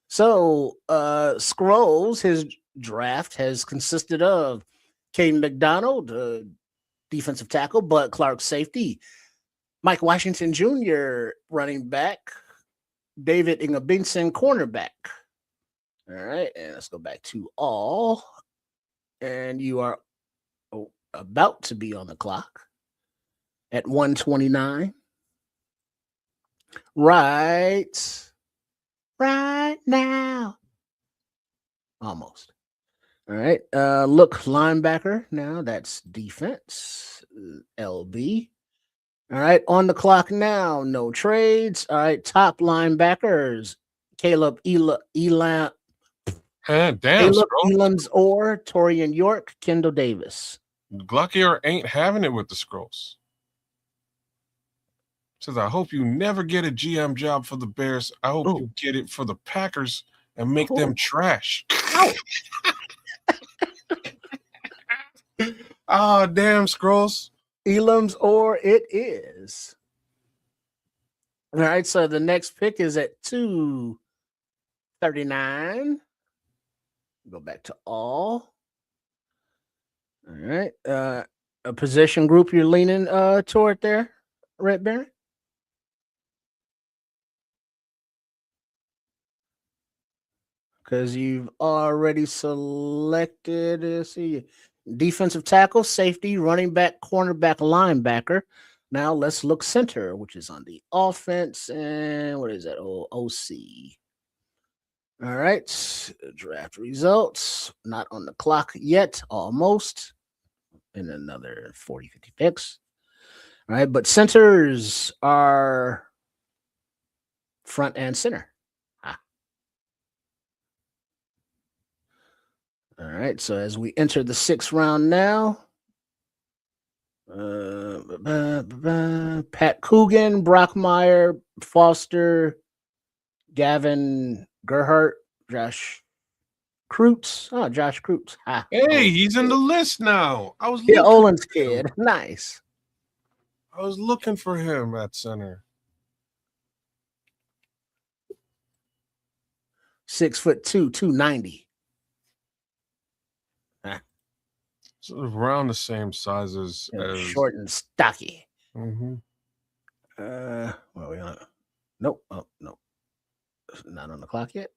C: So Scrolls, his draft has consisted of Kayden McDonald, defensive tackle, Bud Clark, safety, Mike Washington Jr., running back, David Ingabinson, cornerback. All right, and let's go back to all. And you are about to be on the clock at 129. Right now. Almost. All right. Look, linebacker. Now that's defense. LB. All right. On the clock now. No trades. All right. Top linebackers. Caleb Elam. Caleb Elams or Torian York, Kendall Davis.
D: Glockior ain't having it with the Scrolls. Says, I hope you never get a GM job for the Bears. I hope you get it for the Packers and make them trash. Oh, damn, Scrolls.
C: Elams or it is. All right, so the next pick is at 239. Go back to all. All right. A position group you're leaning toward there, Red Baron? Because you've already selected, let's see, defensive tackle, safety, running back, cornerback, linebacker. Now let's look center, which is on the offense. And what is that? OC. All right. Draft results. Not on the clock yet. Almost. In another 40, 50 picks. All right. But centers are front and center. All right. So as we enter the 6th round now, Pat Coogan, Brockmeyer, Foster, Gavin Gerhart, Josh Kreutz. Oh, Josh Kreutz. Ha.
D: Hey, he's in the list now. I was
C: Yeah,
D: looking
C: Olin's
D: for him.
C: kid. Nice.
D: I was looking for him at center.
C: 6'2", 290.
D: Sort of around the same sizes
C: Yeah,
D: as.
C: short and stocky.
D: Mhm.
C: Where are we on? Nope. Oh, no. It's not on the clock yet.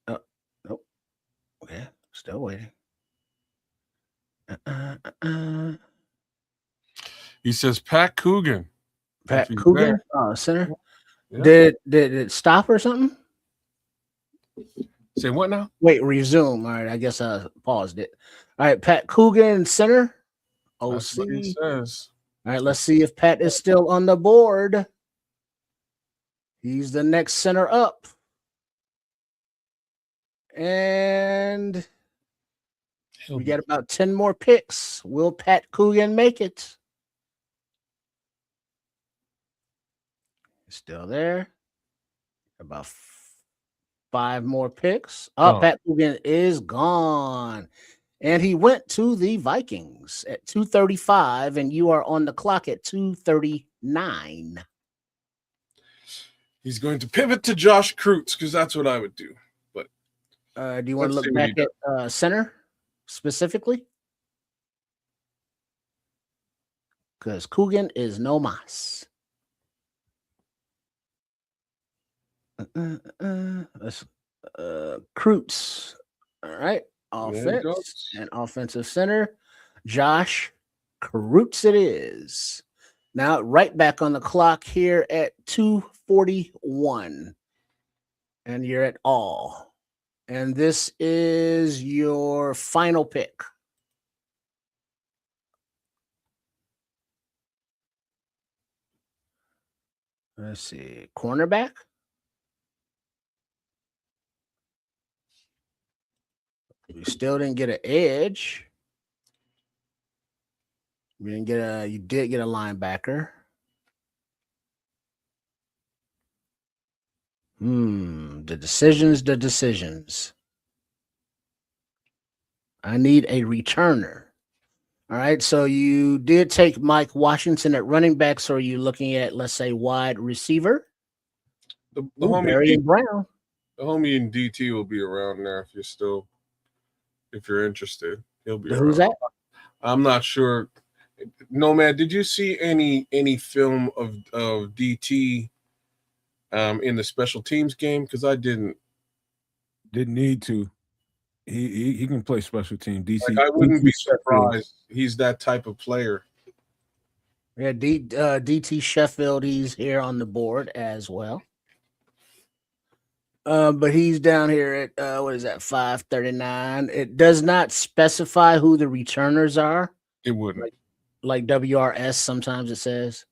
C: Oh, nope. Okay. Still waiting.
D: He says Pat Coogan.
C: Pat
D: If he's
C: Coogan,
D: there.
C: center.
D: Yeah.
C: Did it stop or something?
D: Say what now?
C: Wait, resume. All right, I guess I paused it. All right, Pat Coogan, center.
D: That's what he
C: OC.
D: says.
C: All right, let's see if Pat is still on the board. He's the next center up. And we got about 10 more picks. Will Pat Coogan make it? Still there. About 5 more picks. Oh,
D: Gone.
C: Pat Coogan is gone. And he went to the Vikings at 2:35, and you are on the clock at 2:39.
D: He's going to pivot to Josh Kreutz because that's what I would do. But
C: Do you want to
D: let's
C: look
D: see what
C: back
D: he
C: at center specifically? Because Coogan is no mas. Let's Kreutz. All right.
D: There it
C: Offense
D: goes.
C: and offensive center. Josh Kreutz it is. Now right back on the clock here at 2:41. And you're at all. And this is your final pick. Let's see. Cornerback. You still didn't get an edge. You did get a linebacker. The decisions. I need a returner. All right. So you did take Mike Washington at running back. So are you looking at, let's say, wide receiver?
D: The
C: Ooh,
D: homie
C: Barry and Brown.
D: The homie in DT will be around there if you're interested. He'll be around.
C: Who's that?
D: I'm not sure. Nomad, did you see any film of DT in the special teams game? Because I didn't.
B: Didn't need to. He can play special team. DC.
D: Like, I wouldn't
B: DC
D: be
B: Sheffield.
D: surprised. He's that type of player.
C: Yeah, DT Sheffield. He's here on the board as well. But he's down here at what is that? 539. It does not specify who the returners are.
D: It wouldn't.
C: Like WRS, sometimes it says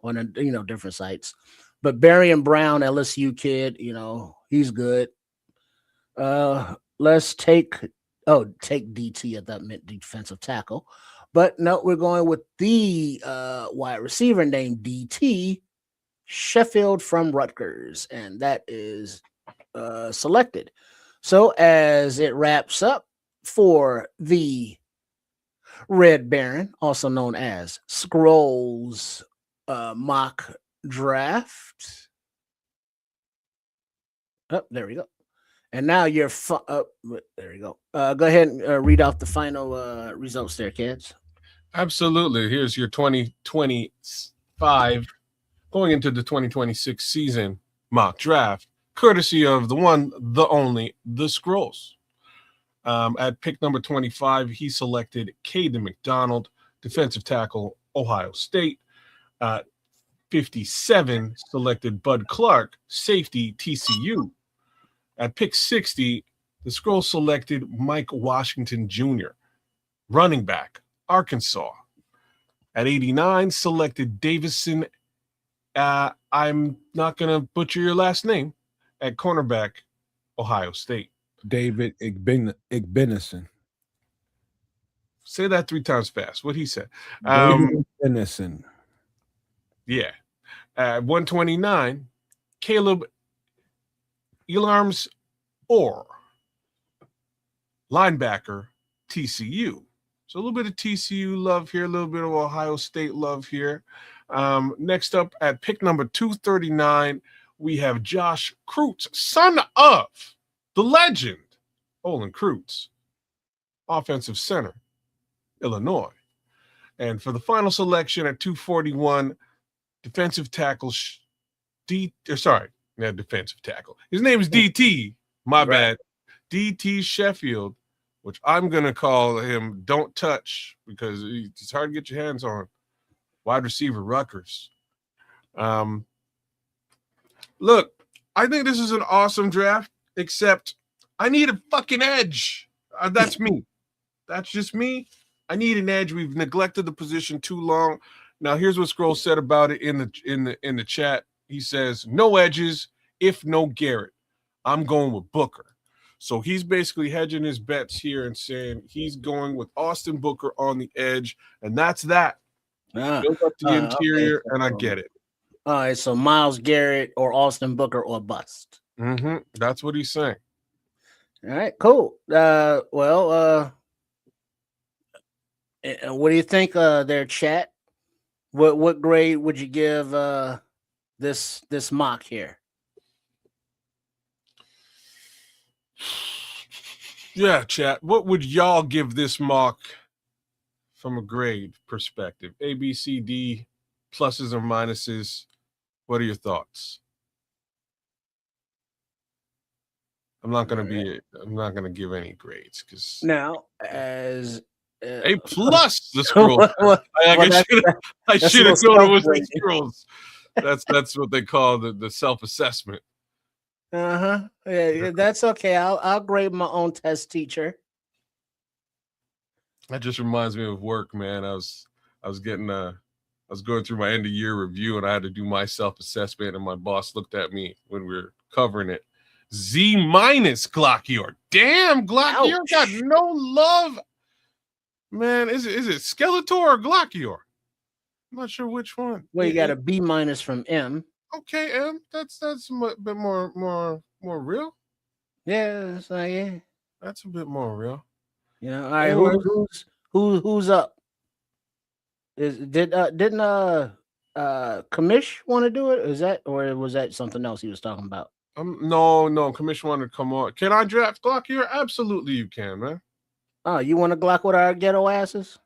C: on different sites. But Barry and Brown, LSU kid, he's good. Let's take DT at that mid defensive tackle. But no, we're going with the wide receiver named DT Sheffield from Rutgers, and that is selected. So as it wraps up for the Red Baron, also known as Scrolls mock draft. Oh, there we go. And now you're there you go. Go ahead and read off the final results there, kids.
D: Absolutely. Here's your 2025 going into the 2026 season mock draft, courtesy of the one, the only, the Scrolls. At pick number 25, he selected Kayden McDonald, defensive tackle, Ohio State. 57 selected Bud Clark, safety, TCU. At pick 60, the Scrolls selected Mike Washington Jr., running back, Arkansas. At 89, selected Davison, I'm not going to butcher your last name, at cornerback, Ohio State.
B: David Igbenison.
D: Say that 3 times fast. What he said.
B: David Igbenison.
D: Yeah. At 129, Caleb Elarms Orr, linebacker, TCU. So a little bit of TCU love here, a little bit of Ohio State love here. Next up at pick number 239, we have Josh Kreutz, son of the legend, Olin Kreutz, offensive center, Illinois. And for the final selection at 241, defensive tackle, defensive tackle. His name is DT, my bad. DT Sheffield, which I'm going to call him Don't Touch because it's hard to get your hands on. Wide receiver, Rutgers. Look, I think this is an awesome draft, except I need a fucking edge. That's me. That's just me. I need an edge. We've neglected the position too long. Now, here's what Scroll said about it in the chat. He says, no edges, if no Garrett. I'm going with Booker. So he's basically hedging his bets here and saying he's going with Austin Booker on the edge, and that's that. Build up the interior, okay. And I get it.
C: All right, so Myles Garrett or Austin Booker or bust.
D: Mm-hmm. That's what he's saying.
C: All right, cool. What do you think there, chat? What grade would you give this mock here?
D: Yeah, chat. What would y'all give this mock from a grade perspective? A, B, C, D, pluses or minuses. What are your thoughts? I'm not going to give any grades because
C: now as
D: A plus the scrolls. I should have known it was the scrolls. That's what they call the self-assessment.
C: Yeah, that's okay. I'll grade my own test teacher.
D: That just reminds me of work, man. I was going through my end of year review and I had to do my self-assessment, and my boss looked at me when we were covering it. Z minus Glockior. Damn, Glockior got no love. Man, is it Skeletor or Glockior? I'm not sure which one.
C: Well, you got a B minus from M.
D: Okay, M. That's a bit more real.
C: Yeah, it's like, yeah.
D: That's a bit more real.
C: You know, all right. Who's up? Didn't Commish want to do it? Or was that something else he was talking about?
D: No. Commish wanted to come on. Can I draft Glockior? Absolutely, you can, man.
C: Oh, you want to Glock with our ghetto asses?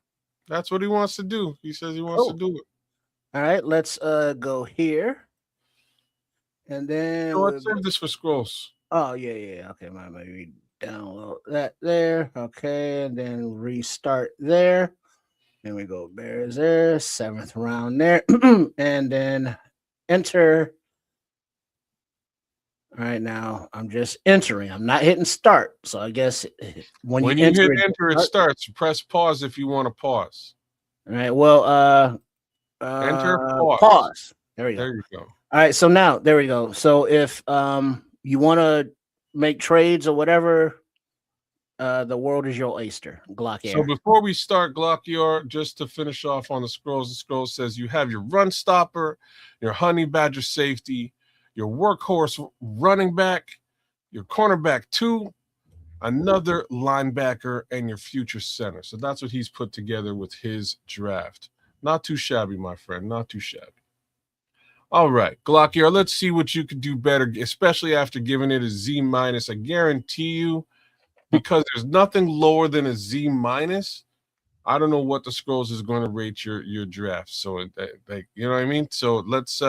D: That's what he wants to do. He says he wants to do it.
C: All right, let's go here. And then
D: let's save this for scrolls.
C: Oh, yeah. Okay, maybe download that there. Okay, and then restart there. Then we go Bears there, 7th round there, and then enter. All right, now I'm just entering. I'm not hitting start. So I guess when you
D: hit enter, it starts. Press pause if you want to pause.
C: All right. Well,
D: enter pause.
C: Pause. There you go. All right. So now there we go. So if you want to make trades or whatever, the world is your oyster. Glockior.
D: So before we start, Glockior, just to finish off on the scroll says you have your run stopper, your honey badger safety, your workhorse running back, your cornerback 2, another linebacker, and your future center. So that's what he's put together with his draft. Not too shabby, my friend. Not too shabby. All right, Glockior, let's see what you could do better, especially after giving it a Z minus. I guarantee you, because there's nothing lower than a Z minus, I don't know what the scrolls is going to rate your draft. So, you know what I mean? So let's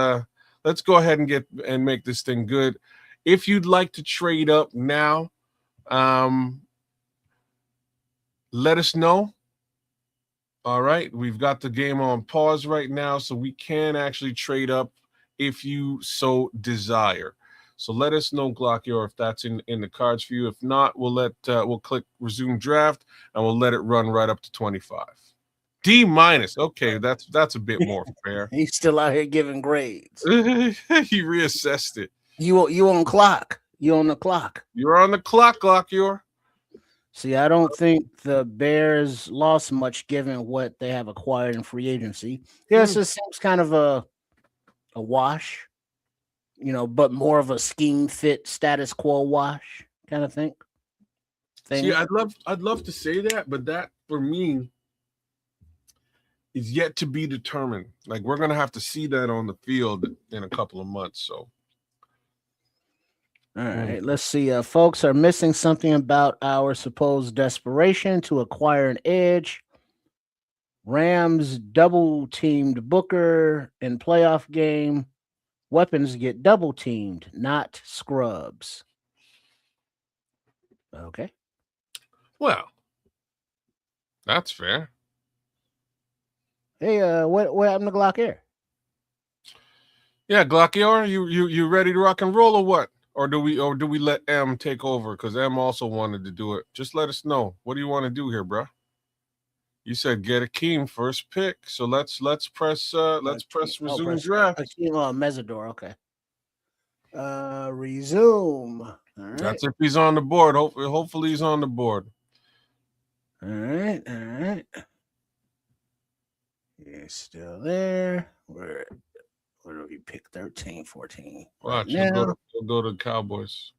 D: go ahead and make this thing good. If you'd like to trade up now, let us know. All right. We've got the game on pause right now, so we can actually trade up if you so desire. So let us know, Glockior, if that's in the cards for you. If not, we'll click resume draft and we'll let it run right up to 25. D minus. Okay, that's a bit more fair.
C: He's still out here giving grades.
D: He reassessed it.
C: You on clock. You on the clock.
D: You're on the clock, Glockior.
C: See, I don't think the Bears lost much given what they have acquired in free agency. Yes, it seems kind of a wash, but more of a scheme fit status quo wash kind of thing.
D: See, I'd love to say that, but that for me is yet to be determined. Like, we're gonna have to see that on the field in a couple of months. So,
C: all right, let's see. Folks are missing something about our supposed desperation to acquire an edge. Rams double teamed Booker in playoff game. Weapons get double teamed, not scrubs. Okay.
D: well, that's fair.
C: Hey, what happened to Glock Air?
D: Yeah, Glockior, you ready to rock and roll or what? Or do we let M take over? Because M also wanted to do it. Just let us know. What do you want to do here, bro? You said get Akeem first pick, so let's press resume draft.
C: Akeem Mesidor, okay. Resume. All right.
D: That's if he's on the board. Hopefully he's on the board.
C: All right. He's still there. Where do we pick? 13, 14.
D: Watch,
C: right
D: he'll go to the Cowboys.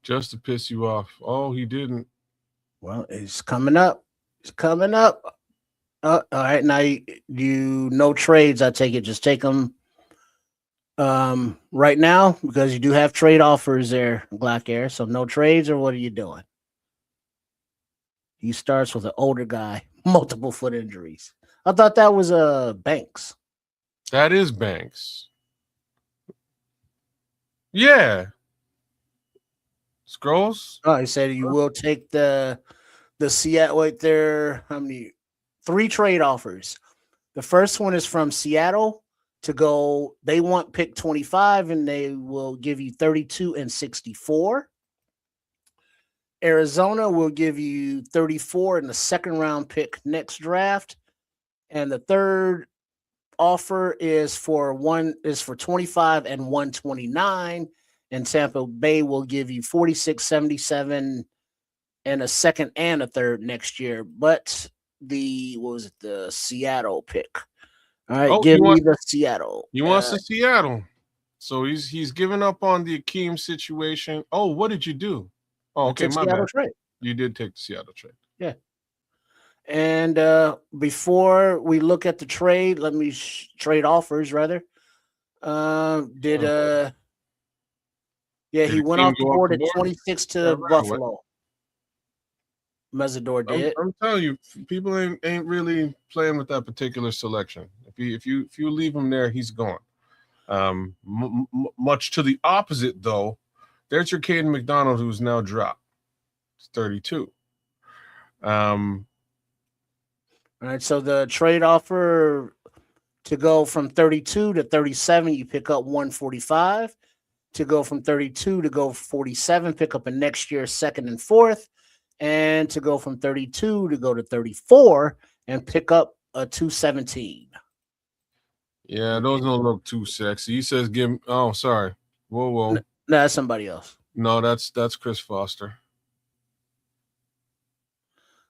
D: Just to piss you off. Oh, he didn't.
C: Well, it's coming up. All right, now you no trades. I take it. Just take them right now because you do have trade offers there, Black Air. So no trades, or what are you doing? He starts with an older guy, multiple foot injuries. I thought that was Banks.
D: That is Banks. Yeah. Scrolls?
C: Oh, he said you will take the Seattle right there. How many? 3 trade offers. The first one is from Seattle to go. They want pick 25 and they will give you 32 and 64. Arizona will give you 34 in the second round pick next draft. And the third offer is for 25 and 129. And Tampa Bay will give you 46, 77 and a second and a third next year. But the Seattle pick. All right, give me the Seattle.
D: He wants the Seattle. So he's given up on the Akeem situation. Oh, what did you do? Oh, okay, my bad. Trade. You did take the Seattle trade.
C: Yeah. And before we look at the trade, let me trade offers rather. He went off the board at 26 to Buffalo. Mesidor did.
D: I'm telling you, people ain't really playing with that particular selection. If you leave him there, he's gone. Much to the opposite, though, there's your Kayden McDonald, who's now dropped. It's 32.
C: All right, so the trade offer to go from 32 to 37, you pick up 145. To go from 32 to go 47, pick up a next year's second and fourth. And to go from 32 to go to 34 and pick up a 217.
D: Yeah, those don't look too sexy. He says, "Give him." Oh, sorry. Whoa.
C: No, that's somebody else.
D: No, that's Chris Foster.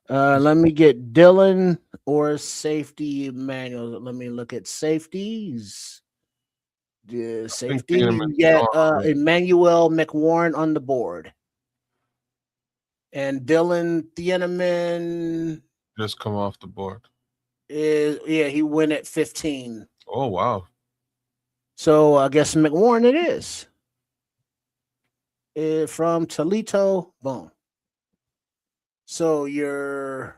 C: Let me get Dylan or safety Emmanuel. Let me look at safeties. Safety. You get Emmanuel McGowan on the board. And Dylan Thieneman
D: just come off the board.
C: He went at 15.
D: Oh, wow.
C: So I guess McWarren it is. From Toledo, boom. So your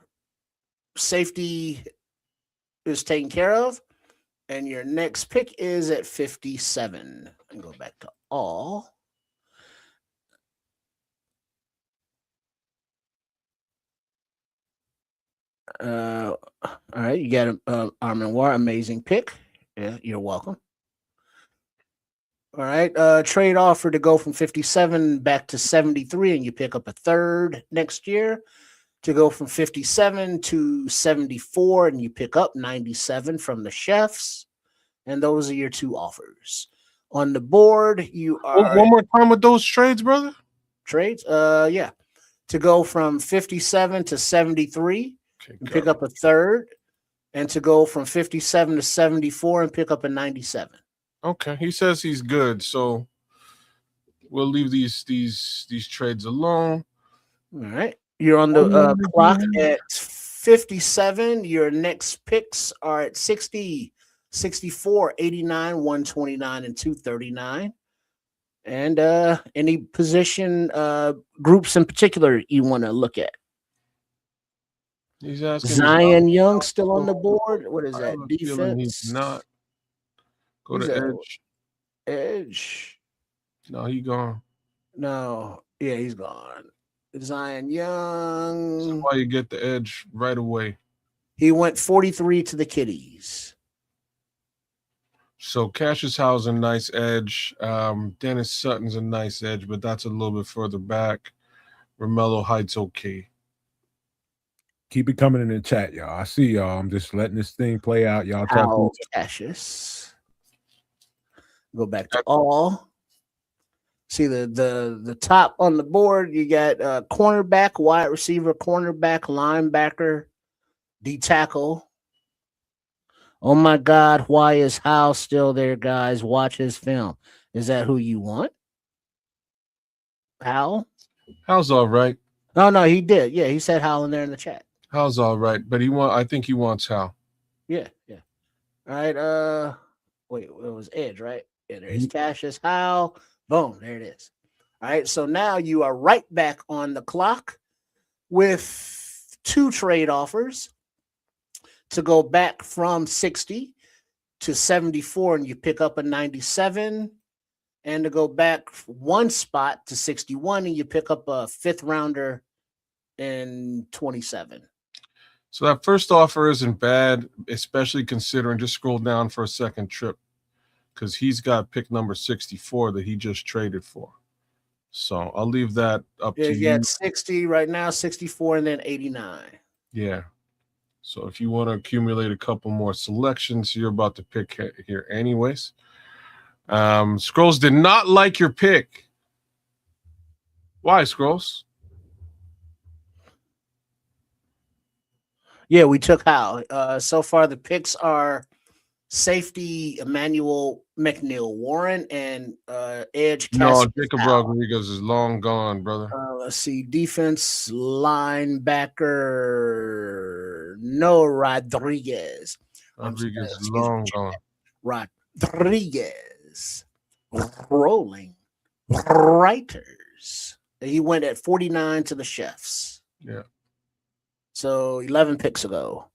C: safety is taken care of, and your next pick is at 57. And go back to all. All right, you got Armin War, amazing pick. Yeah, you're welcome. All right, trade offer to go from 57 back to 73, and you pick up a third next year. To go from 57 to 74, and you pick up 97 from the Chefs. And those are your 2 offers. On the board, you are
D: One more time with those trades, brother.
C: trades. Yeah. To go from 57 to 73 and pick up a third, and to go from 57 to 74 and pick up a 97.
D: Okay. He says he's good, so we'll leave these trades alone.
C: All right. You're on the clock at 57. Your next picks are at 60, 64, 89, 129, and 239. And any position groups in particular you want to look at?
D: He's asking
C: Zion Young still on the board. What is that?
D: He's
C: Defense?
D: not. Go
C: Who's
D: to
C: that?
D: edge.
C: Edge.
D: No, he gone.
C: No. Yeah, he's gone. Zion
D: That's
C: Young.
D: why you get the edge right away.
C: He went 43 to the Kitties.
D: So Cassius Howe's a nice edge. Dennis Sutton's a nice edge, but that's a little bit further back. Romello Heights okay.
B: Keep it coming in the chat, y'all. I see y'all. I'm just letting this thing play out. Y'all talk to each other.
C: Cassius. Go back to all. See the top on the board. You got cornerback, wide receiver, cornerback, linebacker, D tackle. Oh my God, why is Howe still there, guys? Watch his film. Is that who you want? Howe?
D: How's all right?
C: No, he did. Yeah, he said Howe in there in the chat.
D: How's all right, but I think he wants How.
C: Yeah. All right. Wait, it was Edge, right? Yeah, there's Cassius Howe. Boom, there it is. All right, so now you are right back on the clock with 2 trade offers to go back from 60 to 74, and you pick up a 97, and to go back 1 spot to 61, and you pick up a 5th rounder in 27.
D: So that first offer isn't bad, especially considering, just scroll down for a second trip, because he's got pick number 64 that he just traded for. So I'll leave that up to you.
C: Yeah, 60 right now, 64, and then 89.
D: Yeah. So if you want to accumulate a couple more selections, you're about to pick here anyways. Scrolls did not like your pick. Why, Scrolls?
C: Yeah, we took Howe. So far, the picks are safety Emmanuel McNeil-Warren and edge.
D: No, Jacob Rodriguez is long gone, brother.
C: Let's see, defense linebacker Noah Rodriguez.
D: Rodriguez is long gone.
C: Rodriguez rolling writers. He went at 49 to the Chefs.
D: Yeah.
C: So 11 picks ago.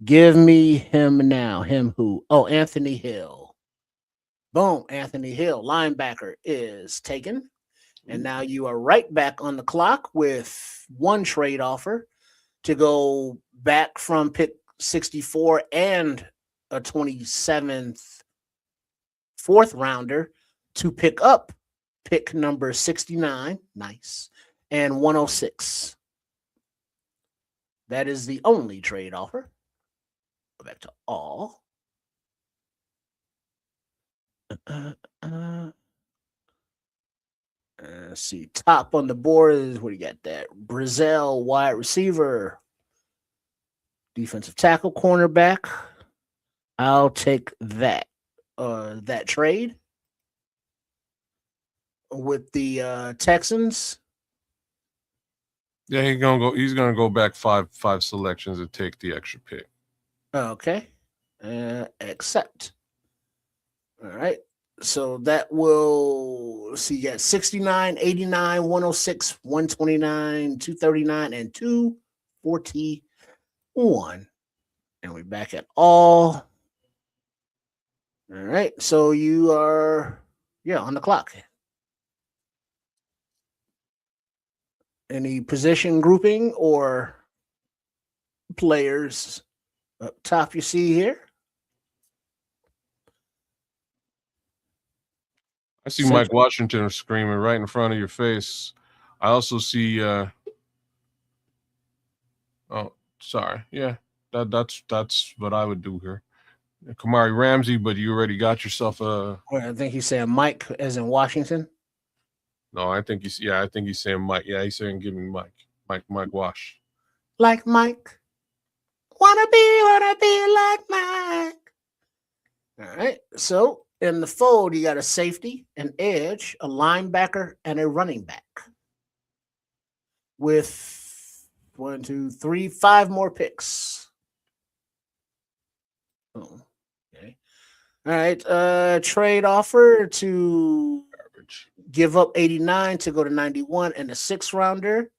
C: Give me him now. Him who? Oh, Anthony Hill. Boom. Anthony Hill, linebacker, is taken. And now you are right back on the clock with 1 trade offer to go back from pick 64 and a 27th 4th rounder to pick up pick number 69. Nice. And 106. That is the only trade offer. Go back to all. Let's see. Top on the board is what do you got there? Brazil, wide receiver, defensive tackle, cornerback. I'll take that. That trade with the Texans.
D: Yeah, he's gonna go back five selections and take the extra pick.
C: Okay. Accept. All right. So that will see, you got 69, 89, 106, 129, 239, and 241. And we're back at all. All right. So you are, on the clock. Any position grouping or players up top you see here?
D: I see Mike Washington screaming right in front of your face. I also see oh, sorry. Yeah, that's what I would do here. Kamari Ramsey, but you already got yourself a.
C: I think he's saying Mike, as in Washington.
D: No, I think he's saying Mike. Yeah, he's saying give me Mike Wash.
C: Like Mike. Wanna be like Mike. All right. So in the fold, you got a safety, an edge, a linebacker, and a running back. With 1, 2, 3, 5 more picks. Oh, okay. All right. Trade offer to give up 89 to go to 91 and a 6th rounder,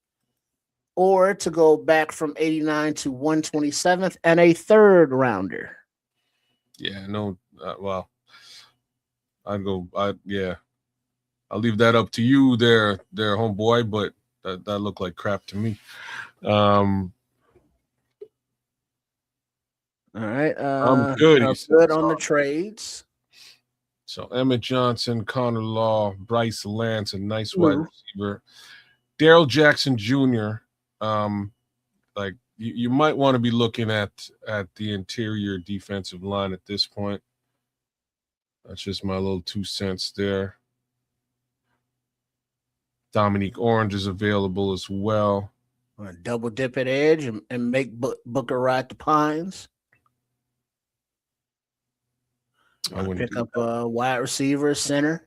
C: or to go back from 89 to 127th and a 3rd rounder.
D: Yeah, no. Well, I'll leave that up to you there, homeboy. But that looked like crap to me.
C: All right.
D: I'm good.
C: Good on the trades.
D: So Emmett Johnson, Connor Law, Bryce Lance, a nice wide receiver. Daryl Jackson Jr. Like you might want to be looking at the interior defensive line at this point. That's just my little 2 cents there. Dominique Orange is available as well.
C: Double dip at edge and make Booker ride the pines. I would pick up a wide receiver, center.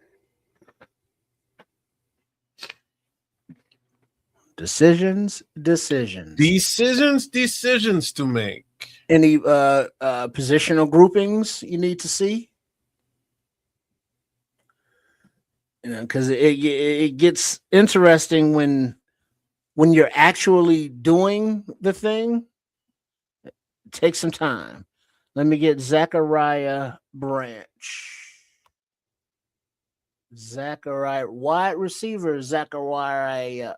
C: Decisions to make. Any positional groupings you need to see? Because it gets interesting when you're actually doing the thing. It takes some time. Let me get Zachariah Branch. Wide receiver, Zachariah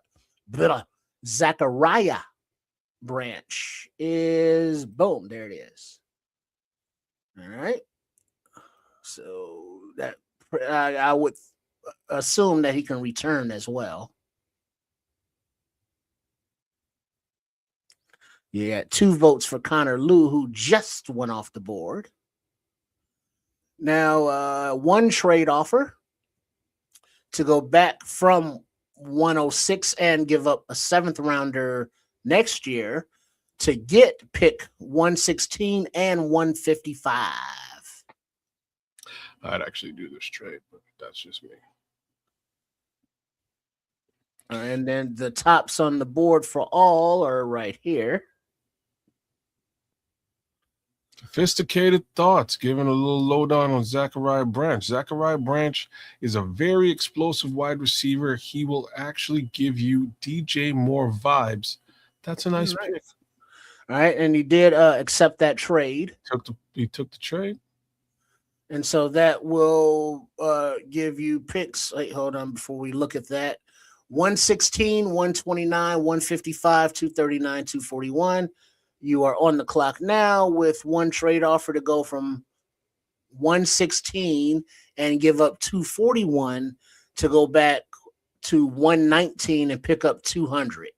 C: Branch is boom. There it is. All right. So that I would assume that he can return as well. You got 2 votes for Connor Liu, who just went off the board. Now, 1 trade offer to go back from 106 and give up a 7th rounder next year to get pick 116 and 155.
D: I'd actually do this trade, but that's just me.
C: And then the tops on the board for all are right here.
D: Sophisticated thoughts, giving a little lowdown on Zachariah Branch. Zachariah Branch is a very explosive wide receiver. He will actually give you DJ Moore vibes. That's a nice pick.
C: All right, and he did accept that trade.
D: He took the trade.
C: And so that will give you picks. Wait, hold on before we look at that. 116, 129, 155, 239, 241. You are on the clock now with 1 trade offer to go from 116 and give up 241 to go back to 119 and pick up 200.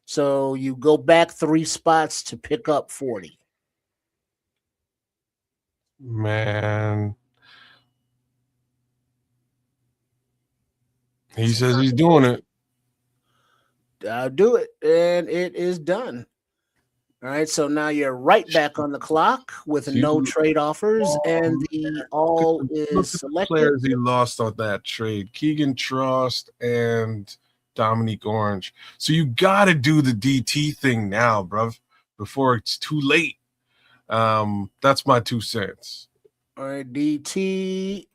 C: So you go back 3 spots to pick up 40.
D: Man. He says he's doing it.
C: I'll do it. And it is done. All right, so now you're right back on the clock with no trade offers, and the all is selected.
D: Players he lost on that trade: Keegan Trost and Dominique Orange. So you got to do the DT thing now, bruv, before it's too late. That's my 2 cents.
C: All right, DT.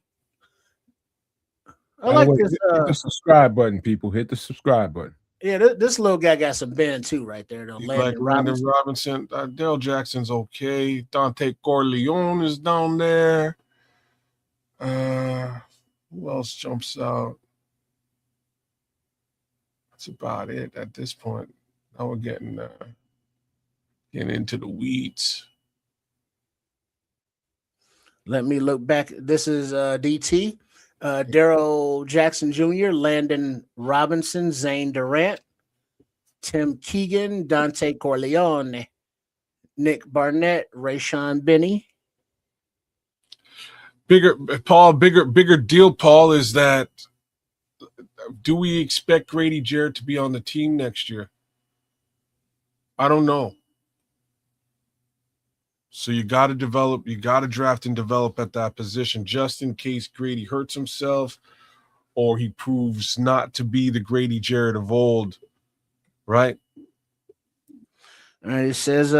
B: I like this. Hit the subscribe button, people. Hit the subscribe button.
C: Yeah, this little guy got some bend too, right there.
D: Landon Robinson. Daryl Jackson's okay. Dante Corleone is down there. Who else jumps out? That's about it at this point. Now we're getting into the weeds.
C: Let me look back. This is DT. Daryl Jackson Jr., Landon Robinson, Zane Durant, Tim Keegan, Dante Corleone, Nick Barnett, Rayshawn Benny,
D: bigger deal, Paul, is that do we expect Grady Jarrett to be on the team next year? I don't know. So you got to draft and develop at that position just in case Grady hurts himself or he proves not to be the Grady Jarrett of old, right?
C: All right, it says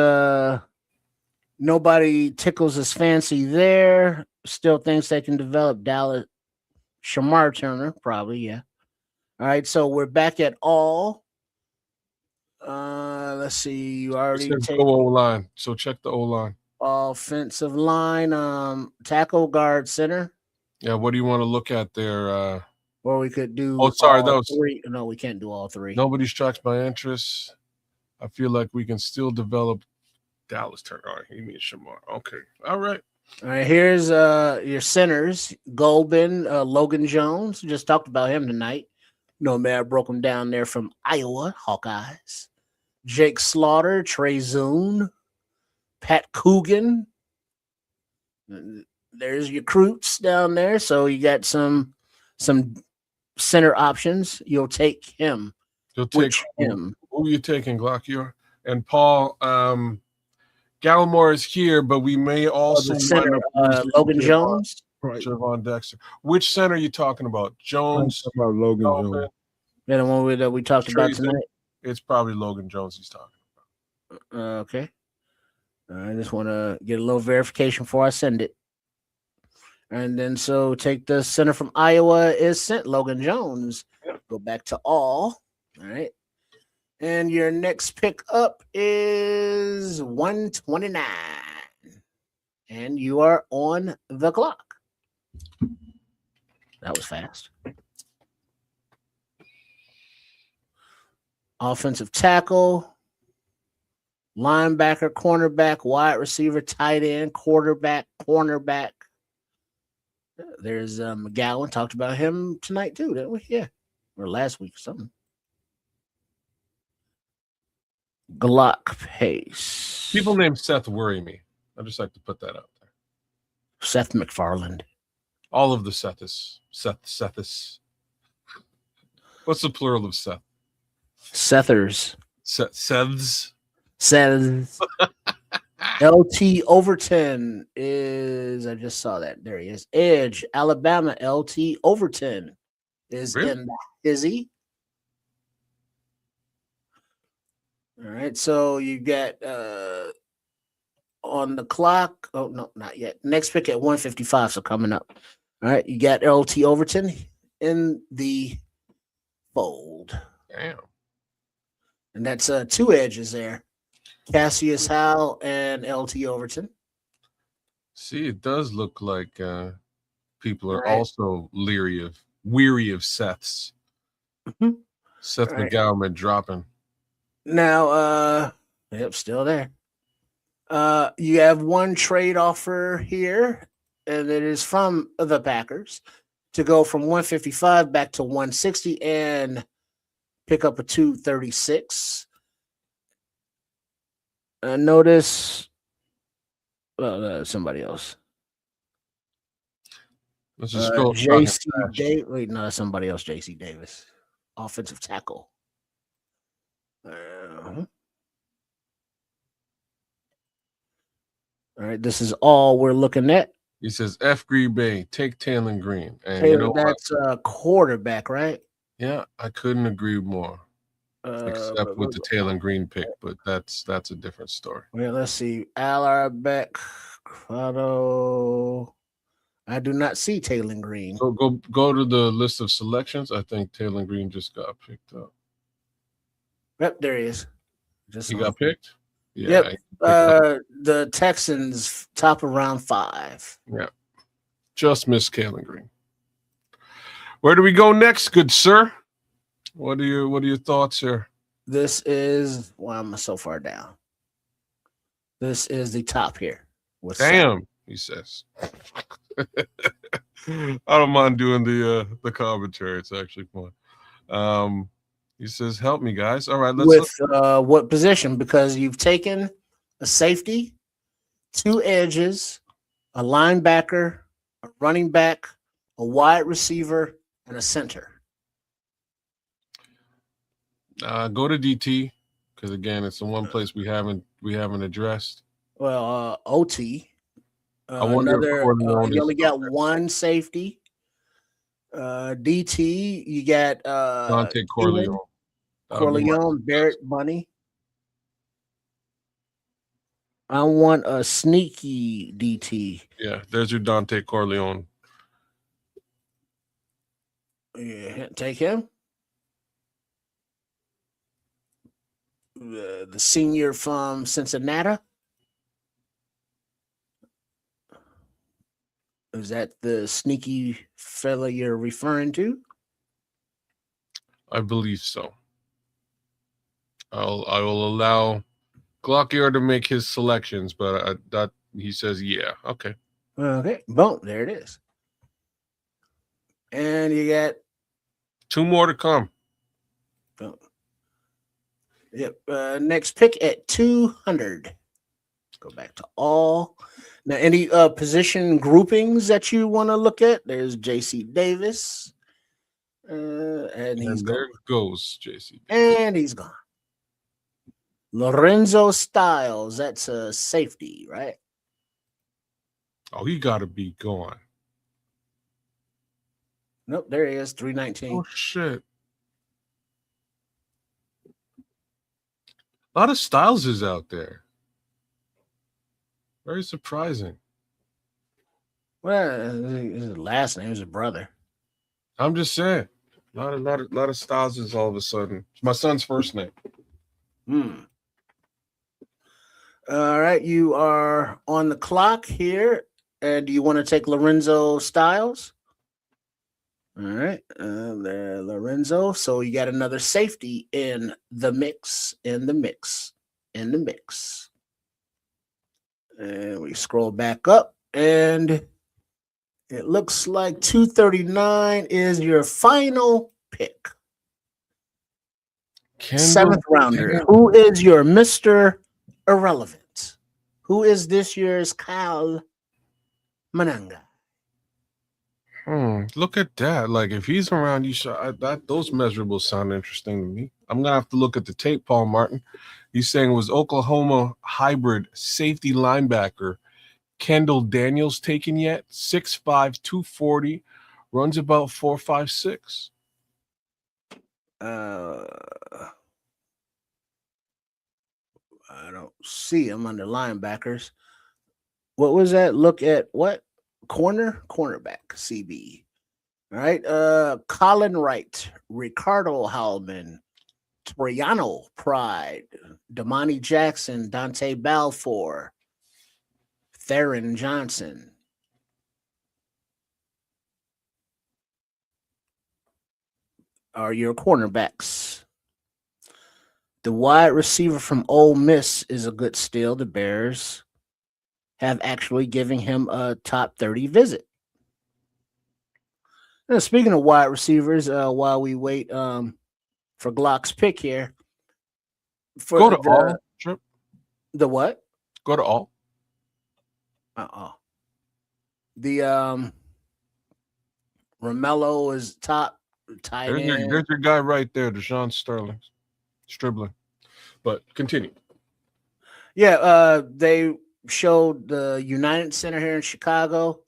C: nobody tickles his fancy there. Still thinks they can develop Dallas Shamar Turner, probably, yeah. All right, so we're back at all. Let's see. You already
D: Go O-line. So check the O-line.
C: Offensive line, tackle, guard, center.
D: Yeah, what do you want to look at there?
C: Or we could do
D: Oh, sorry,
C: all
D: that was
C: three. No, we can't do all three.
D: Nobody strikes my interest. I feel like we can still develop Dallas Turner. All right, you mean Shamar. Okay. All right.
C: All right, here's your centers. Golden, Logan Jones. Just talked about him tonight. Nomad broke him down there from Iowa, Hawkeyes. Jake Slaughter, Trey Zune, Pat Coogan. There's your recruits down there. So you got some center options. You'll take him.
D: You'll take him. Who are you taking, Glockier? And Paul, Gallimore is here, but we may also
C: center, Logan Jones.
B: Right.
D: Javon Dexter. Which center are you talking about? Jones?
B: About Logan Jones.
C: Yeah, the one that we talked about tonight.
D: It's probably Logan Jones he's talking
C: about. Okay. I just want to get a little verification before I send it. And then so take the center from Iowa is sent, Logan Jones. Go back to all. All right. And your next pick up is 129. And you are on the clock. That was fast. Offensive tackle, linebacker, cornerback, wide receiver, tight end, quarterback, cornerback. There's McGowan. Talked about him tonight too, didn't we? Yeah. Or last week or something. Glock Pace.
D: People named Seth worry me. I just like to put that out there.
C: Seth MacFarland.
D: All of the Seths. Seths. What's the plural of Seth?
C: Sethers.
D: Seths.
C: Seths. LT Overton is, I just saw that. There he is. Edge, Alabama. LT Overton is
D: really?
C: In the Izzy. All right, so you got on the clock. Oh, no, not yet. Next pick at 155, so coming up. All right, you got LT Overton in the fold.
D: Damn.
C: And that's two edges there. Cassius Howell and LT Overton.
D: See, it does look like people are also weary of Seths.
C: Mm-hmm.
D: Seth McGowan dropping.
C: Now, yep, still there. You have one trade offer here, and it is from the Packers to go from 155 back to 160 and pick up a 236. Notice, somebody else.
D: Let's just scroll.
C: JC Davis. Wait, no, that's somebody else. JC Davis, offensive tackle. All right, this is all we're looking at.
D: He says, F. Green Bay, take Taylor Green. And
C: Taylor, you know that's a quarterback, right?
D: Yeah, I couldn't agree more. Except with the Taylor Green pick, but that's a different story.
C: Well, let's see. Alarbeck, Crotto. I do not see Taylor Green.
D: So go to the list of selections. I think Taylor Green just got picked up.
C: Yep, there he is.
D: He got picked? Yeah.
C: Yep. The Texans top of round 5.
D: Yeah. Just missed Taylor Green. Where do we go next, good sir? What are your thoughts here?
C: This is why am I so far down? This is the top here.
D: Damn, he says. I don't mind doing the commentary. It's actually fun. He says, "Help me, guys." All right, let's
C: look. What position? Because you've taken a safety, 2 edges, a linebacker, a running back, a wide receiver, and a center.
D: Go to DT because again, it's the one place we haven't addressed.
C: Well, OT.
D: I wonder if Corleone
C: You
D: is
C: only got one safety. DT, you got
D: Dante
C: Keenan,
D: Corleone.
C: Corleone, Barrett, Bunny. I want a sneaky DT.
D: Yeah, there's your Dante Corleone.
C: Yeah, take him. The senior from Cincinnati. Is that the sneaky fella you're referring to?
D: I believe so. I will allow Glockier to make his selections, but that he says, yeah, okay.
C: Okay, boom, there it is. And you got
D: 2 more to come.
C: boom. Yep. Next pick at 200. Go back to all. Now, any position groupings that you want to look at? There's J.C. Davis, and he's
D: And there
C: gone.
D: goes JC.
C: And he's gone. Lorenzo Styles, that's a safety, right?
D: Oh, he got to be gone.
C: Nope, there he is, 319.
D: Oh shit! A lot of Styles is out there. Very surprising.
C: Well, his last name is a brother.
D: I'm just saying, a lot of Styles is all of a sudden. It's my son's first name.
C: All right, you are on the clock here. And do you want to take Lorenzo Styles? All right, there, Lorenzo. So you got another safety in the mix. And we scroll back up, and it looks like 239 is your final pick. Seventh rounder. Who is your Mr. Irrelevant? Who is this year's Kyle Mananga?
D: Look at that. Like, if he's around, those measurables sound interesting to me. I'm going to have to look at the tape, Paul Martin. He's saying it was Oklahoma hybrid safety linebacker Kendall Daniels taken yet? 6'5", 240, runs about 4.56.
C: I don't see him under linebackers. What was that? Look at what? Cornerback, CB. All right. Colin Wright, Ricardo Hallman, Triano Pride, Damani Jackson, Dante Balfour, Theron Johnson. Are your cornerbacks. The wide receiver from Ole Miss is a good steal. The Bears have actually given him a top 30 visit. Now, speaking of wide receivers, while we wait for Glock's pick here, for
D: Go to all. Trip.
C: The what?
D: Go to all.
C: The Romello is top tight end.
D: There's your guy right there, Deshaun Stribling. But continue.
C: Yeah, they showed the United Center here in Chicago,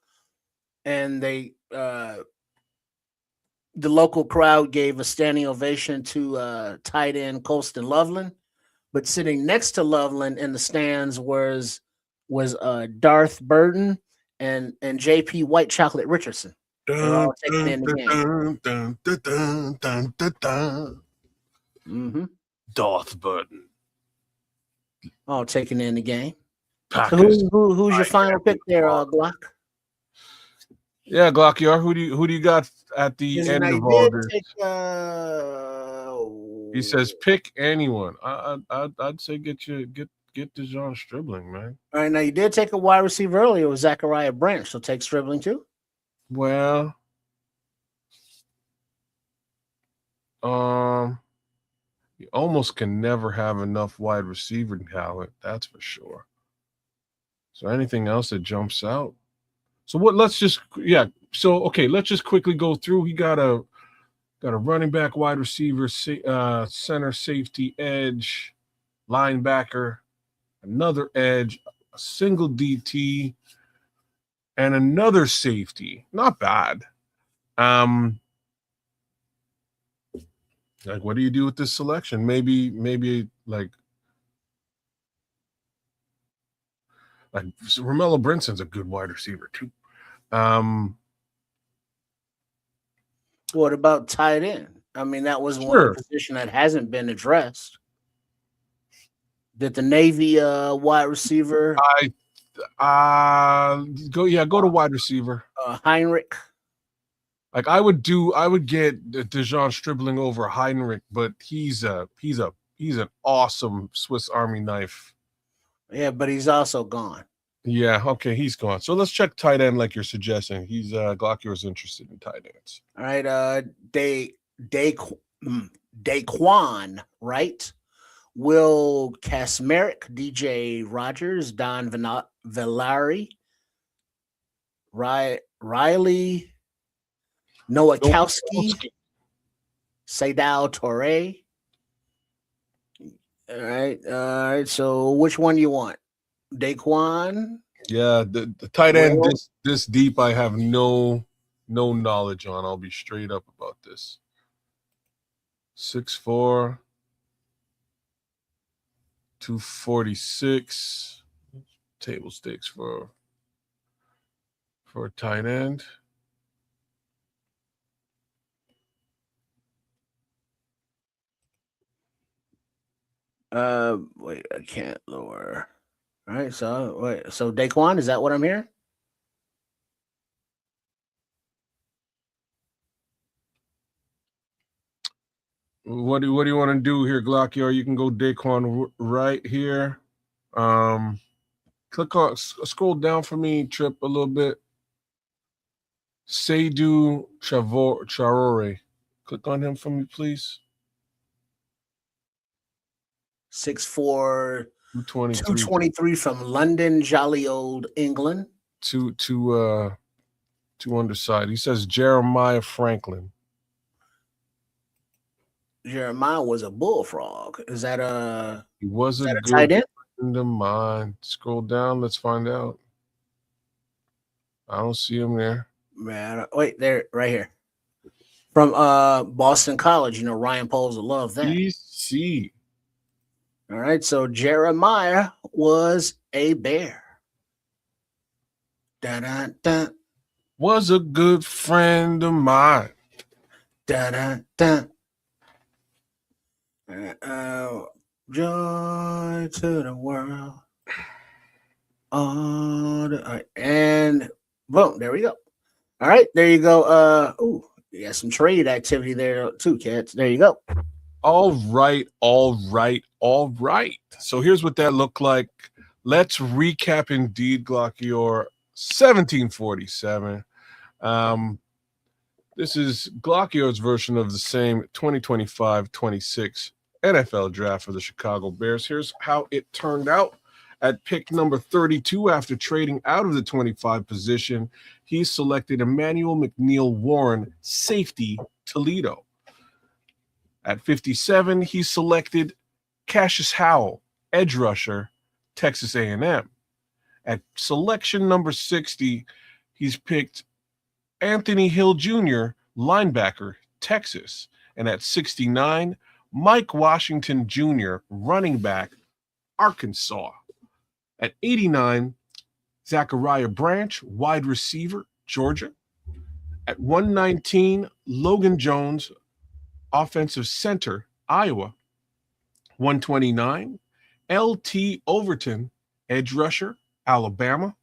C: and they the local crowd gave a standing ovation to tight end Colston Loveland. But sitting next to Loveland in the stands was Darth Burton and JP White Chocolate Richardson. They're all taking in the game.
D: Darth Burton.
C: All taking in the game.
D: Packers.
C: So who's your final pick there, Glock?
D: Yeah, Glockier. Who do you got at the end of all this? He says pick anyone. I'd say get DeJohn Stribling, man.
C: All right, now you did take a wide receiver earlier with Zachariah Branch, so take Stribling too.
D: Well, you almost can never have enough wide receiver talent. That's for sure. So anything else that jumps out? So what? Let's just So okay, let's just quickly go through. He got a running back, wide receiver, center, safety, edge, linebacker, another edge, a single DT, and another safety. Not bad. Like, what do you do with this selection? Maybe like Romello Brinson's a good wide receiver too.
C: What about tight end? I mean, that was one position that hasn't been addressed. Did the Navy wide receiver?
D: Go to wide receiver.
C: Heinrich.
D: Like I would get Dejan Stribling over Heinrich, but he's an awesome Swiss Army knife.
C: Yeah, but he's also gone.
D: Yeah, okay, he's gone. So let's check tight end like you're suggesting. He's Glockior's interested in tight ends.
C: All right, Daquan, right? Will Kasmerick, DJ Rogers, Don Villari, Riley Nowakowski, Seydou Touré. All right. So which one you want? Daquan?
D: Yeah, the tight end this deep, I have no knowledge on. I'll be straight up about this. 6'4", 246. Table stakes for a tight end.
C: Wait, I can't lower. All right, so Daquan, is that what I'm hearing?
D: What do you want to do here, Glockior? You can go Daquan right here. Scroll down for me, Trip, a little bit. Seydou Traoré. Click on him for me, please.
C: 6'4", 223 from London, jolly old England.
D: Two underside. He says Jeremiah Franklin.
C: Jeremiah was a bullfrog. Is that
D: He was a good
C: tight end?
D: friend of mine. Scroll down. Let's find out. I don't see him there.
C: Man, wait, there, right here. From Boston College. Ryan Poles will love that.
D: BC.
C: All right, so Jeremiah was a Bear. Da-da-da.
D: Was a good friend of mine.
C: Da-da-da. Joy to the world. And boom, there we go. All right, there you go. You got some trade activity there too, cats. There you go.
D: All right. So here's what that looked like. Let's recap indeed, Glockior. 1747. This is Glockior's version of the same 2025-26 NFL draft for the Chicago Bears. Here's how it turned out. At pick number 32, after trading out of the 25 position, he selected Emmanuel McNeil Warren, safety, Toledo. At 57, he selected Cassius Howell, edge rusher, Texas A&M. At selection number 60, he's picked Anthony Hill Jr., linebacker, Texas. And at 69, Mike Washington Jr., running back, Arkansas. At 89, Zachariah Branch, wide receiver, Georgia. At 119, Logan Jones, offensive center, Iowa. 129, L.T. Overton, edge rusher, Alabama.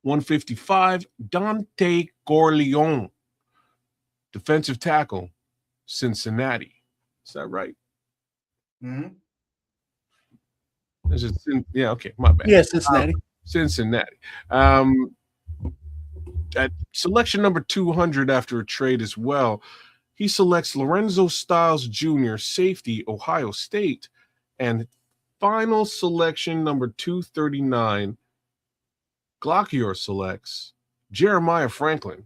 D: 155, Dante Corleone, defensive tackle, Cincinnati. Is that right?
C: Mm-hmm.
D: Is it? Yeah, okay, my bad.
C: Yeah, Cincinnati.
D: Cincinnati. At selection number 200 after a trade as well, he selects Lorenzo Styles Jr., safety, Ohio State. And final selection number 239, Glockior selects Jeremiah Franklin,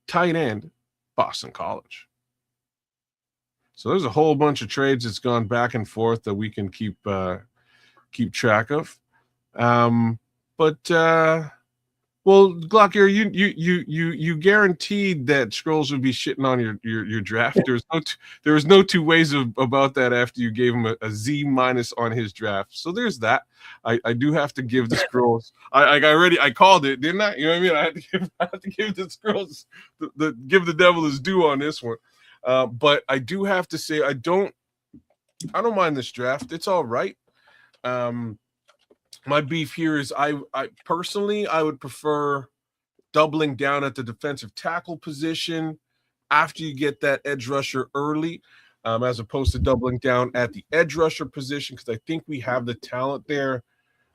D: tight end, Boston College. So there's a whole bunch of trades that's gone back and forth that we can keep track of. Well, Glock, you guaranteed that Scrolls would be shitting on your draft. There was no two ways about that after you gave him a Z- on his draft. So there's that. I do have to give the Scrolls. I called it, didn't I? You know what I mean? I have to give the Scrolls give the devil his due on this one. But I do have to say I don't mind this draft. It's all right. My beef here is I personally I would prefer doubling down at the defensive tackle position after you get that edge rusher early, as opposed to doubling down at the edge rusher position, because I think we have the talent there.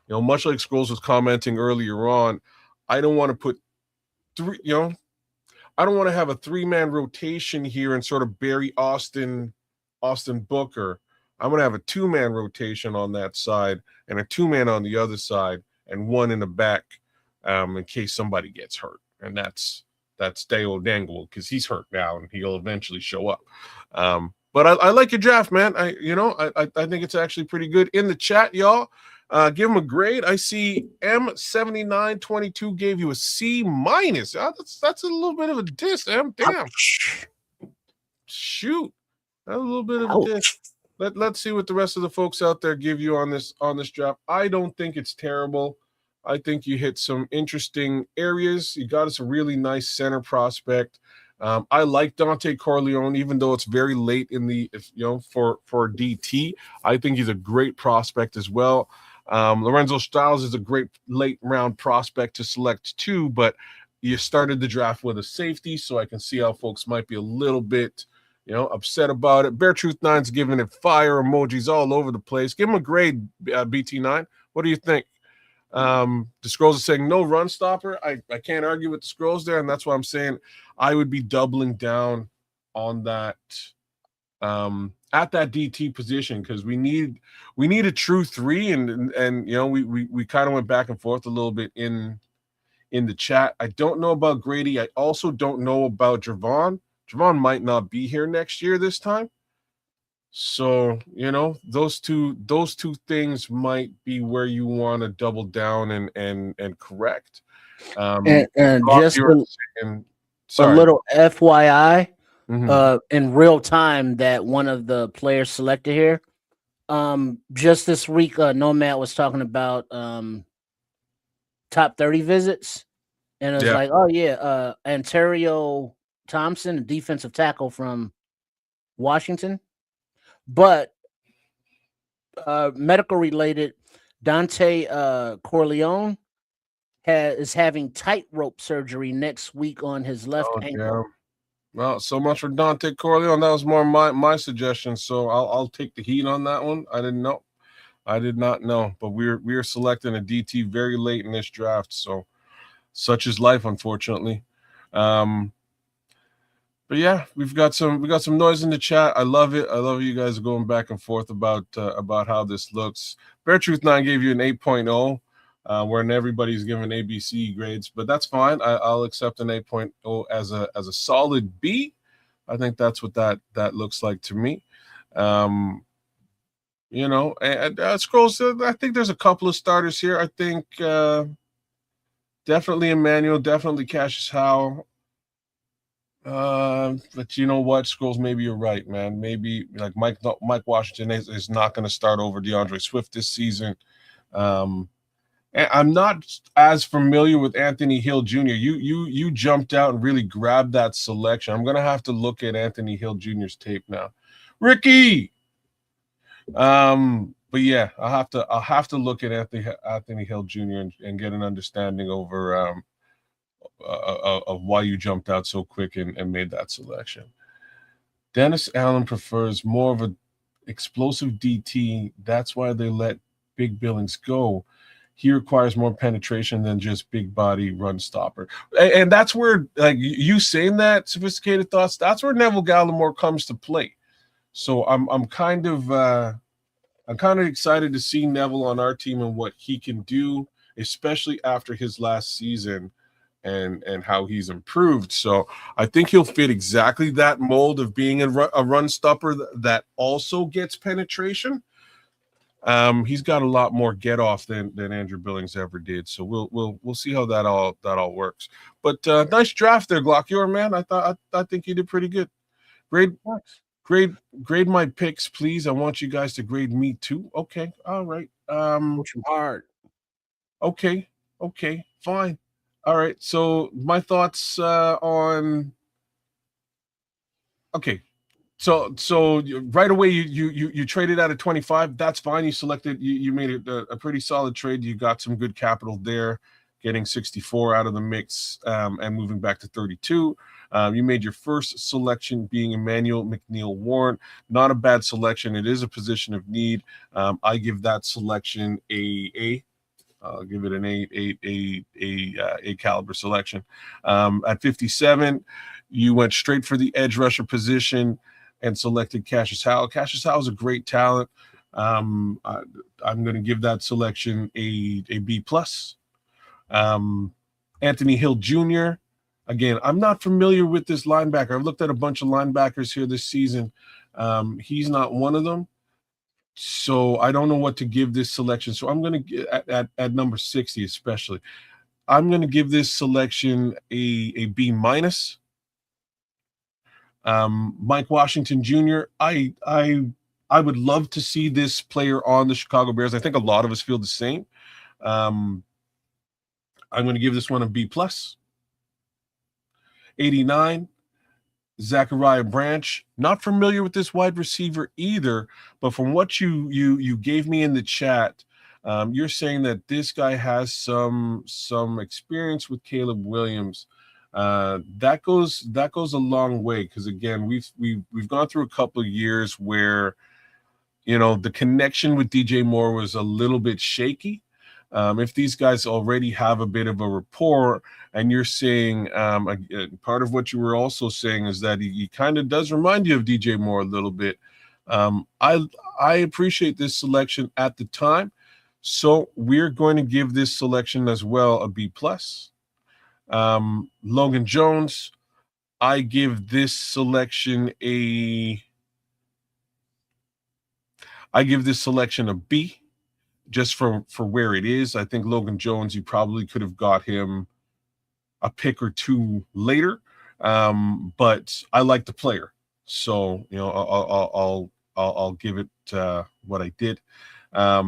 D: You know, much like Scrolls was commenting earlier on, I don't want to put I don't want to have a 3-man rotation here and sort of bury Austin Booker. I'm going to have a 2-man rotation on that side and a 2-man on the other side and one in the back in case somebody gets hurt. And that's Deo Dangle, because he's hurt now and he'll eventually show up. But I like your draft, man. I think it's actually pretty good. In the chat, y'all, give him a grade. I see M7922 gave you a C-. That's a little bit of a diss, M. Damn. Shoot. That's a little bit of a diss. Let's see what the rest of the folks out there give you on this draft. I don't think it's terrible. I think you hit some interesting areas. You got us a really nice center prospect. I like Dante Corleone, even though it's very late in the for DT. I think he's a great prospect as well. Lorenzo Styles is a great late round prospect to select too, but you started the draft with a safety, so I can see how folks might be a little bit upset about it. Bear Truth 9's giving it fire emojis all over the place. Give him a grade, BT9. What do you think? The Scrolls are saying no run stopper. I can't argue with the Scrolls there, and that's why I'm saying I would be doubling down on that at that DT position, because we need a true 3, and we kind of went back and forth a little bit in the chat. I don't know about Grady. I also don't know about Javon. Javon might not be here next year this time. So, those two things might be where you want to double down and correct.
C: And just a little FYI, in real time, that one of the players selected here, just this week, Nomad was talking about top 30 visits, and it was like, oh yeah, Ontario Thompson, a defensive tackle from Washington. But medical related, Dante Corleone is having tightrope surgery next week on his left ankle.
D: Yeah. Well, so much for Dante Corleone. That was more my suggestion, so I'll take the heat on that one. I did not know, but we're selecting a DT very late in this draft, so such is life, unfortunately. But yeah, we got some noise in the chat. I love it. I love you guys going back and forth about how this looks. Bear Truth 9 gave you an 8.0, wherein everybody's giving ABC grades, but that's fine. I'll accept an 8.0 as a solid B. I think that's what that looks like to me. And Scrolls. I think there's a couple of starters here. I think definitely Emmanuel, definitely Cassius Howe. But you know what, Scrolls, maybe you're right, man. Maybe like Mike Washington is not going to start over DeAndre Swift this season. And I'm not as familiar with Anthony Hill Jr. You jumped out and really grabbed that selection. I'm going to have to look at Anthony Hill Jr.'s tape now. Ricky. But yeah, I'll have to look at Anthony Hill Jr. and get an understanding over of why you jumped out so quick and made that selection. Dennis Allen prefers more of an explosive DT. That's why they let Big Billings go. He requires more penetration than just big body run stopper. And that's where, like you saying that, Sophisticated Thoughts, that's where Neville Gallimore comes to play. So I'm kind of excited to see Neville on our team and what he can do, especially after his last season. and how he's improved. So I think he'll fit exactly that mold of being a run stopper that also gets penetration. He's got a lot more get off than Andrew Billings ever did. So we'll see how that all works. But nice draft there, Glock. Man. I think you did pretty good. Grade my picks, please. I want you guys to grade me too. Okay, all right.
C: Push him hard.
D: Okay, fine. All right. So my thoughts on. Okay, so right away you traded out of 25. That's fine. You made it a pretty solid trade. You got some good capital there, getting 64 out of the mix and moving back to 32. You made your first selection being Emmanuel McNeil-Warren. Not a bad selection. It is a position of need. I give that selection a. I'll give it an A caliber selection. At 57, you went straight for the edge rusher position and selected Cassius Howell. Cassius Howell is a great talent. I'm going to give that selection a B plus. Anthony Hill Jr. Again, I'm not familiar with this linebacker. I've looked at a bunch of linebackers here this season. He's not one of them. So I don't know what to give this selection. So I'm going to at number 60, especially, I'm going to give this selection a B minus. Mike Washington Jr. I would love to see this player on the Chicago Bears. I think a lot of us feel the same. I'm going to give this one a B plus. 89. Zachariah Branch, not familiar with this wide receiver either, but from what you gave me in the chat, you're saying that this guy has some experience with Caleb Williams. That goes a long way, because again, we've gone through a couple of years where the connection with DJ Moore was a little bit shaky. If these guys already have a bit of a rapport, and you're saying part of what you were also saying is that he kind of does remind you of DJ Moore a little bit. I appreciate this selection at the time, so we're going to give this selection as well a B plus. Logan Jones, I give this selection a B. Just for where it is. I think Logan Jones, you probably could have got him a pick or two later, but I like the player, so I'll give it what I did. At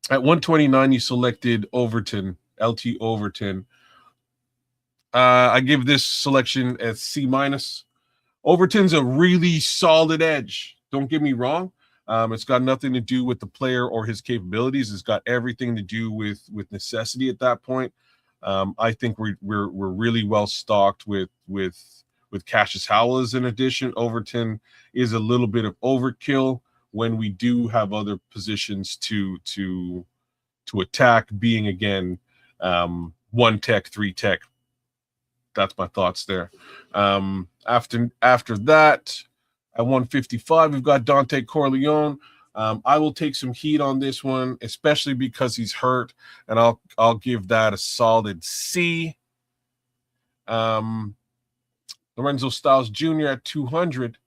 D: 129, you selected Overton, LT Overton. I give this selection a C minus. Overton's a really solid edge. Don't get me wrong. It's got nothing to do with the player or his capabilities. It's got everything to do with necessity at that point. I think we're really well stocked with Cassius Howell as an addition. Overton is a little bit of overkill when we do have other positions to attack, being again 1 tech, 3 tech. That's my thoughts there. After that, at 155, we've got Dante Corleone. I will take some heat on this one, especially because he's hurt, and I'll give that a solid C. Lorenzo Styles Jr. at 200.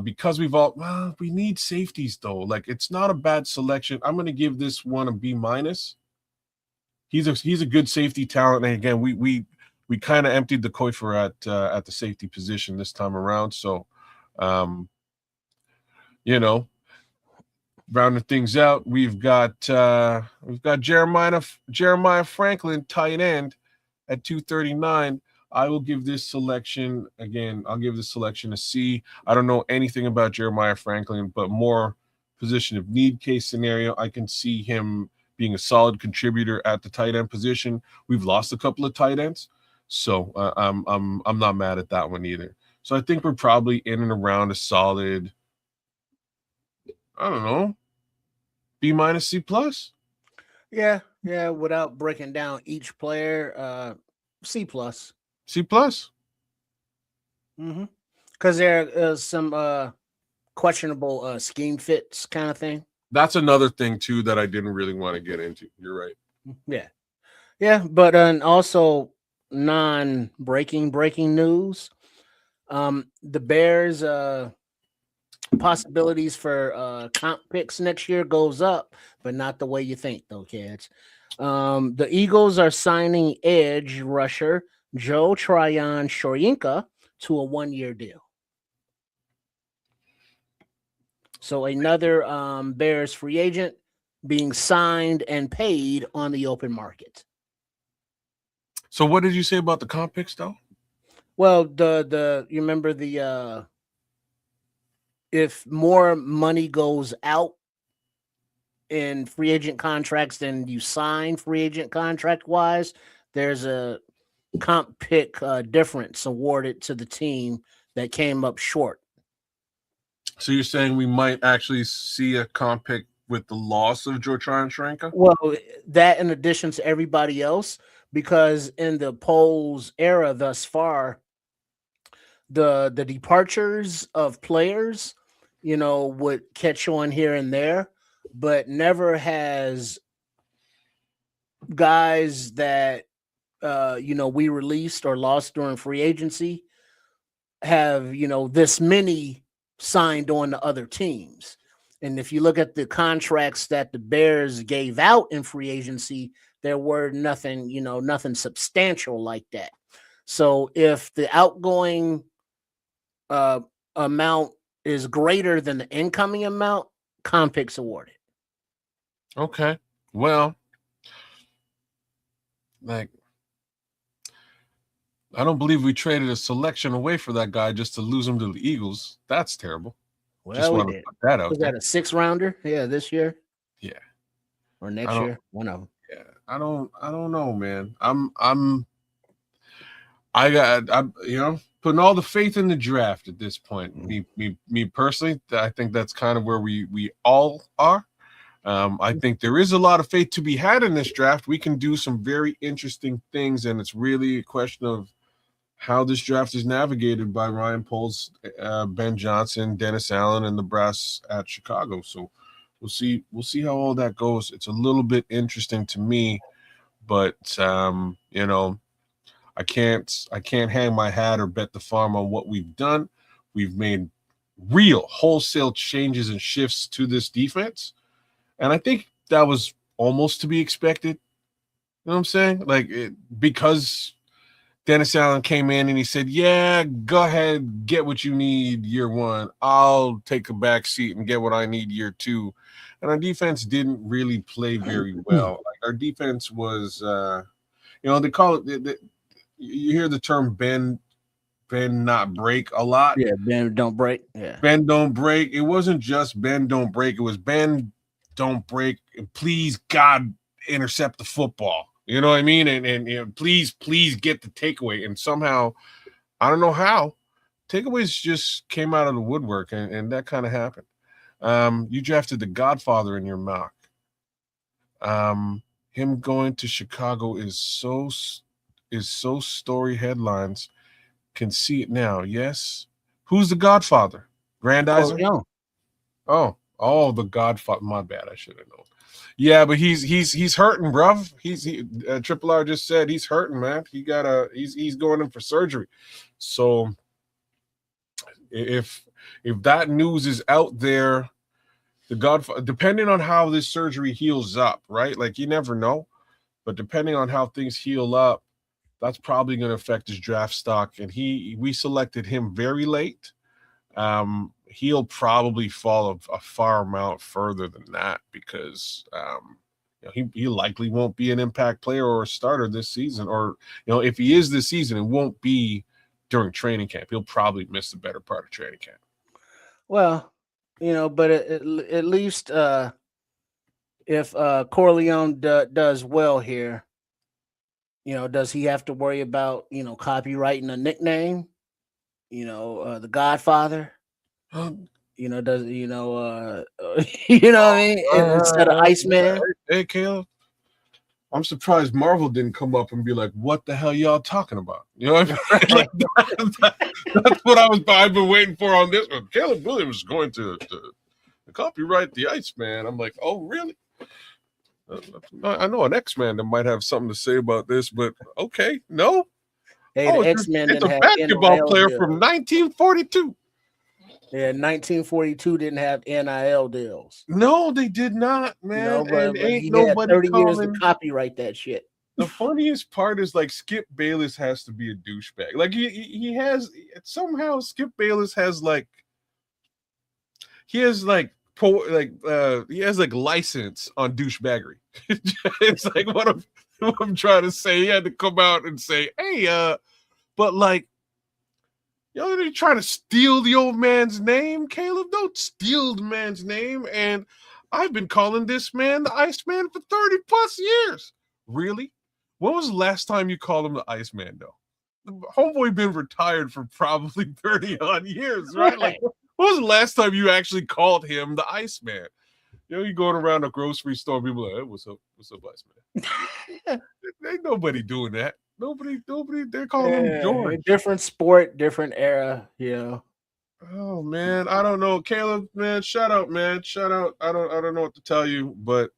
D: Because we need safeties though. Like, it's not a bad selection. I'm going to give this one a B minus. He's a good safety talent, and again, we kind of emptied the Koifer at the safety position this time around. So, rounding things out, we've got Jeremiah Franklin, tight end, at 239. I will give this selection a C. I don't know anything about Jeremiah Franklin, but more position of need case scenario. I can see him being a solid contributor at the tight end position. We've lost a couple of tight ends, so I'm not mad at that one either. So I think we're probably in and around a solid, I don't know, B minus, C plus.
C: Yeah. Without breaking down each player, C plus.
D: C plus.
C: Because there is some questionable scheme fits kind of thing.
D: That's another thing too that I didn't really want to get into. You're right.
C: Yeah. Yeah, but also breaking news. The Bears possibilities for comp picks next year goes up, but not the way you think, though, kids. The Eagles are signing edge rusher Joe Tryon Shoyinka to a 1-year deal. So another Bears free agent being signed and paid on the open market.
D: So what did you say about the comp picks though?
C: Well, the you remember the if more money goes out in free agent contracts than you sign free agent contract wise, there's a comp pick difference awarded to the team that came up short.
D: So you're saying we might actually see a comp pick with the loss of Jordan Shrenka?
C: Well, that in addition to everybody else, because in the polls era thus far, the departures of players, would catch on here and there, but never has guys that we released or lost during free agency have this many signed on to other teams. And if you look at the contracts that the Bears gave out in free agency, there were nothing substantial like that. So if the outgoing amount is greater than the incoming amount, comp picks awarded.
D: Okay. Well, I don't believe we traded a selection away for that guy just to lose him to the Eagles. That's terrible.
C: Well,
D: just
C: we
D: want
C: did.
D: to put that out
C: Was
D: there.
C: that a 6th rounder? Yeah, this year.
D: Yeah.
C: Or next year. One of them.
D: Yeah. I don't know, man. I'm putting all the faith in the draft at this point. Me personally, I think that's kind of where we all are. I think there is a lot of faith to be had in this draft. We can do some very interesting things, and it's really a question of how this draft is navigated by Ryan Poles, Ben Johnson, Dennis Allen, and the brass at Chicago. So we'll see how all that goes. It's a little bit interesting to me, but I can't hang my hat or bet the farm on what we've done. We've made real wholesale changes and shifts to this defense, and I think that was almost to be expected. You know what I'm saying? Because Dennis Allen came in and he said, yeah, go ahead, get what you need year one. I'll take a back seat and get what I need year two. And our defense didn't really play very well. Our defense was, they call it, you hear the term bend not break a lot.
C: Yeah, bend don't break. Yeah.
D: Bend don't break. It wasn't just bend don't break. It was bend don't break. And please, God, intercept the football. You know what I mean? And please get the takeaway. And somehow, I don't know how, takeaways just came out of the woodwork, and that kind of happened. You drafted the Godfather in your mock. Him going to Chicago is so story headlines. Can see it now. Yes. Who's the Godfather? Grandizer? Oh, the Godfather. My bad. I should have known. Yeah, but he's hurting, bruv. Triple R just said he's hurting, man. He's going in for surgery. So if that news is out there, the Godfather, depending on how this surgery heals up, right? Like you never know, but depending on how things heal up, that's probably going to affect his draft stock. And we selected him very late. He'll probably fall a far amount further than that because he likely won't be an impact player or a starter this season. Or if he is this season, it won't be during training camp. He'll probably miss the better part of training camp.
C: Well, but at least if Corleone does well here, does he have to worry about copywriting a nickname? The Godfather. Does you know what I mean? Instead of Iceman.
D: Hey, Caleb, I'm surprised Marvel didn't come up and be like, "What the hell y'all talking about?" You know what I mean? That's what I've been waiting for on this one. Caleb Williams is going to copyright the Iceman. I'm like, oh, really? I know an X-Man that might have something to say about this, but okay, no.
C: Hey,
D: Oh,
C: the X-Men
D: it's
C: didn't
D: a
C: have
D: basketball
C: NIL
D: player
C: deals.
D: from 1942.
C: Yeah, 1942 didn't have NIL deals.
D: No, they did not, man.
C: But
D: Ain't
C: he had
D: nobody
C: 30 years to
D: calling.
C: copyright that shit.
D: The funniest part is like Skip Bayless has to be a douchebag. Like he has somehow Skip Bayless has like he has like he has like license on douchebaggery. It's like what I'm trying to say. He had to come out and say, hey, but like, you're trying to steal the old man's name, Caleb. Don't steal the man's name. And I've been calling this man the Iceman for 30 plus years. Really? When was the last time you called him the Iceman, though? Homeboy been retired for probably 30 odd years, right? Like, when was the last time you actually called him the Iceman? You know, you going around a grocery store, people are like, hey, what's up, Iceman? Ain't nobody doing that. Nobody, they're calling him George.
C: Different sport, different era,
D: Oh man, I don't know. Caleb, man, shout out, man. Shout out. I don't know what to tell you, but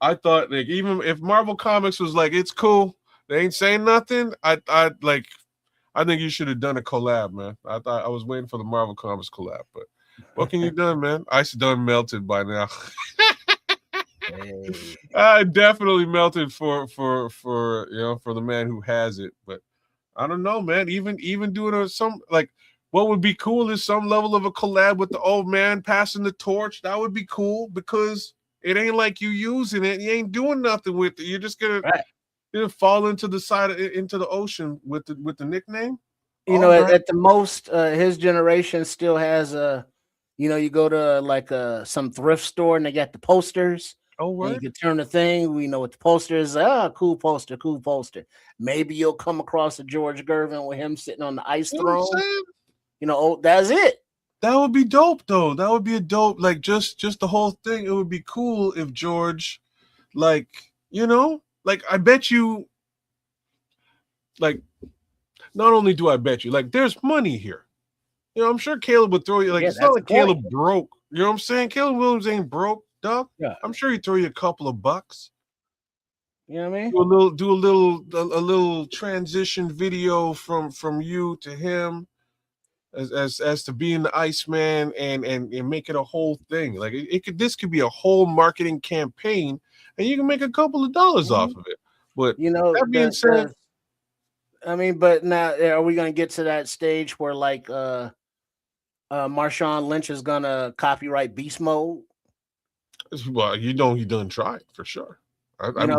D: I thought like even if Marvel Comics was like, it's cool, they ain't saying nothing. I think you should have done a collab, man. I thought I was waiting for the Marvel Comics collab, but what can you do, man? Ice done melted by now.
C: Hey.
D: I definitely melted for for the man who has it, but I don't know, man. Even doing some like what would be cool is some level of a collab with the old man passing the torch. That would be cool because it ain't like you using it. You ain't doing nothing with it. You're just gonna fall into the side into the ocean with the nickname.
C: At the most, his generation still has you go to like some thrift store and they got the posters.
D: Oh, right.
C: And you can turn the thing. We know what the poster is. Cool poster, cool poster. Maybe you'll come across a George Gervin with him sitting on the ice throne. That's it.
D: That would be dope, though. That would be a dope, like just the whole thing. It would be cool if George, like, like I bet you, like, not only do I bet you, like, there's money here. I'm sure Caleb would throw you, like, it's not like Caleb broke. You know what I'm saying? Caleb Williams ain't broke, dog.
C: Yeah.
D: I'm sure he'd throw you a couple of bucks.
C: You know what I mean?
D: Do a little transition video from you to him as to being the Iceman and make it a whole thing. Like this could be a whole marketing campaign and you can make a couple of dollars off of it. But that being said,
C: but now are we gonna get to that stage where like Marshawn Lynch is gonna copyright Beast Mode?
D: Well, he done tried for sure.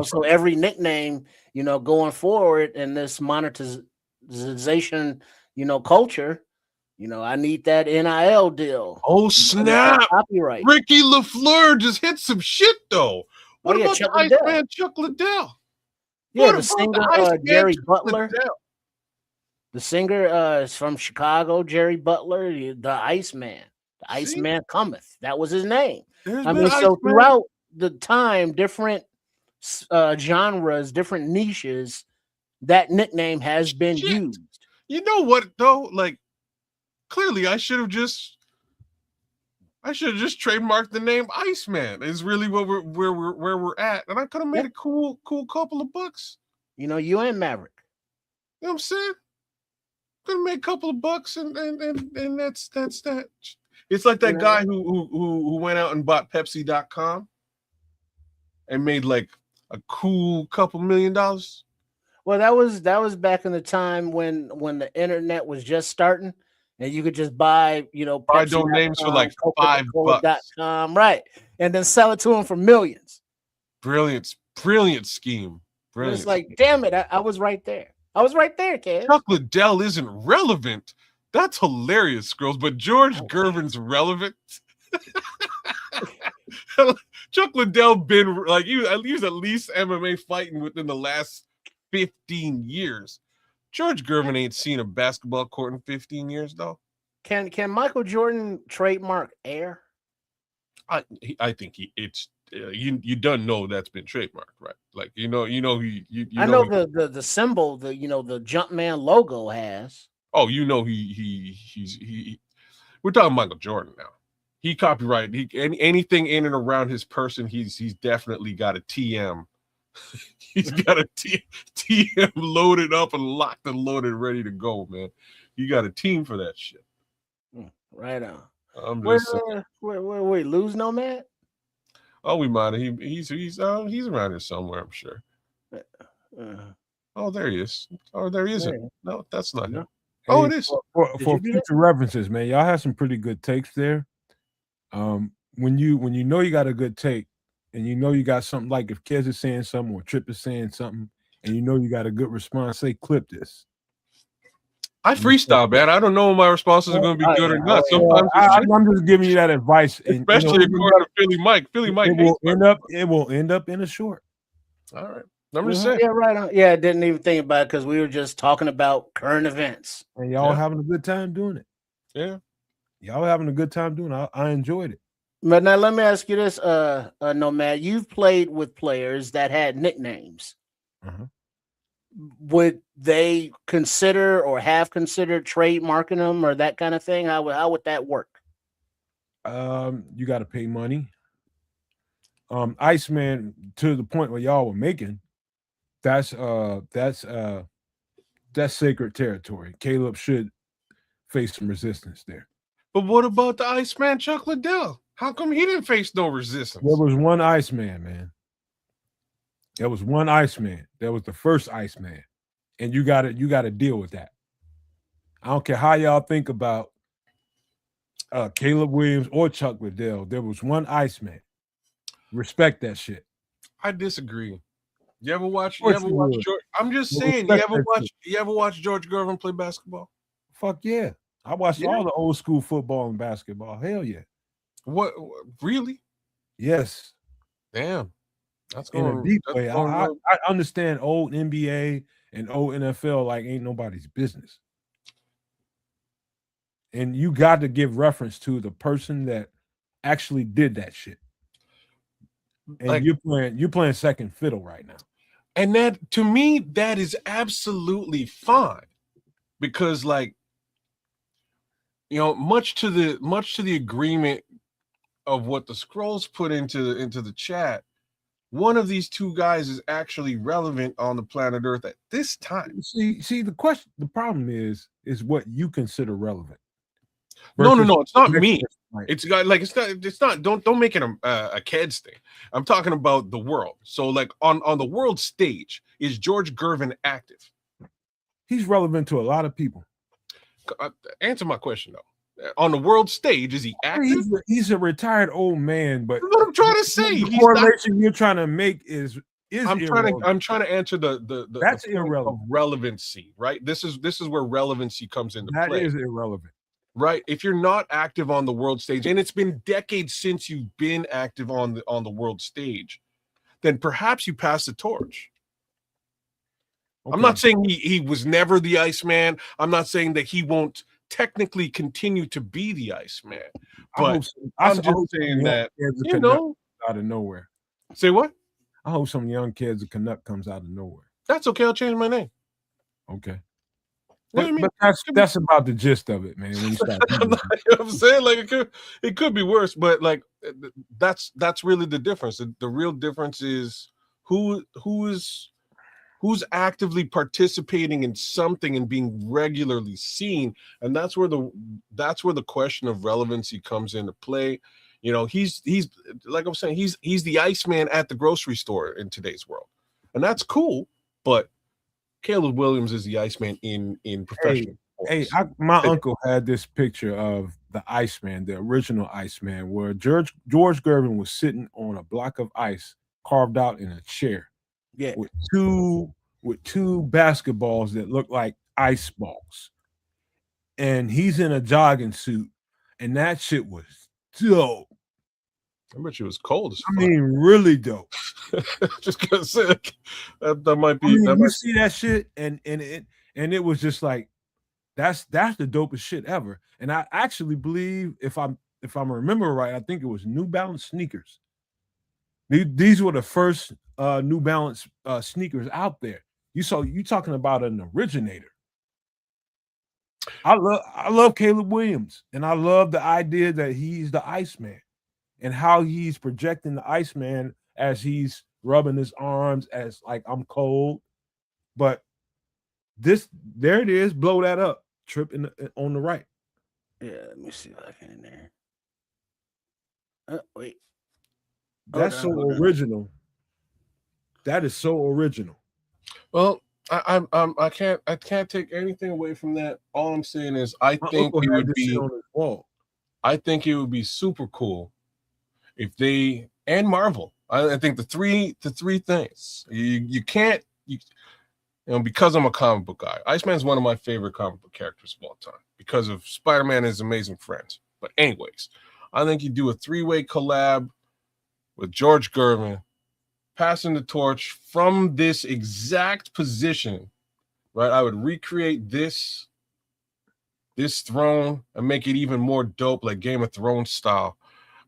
C: So every nickname, going forward in this monetization, culture, I need that NIL deal.
D: Oh snap!
C: Copyright.
D: Ricky LaFleur just hit some shit though. What about the Iceman Chuck Liddell?
C: Yeah, the singer Jerry Butler. The singer is from Chicago, Jerry Butler, the Iceman. The Iceman cometh. That was his name. So throughout the time, different genres, different niches, that nickname has been used.
D: You know what though? Like, clearly, I should have just trademarked the name Iceman. Is really where we're at, and I could have made a cool couple of bucks.
C: You and Maverick.
D: You know what I'm saying? Could have made a couple of bucks, and that's that. It's like that guy who went out and bought Pepsi.com and made like a cool couple $1 million.
C: Well, that was back in the time when the internet was just starting and you could just buy,
D: buy domains for like $5.
C: Right. And then sell it to them for millions.
D: Brilliant scheme. Brilliant.
C: It's like, damn it, I was right there. I was right there, kid.
D: Chuck Liddell isn't relevant. That's hilarious, girls. But George Gervin's relevant. Chuck Liddell been like he was at least MMA fighting within the last 15 years. George Gervin ain't seen a basketball court in 15 years though.
C: Can Michael Jordan trademark air?
D: I think you don't know that's been trademarked, right? Like you know
C: I know the symbol, the Jumpman logo has.
D: Oh, he's we're talking Michael Jordan now. He copyright. Anything in and around his person, he's definitely got a TM. He's got a TM loaded up and locked and loaded, ready to go, man. He got a team for that shit.
C: Right on.
D: I'm just saying.
C: Wait, lose Nomad?
D: Oh, we might have. He's around here somewhere, I'm sure. Oh, there he is. Oh, there he isn't. No, that's not him.
B: Hey,
D: Oh, it is.
B: For future references, man, y'all have some pretty good takes there. When you know you got a good take, and you know you got something, like if Kez is saying something or Trip is saying something, and you know you got a good response, say clip this.
D: I freestyle, man. I don't know if my responses are going to be good or not. Sometimes
B: I'm just giving you that advice,
D: especially according to Philly Mike. Philly Mike,
B: it will end up in a short.
D: All right, I'm just saying.
C: Yeah, right on. Yeah, I didn't even think about it because we were just talking about current events,
B: and y'all having a good time doing it.
D: Yeah,
B: y'all having a good time doing it. I enjoyed it.
C: But now let me ask you this, Nomad. You've played with players that had nicknames. Would they consider or have considered trademarking them or that kind of thing? How would that work?
B: You got to pay money. Iceman, to the point where y'all were making, that's sacred territory. Caleb should face some resistance there.
D: But what about the Iceman Chuck Liddell? How come he didn't face no resistance?
B: There was one Iceman, man. There was one Iceman. That was the first Iceman. And you gotta deal with that. I don't care how y'all think about Caleb Williams or Chuck Liddell. There was one Iceman. Respect that shit.
D: I disagree. You ever watch George? I'm just saying, you ever watch George Gervin play basketball?
B: Fuck yeah. I watched all the old school football and basketball. Hell yeah.
D: What really?
B: Yes.
D: Damn. That's
B: in a deep way. I understand old NBA and old NFL like ain't nobody's business. And you got to give reference to the person that actually did that shit. And like, you're playing second fiddle right now.
D: And that, to me, that is absolutely fine. Because, like, you know, much to the agreement of what the Scrolls put into the chat, one of these two guys is actually relevant on the planet Earth at this time.
B: See, the problem is what you consider relevant.
D: No, it's not me. It's not. Don't make it a Keds thing. I'm talking about the world. So, like on the world stage, is George Gervin active?
B: He's relevant to a lot of people.
D: Answer my question though. On the world stage, is he active?
B: He's a retired old man, but
D: that's what I'm trying to say.
B: The correlation you're trying to make is
D: I'm trying to answer the
B: that's irrelevant.
D: Relevancy, right? This is where relevancy comes into play.
B: That is irrelevant.
D: Right. If you're not active on the world stage, and it's been decades since you've been active on the world stage, then perhaps you pass the torch. Okay. I'm not saying he was never the Iceman. I'm not saying that he won't technically continue to be the Iceman. But I'm just saying that, you know,
B: out of nowhere.
D: Say what?
B: I hope some young kids, a Canuck comes out of nowhere.
D: That's okay. I'll change my name.
B: Okay. But that's about the gist of it, man. When you start
D: I'm saying, like, it could be worse, but like that's really the difference. The real difference is who's actively participating in something and being regularly seen, and that's where the question of relevancy comes into play. You know, he's like I'm saying, he's the Iceman at the grocery store in today's world, and that's cool, but Caleb Williams is the Iceman in professional sports.
B: My uncle had this picture of the Iceman, the original Iceman, where George Gervin was sitting on a block of ice carved out in a chair, with two basketballs that look like ice balls, and he's in a jogging suit, and that shit was dope.
D: I bet you it was cold as fuck.
B: I mean, really dope.
D: Just because that might be.
B: You see that shit, and it was just like, that's the dopest shit ever. And I actually believe, if I'm remembering right, I think it was New Balance sneakers. These were the first New Balance sneakers out there. You talking about an originator. I love Caleb Williams, and I love the idea that he's the Iceman and how he's projecting the Iceman as he's rubbing his arms as like I'm cold. But there it is, blow that up, trip on the right.
C: Yeah, let me see if I can in there. Wait.
B: That's so original. That is so original.
D: Well, I can't take anything away from that. All I'm saying is I think it would be
B: on his wall.
D: I think it would be super cool if they and Marvel. I think the three things you can't because I'm a comic book guy. Iceman is one of my favorite comic book characters of all time because of Spider-Man and his amazing friends. But anyways, I think you do a 3-way collab with George Gervin, passing the torch from this exact position, right? I would recreate this throne and make it even more dope, like Game of Thrones style.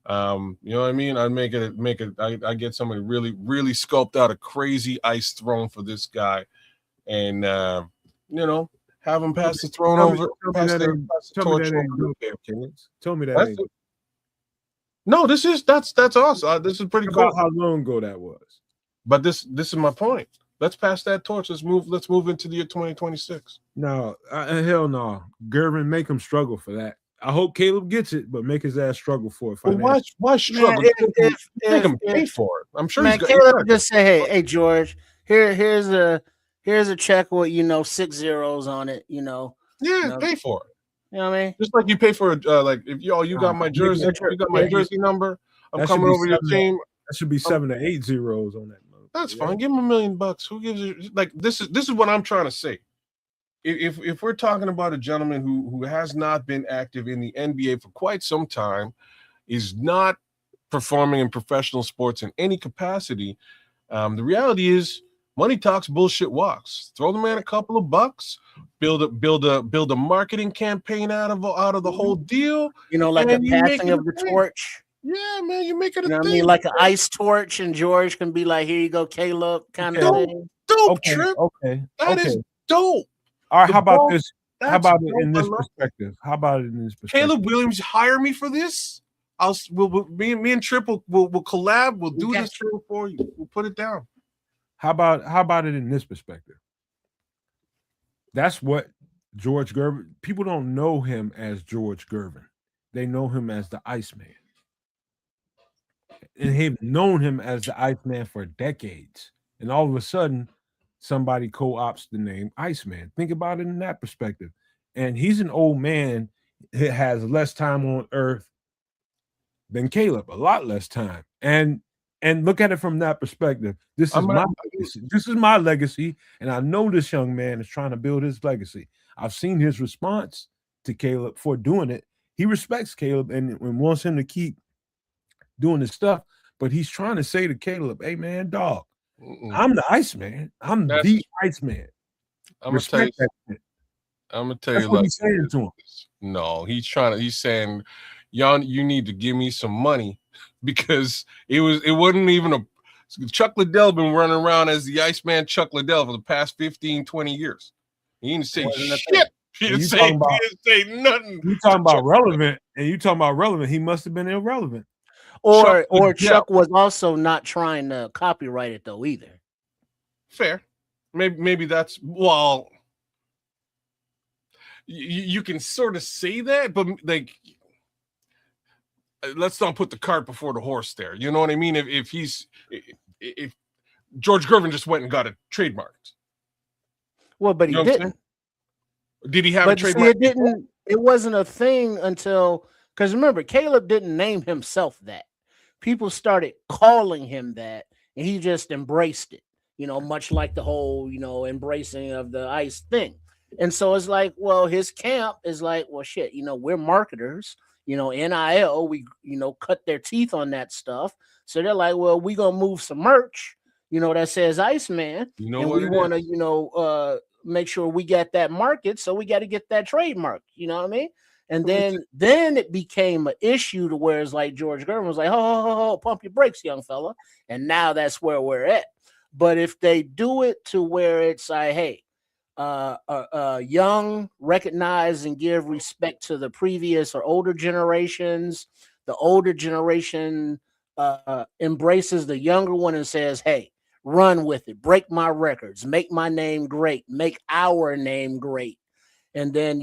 D: You know what I mean? I'd make it. I get somebody really, really sculpt out a crazy ice throne for this guy, and have him pass the throne over. Pass the torch over.
B: Tell me that.
D: No, that's awesome. This is pretty cool.
B: How long ago that was?
D: But this is my point. Let's pass that torch. Let's move into the year 2026.
B: No, hell no. Gervin, make him struggle for that. I hope Caleb gets it, but make his ass struggle for it.
D: Why struggle?
C: Man,
D: make him pay for it. I'm sure
C: Caleb just say, hey George, here's a check with 6 zeros on it.
D: Pay for it.
C: You know what I mean?
D: Just like you pay for like if you got my jersey, you got my jersey number. I'm coming over your team.
B: That should be 7 to 8 zeros on that.
D: That's fine. Give him $1 million. Who gives you like this is what I'm trying to say. If we're talking about a gentleman who has not been active in the NBA for quite some time, is not performing in professional sports in any capacity, the reality is money talks, bullshit walks. Throw the man a couple of bucks, build a marketing campaign out of the whole deal.
C: Like a passing of the torch.
D: Yeah, man, you make it a thing.
C: I mean, like an ice torch, and George can be like, "Here you go, Caleb," kind of thing.
D: Dope trip.
B: Okay,
D: that is dope.
B: All right, how about this? How about it in this perspective?
D: Caleb Williams, hire me for this. Me and Trip will collab. We'll do this thing for you. We'll put it down.
B: How about it in this perspective? That's what George Gervin. People don't know him as George Gervin. They know him as the Iceman. And they've known him as the Iceman for decades. And all of a sudden, somebody co-opts the name Iceman. Think about it in that perspective. And he's an old man that has less time on earth than Caleb, a lot less time. And look at it from that perspective. This is my legacy. And I know this young man is trying to build his legacy. I've seen his response to Caleb for doing it. He respects Caleb and wants him to keep doing his stuff, but he's trying to say to Caleb, hey man, dog, I'm the Iceman. I'm the Iceman.
D: I'm gonna tell you like he's saying to him. No, he's saying, y'all, you need to give me some money because it wasn't even Chuck Liddell been running around as the Iceman Chuck Liddell for the past 15, 20 years. He didn't say shit. He didn't say nothing.
B: You talking about relevant, and you talking about relevant. He must have been irrelevant.
C: Or Chuck was also not trying to copyright it though either.
D: Fair. Maybe that's you can sort of say that, but like let's not put the cart before the horse there. You know what I mean? If George Gervin just went and got it trademarked.
C: Well, but he didn't.
D: Did he have a trademark?
C: It wasn't a thing until because remember, Caleb didn't name himself that. People started calling him that, and he just embraced it, much like the whole, embracing of the ice thing. And so it's like, well, his camp is like, well, shit, we're marketers, NIL, we, cut their teeth on that stuff. So they're like, well, we going to move some merch, that says Iceman. And we want to, make sure we get that market. So we got to get that trademark. You know what I mean? And then it became an issue to where it's like George Gervin was like, oh, pump your brakes, young fella. And now that's where we're at. But if they do it to where it's like, hey, young recognize and give respect to the previous or older generations. The older generation embraces the younger one and says, "Hey, run with it, break my records, make my name great, make our name great." And then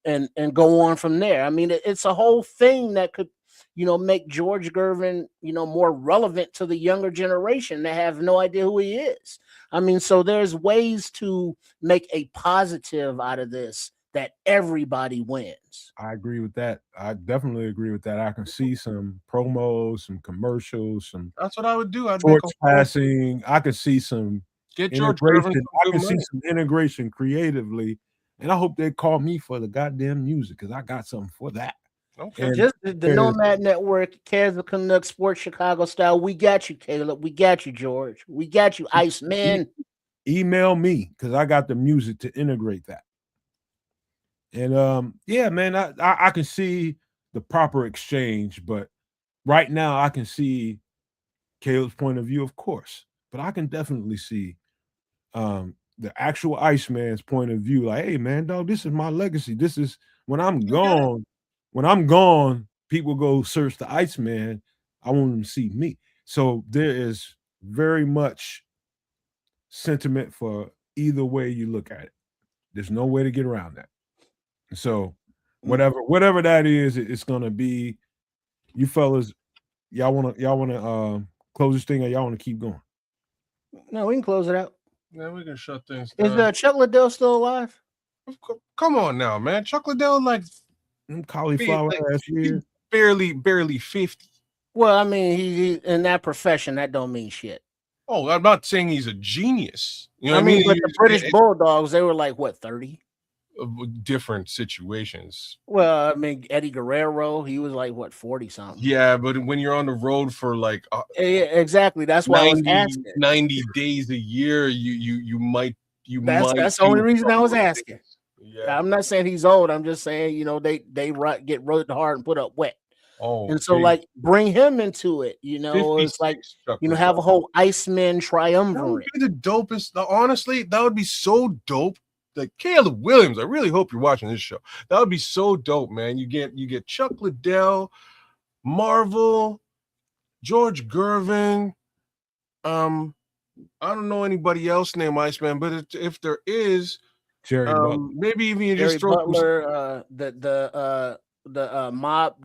C: and go on from there. I mean, it's a whole thing that could make George Gervin more relevant to the younger generation that have no idea who he is. I mean, so there's ways to make a positive out of this that everybody wins.
B: I agree with that. I definitely agree with that. I can see some promos, some commercials, some
D: That's what I would do. I'd make a
B: shorts
D: whole
B: passing. I could see some
D: get George Gervin
B: integration.
D: some
B: I
D: good
B: can see
D: money.
B: some integration creatively. And I hope they call me for the goddamn music because I got something for that.
D: Okay.
B: And
C: Just the Nomad Network, Cares of Canuck, Sports Chicago Style. We got you, Caleb. We got you, George. We got you, Iceman.
B: email me because I got the music to integrate that. And yeah, man, I can see the proper exchange, but right now I can see Caleb's point of view, of course, but I can definitely see the actual Iceman's point of view. Like, hey, man, dog, this is my legacy. This is when I'm gone. When I'm gone, people go search the Iceman. I want them to see me. So there is very much sentiment for either way you look at it. There's no way to get around that. So whatever that is, it's gonna be. You fellas, y'all wanna close this thing or y'all wanna keep going?
C: No, we can close it out.
D: Yeah, we can shut things
C: Is
D: down.
C: Chuck Liddell still alive?
D: Come on now, man. Chuck Liddell, like
B: Cauliflower ass
D: he's
B: year.
D: barely 50.
C: Well, I mean, he in that profession, that don't mean shit.
D: Oh, I'm not saying he's a genius. You know what I mean?
C: But the British Bulldogs, they were like what, 30?
D: Different situations.
C: Well, I mean, Eddie Guerrero, he was like what, 40 something.
D: Yeah, but when you're on the road for like
C: yeah, exactly. That's why
D: 90,
C: I was asking.
D: 90 days a year, you might
C: That's the only reason I was asking.
D: Yeah.
C: I'm not saying he's old. I'm just saying, they get rode hard and put up wet.
D: Oh,
C: and so like bring him into it, it's like have a whole Iceman triumvirate.
D: That would be the dopest. Honestly, that would be so dope. Like Caleb Williams, I really hope you're watching this show. That would be so dope, man. You get Chuck Liddell, Marvel, George Gervin. I don't know anybody else named Iceman, but if there is,
B: Jerry Butler.
D: maybe even you
C: Jerry
D: just throw
C: Butler, the mob,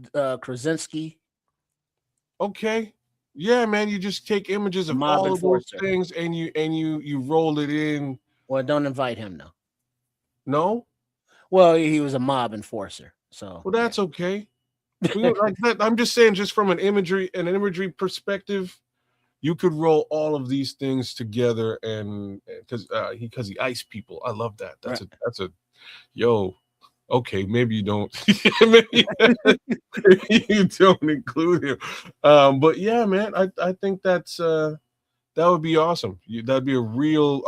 C: Krasinski.
D: Okay. Yeah, man. You just take images of all of those things and you roll it in.
C: Well, don't invite him though.
D: No?
C: Well, he was a mob enforcer. So
D: well, that's okay. I'm just saying, just from an imagery perspective, you could roll all of these things together, and because he ice people. I love that. That's a yo. Okay, maybe you don't. Maybe you don't include him. But yeah, man, I think that would be awesome. That'd be a really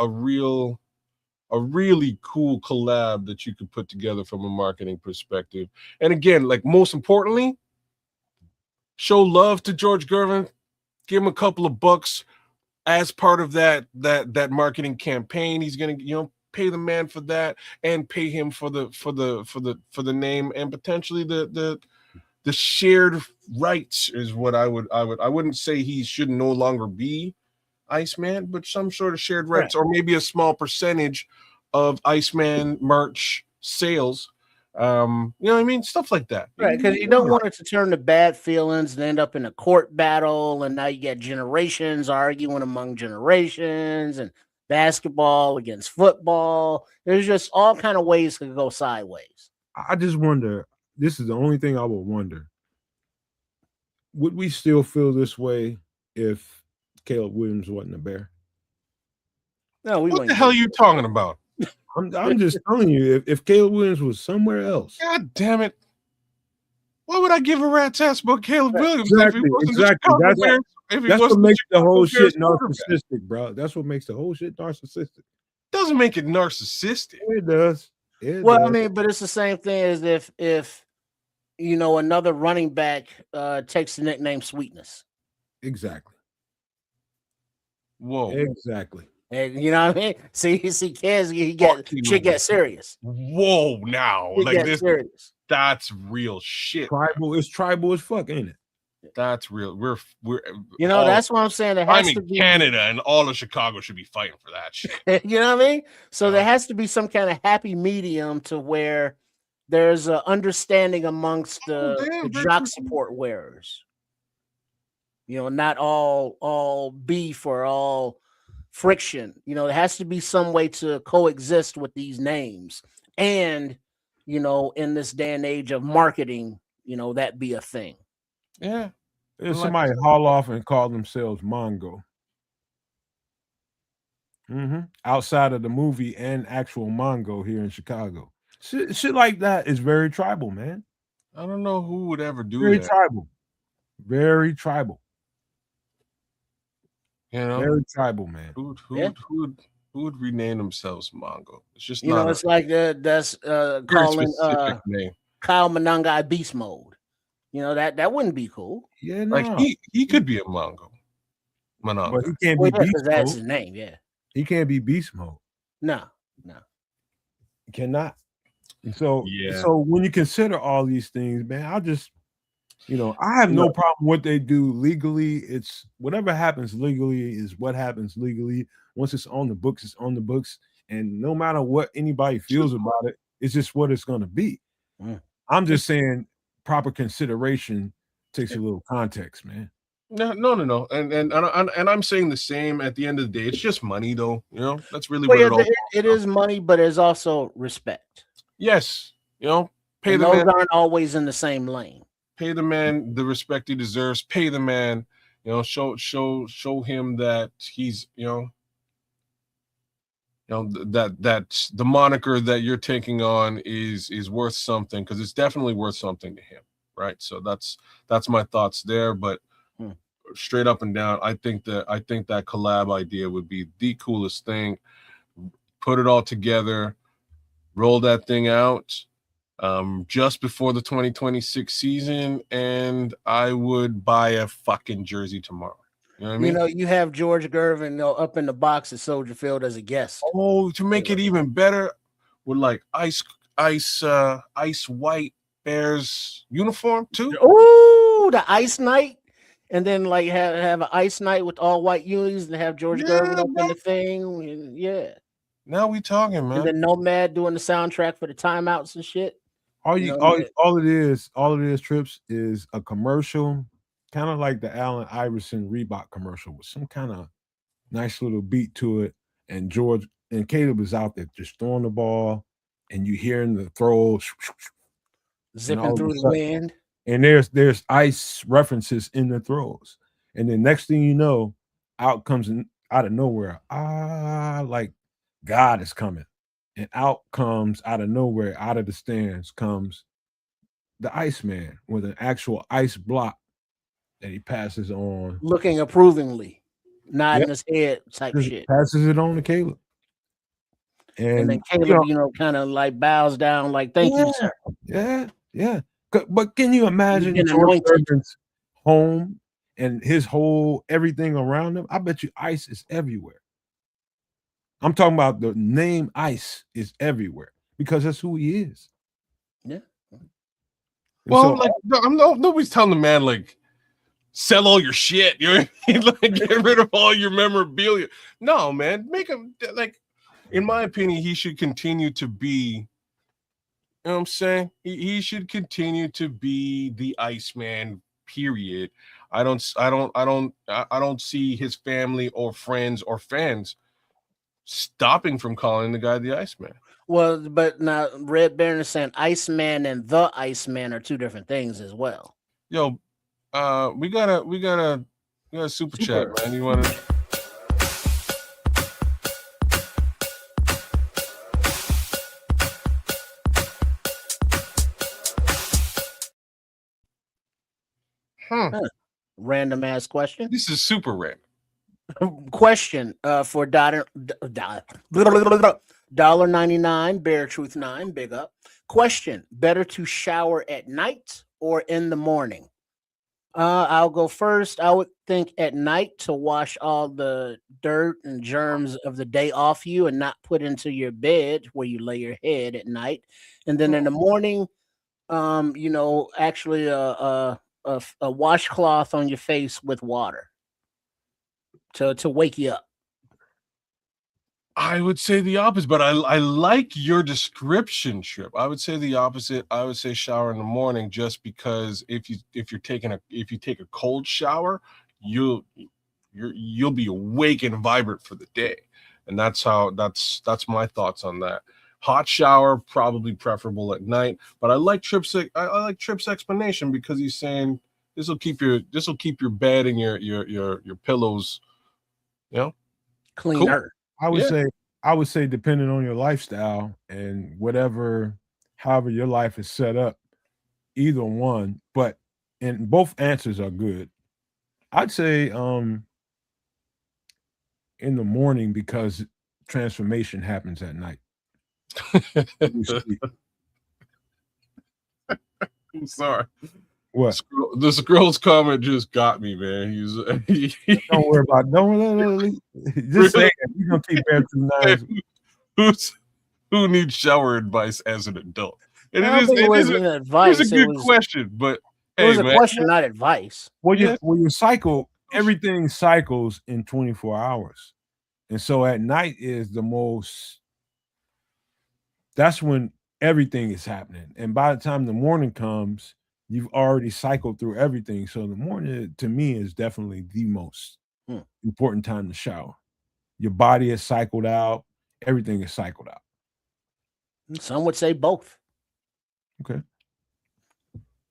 D: cool collab that you could put together from a marketing perspective. And again, like most importantly, show love to George Gervin. Give him a couple of bucks as part of that marketing campaign. He's gonna pay the man for that and pay him for the name and potentially the shared rights is what I wouldn't say he should no longer be Iceman, but some sort of shared rights, or maybe a small percentage of Iceman merch sales. You know what I mean? Stuff like that.
C: Right, because you don't want it to turn to bad feelings and end up in a court battle, and now you get generations arguing among generations, and basketball against football. There's just all kind of ways to go sideways.
B: I just wonder, this is the only thing I would wonder. Would we still feel this way if Caleb Williams wasn't a Bear?
C: No,
D: what the hell are you talking about?
B: I'm just telling you, if Caleb Williams was somewhere else.
D: God damn it. Why would I give a rat's ass about Caleb Williams?
B: Exactly. That's what makes the whole shit narcissistic, bro. That's what makes the whole shit narcissistic.
D: Doesn't make it narcissistic.
B: It does.
C: I mean, but it's the same thing as if another running back takes the nickname Sweetness.
B: Exactly.
D: Whoa.
B: Exactly.
C: And you know what I mean? See, kids,
D: Fucking
C: shit get serious.
D: Whoa, now
C: Shit
D: like
C: get
D: this,
C: serious.
D: that's real shit. Man.
B: Tribal. It's tribal as fuck, ain't it?
D: That's real. We're
C: You know,
D: all,
C: that's what I'm saying. There
D: I'm
C: has to
D: in
C: be
D: Canada, and all of Chicago should be fighting for that shit.
C: you know what I mean? So
D: Yeah.
C: there has to be some kind of happy medium to where there's an understanding amongst the jock support wearers. You know, not all beef or all friction. You know, there has to be some way to coexist with these names. And, you know, in this day and age of marketing, you know, that be a thing.
D: Yeah.
B: There's somebody haul off and call themselves Mongo. Outside of the movie and actual Mongo here in Chicago. Shit like that is very tribal, man.
D: I don't know who would ever do
B: Very
D: that.
B: tribal. Very tribal.
D: You know,
B: very tribal, man.
D: Who would rename themselves Mongo? It's just
C: You
D: not
C: know, it's like that's
D: very
C: calling
D: specific name.
C: Kyle Mananga beast mode. You know, that wouldn't be cool.
B: Yeah, no.
D: Like he could be a Mongo. Mananga.
B: But he can't
C: Well,
B: be
C: yeah,
B: beast
C: 'cause that's
B: mode.
C: his name, yeah.
B: He can't be beast mode.
C: No.
B: He cannot. And so
D: Yeah.
B: so when you consider all these things, man, I just I have no problem what they do legally. It's whatever happens legally is what happens legally. Once it's on the books, it's on the books. And no matter what anybody feels about it, it's just what it's going to be. I'm just saying proper consideration takes a little context, man.
D: No. And I'm saying the same at the end of the day. It's just money, though. You know, that's really
C: Well,
D: what
C: yeah, it is money, but there's also respect.
D: Yes. You know, pay
C: And
D: the
C: those
D: man.
C: aren't always in the same lane.
D: Pay the man the respect he deserves. Pay the man, show him that he's, that the moniker that you're taking on is worth something, because it's definitely worth something to him, right? So that's my thoughts there. But straight up and down, I think that collab idea would be the coolest thing. Put it all together, roll that thing out. Just before the 2026 season, and I would buy a fucking jersey tomorrow. You know what I mean?
C: You know, you have George Gervin up in the box at Soldier Field as a guest.
D: Oh, to make it even better, with like ice white Bears uniform too.
C: Oh, the ice night, and then like have an ice night with all white unis and have George Gervin up in the thing. Yeah.
D: Now we talking, man.
C: And then Nomad doing the soundtrack for the timeouts and shit.
B: All it is, Trips, is a commercial, kind of like the Allen Iverson Reebok commercial with some kind of nice little beat to it. And George and Caleb is out there just throwing the ball, and you hearing the throws
C: zipping through the wind.
B: And there's ice references in the throws. And then next thing you know, out comes out of nowhere, like God is coming. And out comes out of nowhere, out of the stands comes the Iceman with an actual ice block that he passes on.
C: Looking approvingly, nodding his head type shit.
B: Passes it on to Caleb.
C: And then Caleb, kind of like bows down, like, thank you, sir.
B: Yeah. But can you imagine George Gervin's home and his whole everything around him? I bet you ice is everywhere. I'm talking about the name Ice is everywhere because that's who he is.
C: Yeah.
D: Well, nobody's telling the man like sell all your shit. You know what I mean? Like get rid of all your memorabilia. No, man, make him like. In my opinion, he should continue to be. You know what I'm saying? He should continue to be the Iceman. Period. I don't see his family or friends or fans stopping from calling the guy the Iceman.
C: Well, but now Red Baron is saying Iceman and the Iceman are two different things as well.
D: Yo, we got a super chat, man. You want to?
C: Random ass question.
D: This is super random.
C: Question for $1.99 Bear Truth 9, big up. Question: better to shower at night or in the morning? I'll go first. I would think at night to wash all the dirt and germs of the day off you and not put into your bed where you lay your head at night. And then in the morning, actually a washcloth on your face with water to wake you up.
D: I would say the opposite, but I like your description, Trip. I would say the opposite. I would say shower in the morning, just because if you take a cold shower, you'll be awake and vibrant for the day, and that's my thoughts on that. Hot shower probably preferable at night, but I like Trip's explanation, because he's saying this will keep your bed and your pillows,
C: Cleaner.
D: cool.
B: I would
D: Yeah.
B: say, depending on your lifestyle and however your life is set up, either one, but and both answers are good. I'd say in the morning, because transformation happens at night. You sleep.
D: I'm sorry.
B: What?
D: The scroll's comment just got me, man.
B: Don't worry about it. Just say it. We're gonna keep that nice.
D: Who needs shower advice as an adult? And
C: I don't think it was an advice.
D: It's a good question, but
C: it was a
D: man,
C: question, not advice.
B: Well, your cycle, everything cycles in 24 hours. And so at night is the most, that's when everything is happening. And by the time the morning comes, you've already cycled through everything. So the morning, to me, is definitely the most important time to shower. Your body is cycled out. Everything is cycled out.
C: Some would say both.
B: Okay.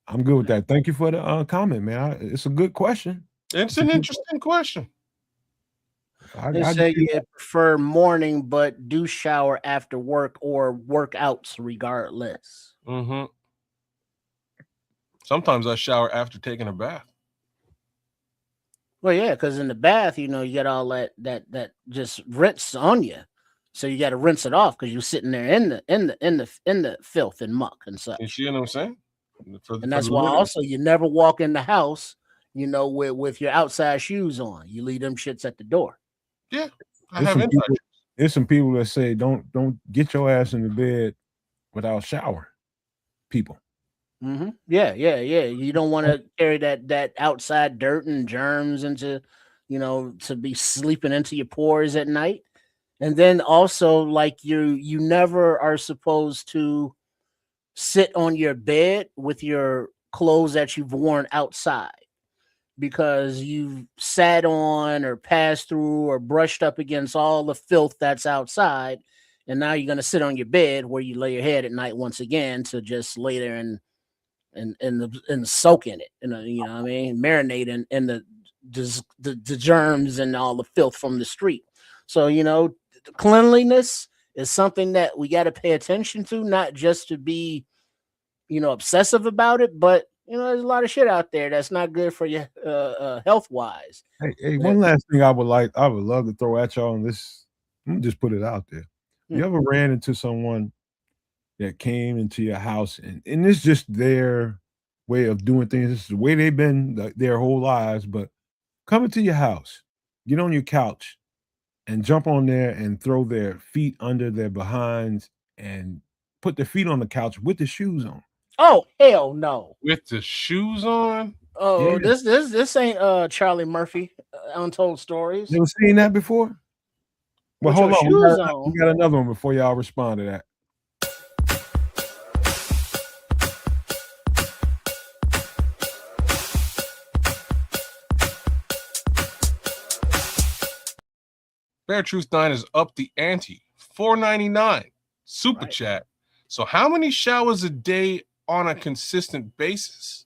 B: I'm good with that. Thank you for the comment, man. It's a good question.
D: It's an interesting question.
C: They say you prefer morning, but do shower after work or workouts regardless.
D: Mm-hmm. Sometimes I shower after taking a bath.
C: Well, yeah, because in the bath, you get all that just rinse on you, so you got to rinse it off because you're sitting there in the filth and muck and such.
D: You see what I'm saying?
C: And that's why also you never walk in the house, with your outside shoes on. You leave them shits at the door.
D: Yeah,
B: there's some people that say don't get your ass in the bed without shower. People.
C: Mm-hmm. Yeah. You don't want to carry that outside dirt and germs into, to be sleeping into your pores at night. And then also, like, you never are supposed to sit on your bed with your clothes that you've worn outside, because you've sat on or passed through or brushed up against all the filth that's outside, and now you're going to sit on your bed where you lay your head at night once again to just lay there and soak in it, what I mean, marinate in the germs and all the filth from the street. So cleanliness is something that we got to pay attention to, not just to be obsessive about it, but there's a lot of shit out there that's not good for you health wise.
B: Hey, one last thing I would love to throw at y'all on this. Let me just put it out there. You ever ran into someone that came into your house and it's just their way of doing things? This is the way they've been their whole lives, but coming to your house, get on your couch and jump on there and throw their feet under their behinds and put their feet on the couch with the shoes on.
C: Oh, hell no.
D: With the shoes on?
C: Oh, yeah. This ain't Charlie Murphy, Untold Stories.
B: You ever seen that before? Well, hold on. We got another one before y'all respond to that.
D: Bear Truth 9 is up the ante. $4.99 super chat. So how many showers a day on a consistent basis?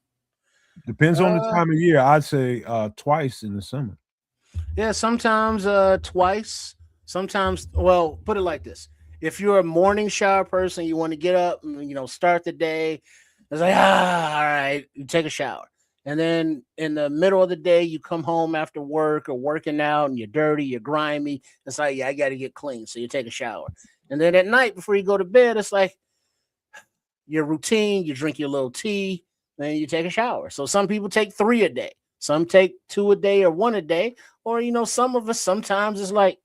B: Depends on the time of year. I'd say twice in the summer.
C: Yeah, sometimes twice. Sometimes, well, put it like this. If you're a morning shower person, you want to get up and, start the day. It's like, all right, you take a shower. And then in the middle of the day, you come home after work or working out and you're dirty, you're grimy. It's like, yeah, I got to get clean. So you take a shower. And then at night before you go to bed, it's like your routine. You drink your little tea, then you take a shower. So some people take 3 a day, some take 2 a day or 1 a day, or some of us sometimes it's like,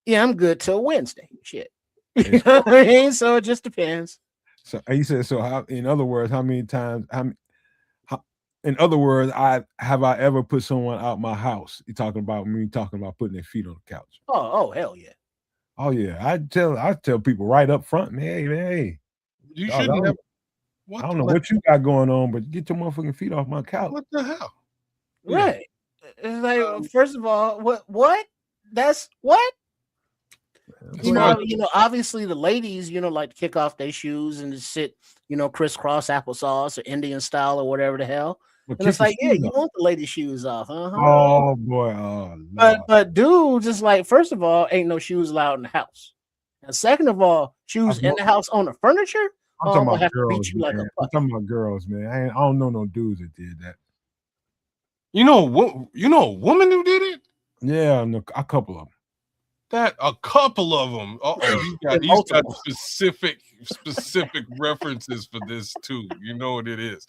C: yeah, I'm good till Wednesday. Shit. You know what I mean? So it just depends.
B: So you said so. How? In other words, how many times? In other words, I ever put someone out my house? You talking about me talking about putting their feet on the couch?
C: Oh, hell yeah.
B: Oh yeah, I tell people right up front, man. Hey, man, hey,
D: You
B: dog,
D: shouldn't have.
B: I don't know what you got going on, but get your motherfucking feet off my couch.
D: What the hell?
C: Right. It's like, first of all, what? That's what? Obviously the ladies, like to kick off their shoes and just sit, crisscross applesauce or Indian style or whatever the hell.
B: But
C: And it's like, yeah, you
B: off.
C: want the lady shoes off, huh?
B: Oh boy, oh
C: but dudes, just like, first of all, ain't no shoes allowed in the house. And second of all, shoes in the house on the furniture.
B: I'm talking about
C: girls.
B: Beat you like I'm talking about girls, man. I don't know no dudes that did that.
D: You know what? You know a woman who did it?
B: Yeah, a couple of them.
D: A couple of them. He's got specific references for this too. You know what it is.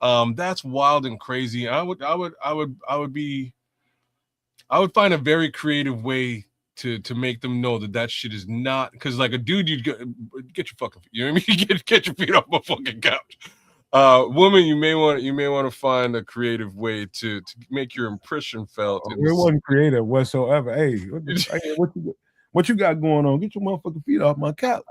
D: That's wild and crazy. I would find a very creative way to make them know that shit is not, because like a dude, you'd get your fucking, you know what I mean? Get your feet off my fucking couch. Woman, you may want to find a creative way to make your impression felt.
B: It wasn't creative whatsoever. Hey, what you got going on? Get your motherfucking feet off my couch.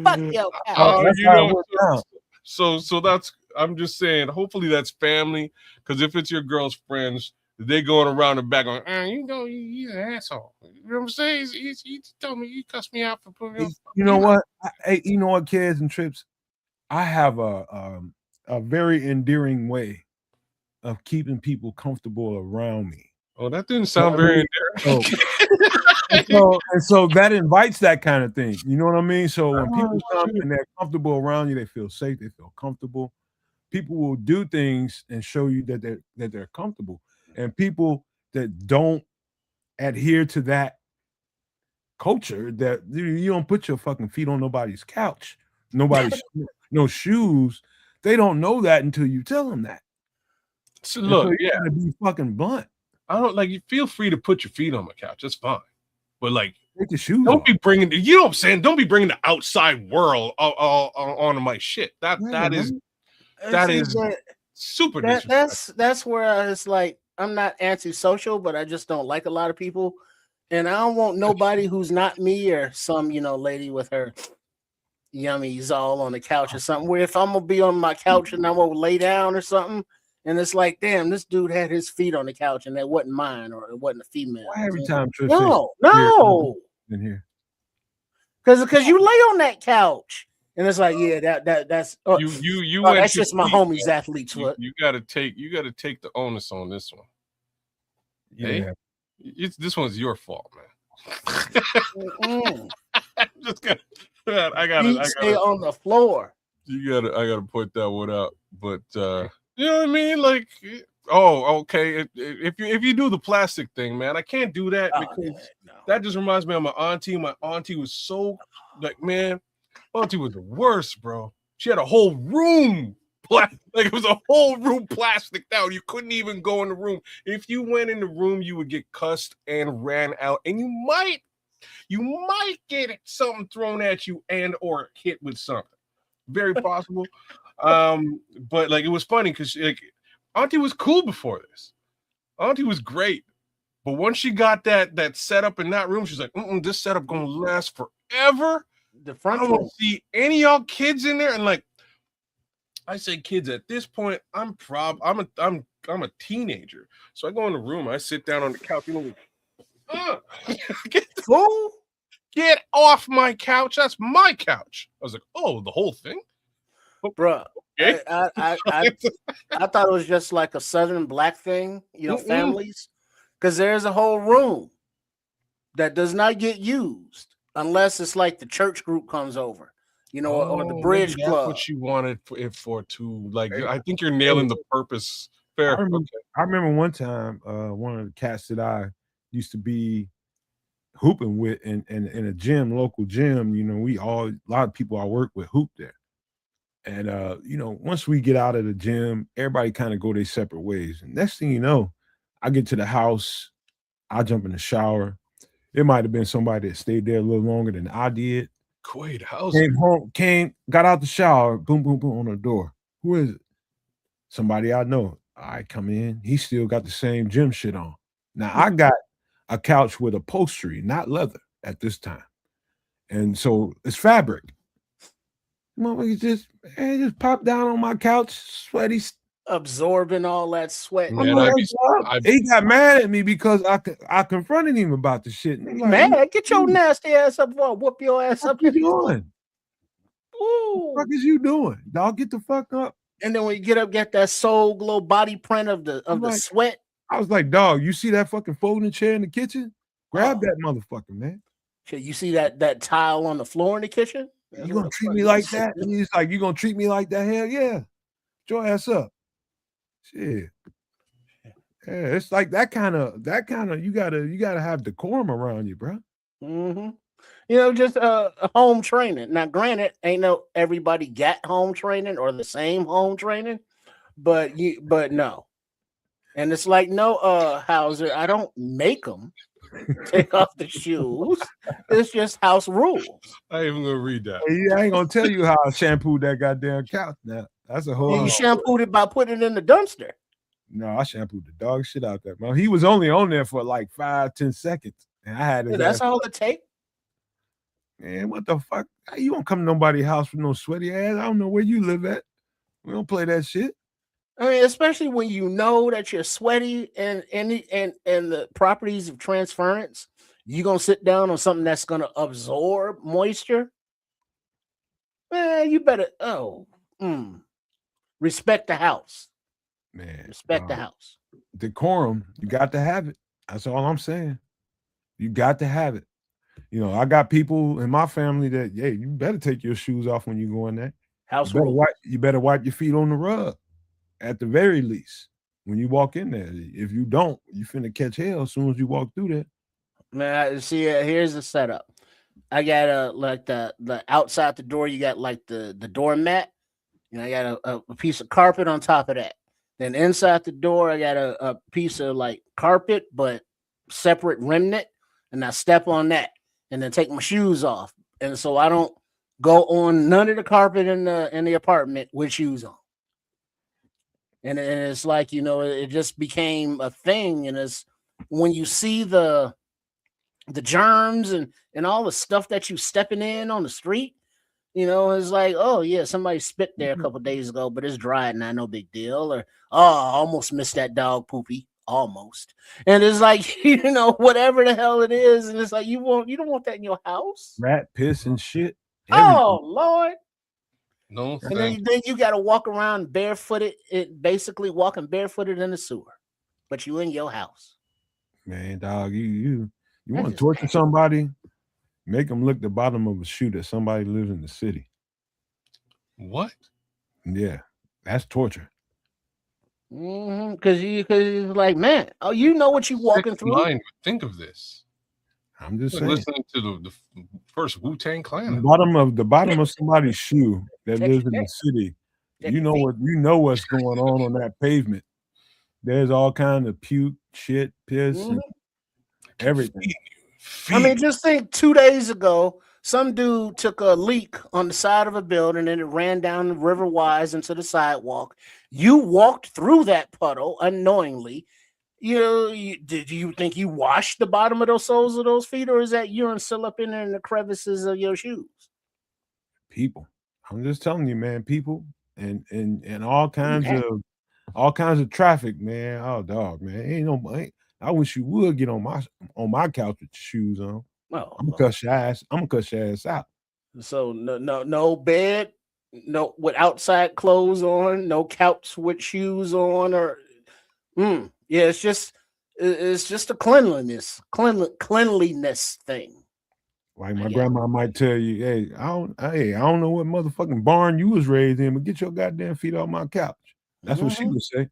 C: Fuck your couch.
D: So that's, I'm just saying, hopefully that's family, because if it's your girl's friends, they going around the back going, he's an asshole. You know what I'm saying? He told me, he cussed me out for putting.
B: You know what? You know what, kids and trips? I have a very endearing way of keeping people comfortable around me.
D: Oh, that didn't sound very endearing.
B: So that invites that kind of thing. You know what I mean? So when people come and they're comfortable around you, they feel safe, they feel comfortable. People will do things and show you that they're comfortable. And people that don't adhere to that culture, that you don't put your fucking feet on nobody's couch, nobody's no shoes. They don't know that until you tell them that.
D: So look,
B: so you gotta be fucking blunt.
D: I don't like, you feel free to put your feet on my couch. That's fine. But like,
B: take the shoes
D: don't
B: off.
D: be bringing, you know what I'm saying? Don't be bringing the outside world onto my shit. That is super disrespectful.
C: That's where it's like, I'm not antisocial, but I just don't like a lot of people. And I don't want nobody who's not me or some, lady with her yummies all on the couch or something, where if I'm going to be on my couch and I'm going to lay down or something, and it's like, damn, this dude had his feet on the couch and that wasn't mine, or it wasn't a female.
B: Why every time Trish
C: no.
B: In here.
C: Because you lay on that couch. And it's like, yeah, that's that's just my homie's athlete's foot.
D: You gotta take the onus on this one.
B: Yeah.
D: Hey? This one's your fault, man. I gotta
C: stay on the floor.
D: I gotta point that one out. But you know what I mean? Like, okay. If you do the plastic thing, man, I can't do that because that just reminds me of my auntie. My auntie was so like, man, auntie was the worst, bro. She had a whole room, like it was a whole room plasticed out. You couldn't even go in the room. If you went in the room, you would get cussed and ran out, and you might get something thrown at you and or hit with something. Very possible. But like, it was funny because like auntie was cool before this. Auntie was great. But once she got that setup in that room, she's like, this setup gonna last forever.
C: The front
D: I don't see any of y'all kids in there. And like, I say kids at this point, I'm a teenager. So I go in the room, I sit down on the couch, get off my couch. That's my couch. I was like, oh, the whole thing?
C: Bruh.
D: Okay.
C: I thought it was just like a Southern black thing, families. Because there's a whole room that does not get used unless it's like the church group comes over, or the bridge club.
D: That's what you wanted it for too. Like, I think you're nailing the purpose. Fair.
B: I remember one time, one of the cats that I used to be hooping with in a gym, local gym. A lot of people I work with hoop there. And once we get out of the gym, everybody kind of go their separate ways. And next thing you know, I get to the house, I jump in the shower. It might have been somebody that stayed there a little longer than I did.
D: Quaid, how's
B: Came home, got out the shower, boom, boom, boom on the door. Who is it? Somebody I know. I come in, he still got the same gym shit on. Now I got a couch with upholstery, not leather at this time. And so it's fabric. Motherfucker just popped down on my couch, sweaty.
C: Absorbing all that sweat.
D: Man,
B: He got mad at me because I confronted him about the shit.
C: Like, man, get your nasty ass up, whoop your ass up.
B: What you doing? What the fuck is you doing? Dog, get the fuck up.
C: And then when you get up, get that soul glow body print of the sweat.
B: I was like, dog, you see that fucking folding chair in the kitchen? Grab that motherfucker, man.
C: You see that tile on the floor in the kitchen?
B: You gonna treat me like that? And he's like, you gonna treat me like that? Hell yeah. Get your ass up. Shit. Yeah, it's like that kind of you gotta have decorum around you, bro.
C: Mm-hmm. Just home training. Now, granted, ain't no everybody got home training or the same home training, but no. And it's like, no, Hauser, I don't make them take off the shoes. It's just house rules.
D: I ain't even gonna read that.
B: Yeah, I ain't gonna tell you how I shampooed that goddamn couch now. That's a whole.
C: You shampooed it by putting it in the dumpster.
B: No, I shampooed the dog shit out there, man. He was only on there for like 5-10 seconds, and I had it.
C: That's all it takes.
B: Man, what the fuck? You don't come to nobody's house with no sweaty ass. I don't know where you live at. We don't play that shit.
C: I mean, especially when you know that you're sweaty and the properties of transference, you gonna sit down on something that's gonna absorb moisture. Man, you better respect the house.
B: Man,
C: respect the house.
B: Decorum, you got to have it. That's all I'm saying. You got to have it. I got people in my family that, yeah, you better take your shoes off when you go in there.
C: House
B: you better wipe your feet on the rug. At the very least, when you walk in there. If you don't, you finna catch hell as soon as you walk through there.
C: Man, see, here's the setup. I got like the outside the door, you got like the doormat. I got a piece of carpet on top of that. Then inside the door, I got a piece of like carpet, but separate remnant. And I step on that and then take my shoes off. And so I don't go on none of the carpet in the apartment with shoes on. And it's like, it just became a thing. And it's when you see the germs and all the stuff that you stepping in on the street, it's like, oh yeah, somebody spit there a couple days ago, but it's dry now, no big deal. Or I almost missed that dog poopy, almost. And it's like, whatever the hell it is, and it's like you don't want that in your house.
B: Rat piss and shit.
C: Oh Lord.
D: No,
C: and then you got to walk around barefooted, basically walking barefooted in the sewer, but you in your house.
B: Man, dog, you want to torture somebody? Make them lick the bottom of a shoe that somebody lives in the city.
D: What?
B: Yeah, that's torture.
C: Because you're like, man, you know what you walking through.
D: Mind think of this.
B: I'm just saying.
D: Listening to the first Wu-Tang Clan.
B: The bottom of somebody's shoe that lives in the city. You know what's going on that pavement. There's all kinds of puke, shit, piss, and everything.
C: I mean, just think 2 days ago, some dude took a leak on the side of a building and it ran down the river wise into the sidewalk. You walked through that puddle unknowingly. Did you think you washed the bottom of those soles of those feet, or is that urine still up in there in the crevices of your shoes?
B: People, I'm just telling you, man. People and all kinds of traffic, man. Oh, dog, man. I wish you would get on my couch with your shoes on.
C: Oh,
B: I'm gonna cut your ass out. So
C: no bed, no with outside clothes on, no couch with shoes on, or yeah, it's just a cleanliness thing.
B: Like my grandma might tell you, hey, I don't know what motherfucking barn you was raised in, but get your goddamn feet off my couch. That's what she would say.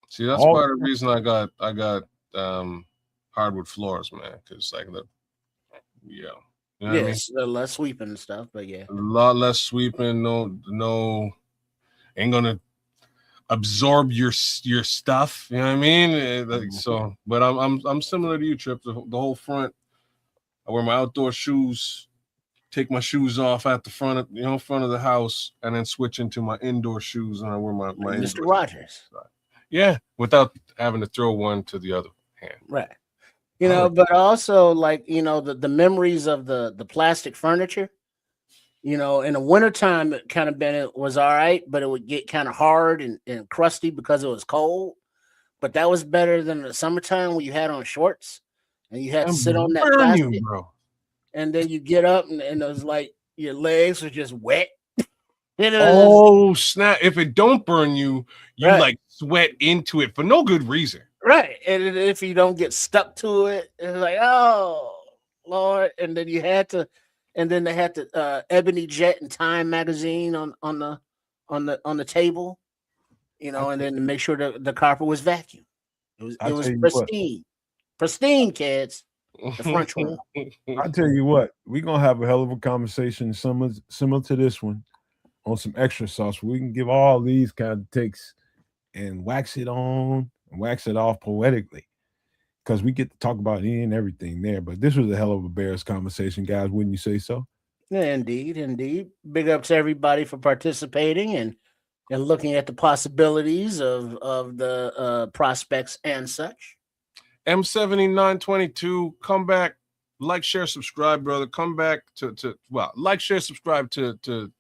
D: See, that's part of the reason I got hardwood floors, man. Because You know what I mean?
C: Yes, less sweeping and stuff, but yeah.
D: A lot less sweeping. No, ain't gonna absorb your stuff. You know what I mean? Like, so, but I'm similar to you, Trip. The whole front. I wear my outdoor shoes. Take my shoes off at the front of the house, and then switch into my indoor shoes, and I wear my
C: Like Mr.
D: indoor
C: Rogers.
D: shoes. Yeah, without having to throw one to the other hand.
C: Right. But also like, the memories of the plastic furniture, in the wintertime, it was all right, but it would get kind of hard and crusty because it was cold. But that was better than the summertime when you had on shorts and you had to sit on that
D: Burn
C: plastic.
D: you, bro.
C: And then you get up and it was like your legs were just wet.
D: Oh, snap. If it don't burn you, you
C: Right.
D: like sweat into it for no good reason.
C: Right. And if you don't get stuck to it, it's like, oh Lord. And then they had the Ebony Jet and Time magazine on the table, and then to make sure the carpet was vacuumed. It was pristine. Pristine, kids. The French one.
B: I tell you what, we're gonna have a hell of a conversation similar to this one on some extra sauce. We can give all these kind of takes and wax it on and wax it off poetically, because we get to talk about any and everything there. But this was a hell of a Bears conversation, guys. Wouldn't you say so?
C: Yeah, indeed. Big ups to everybody for participating and looking at the possibilities of the prospects and such.
D: M7922, come back, like, share, subscribe, brother. Come back to like, share, subscribe to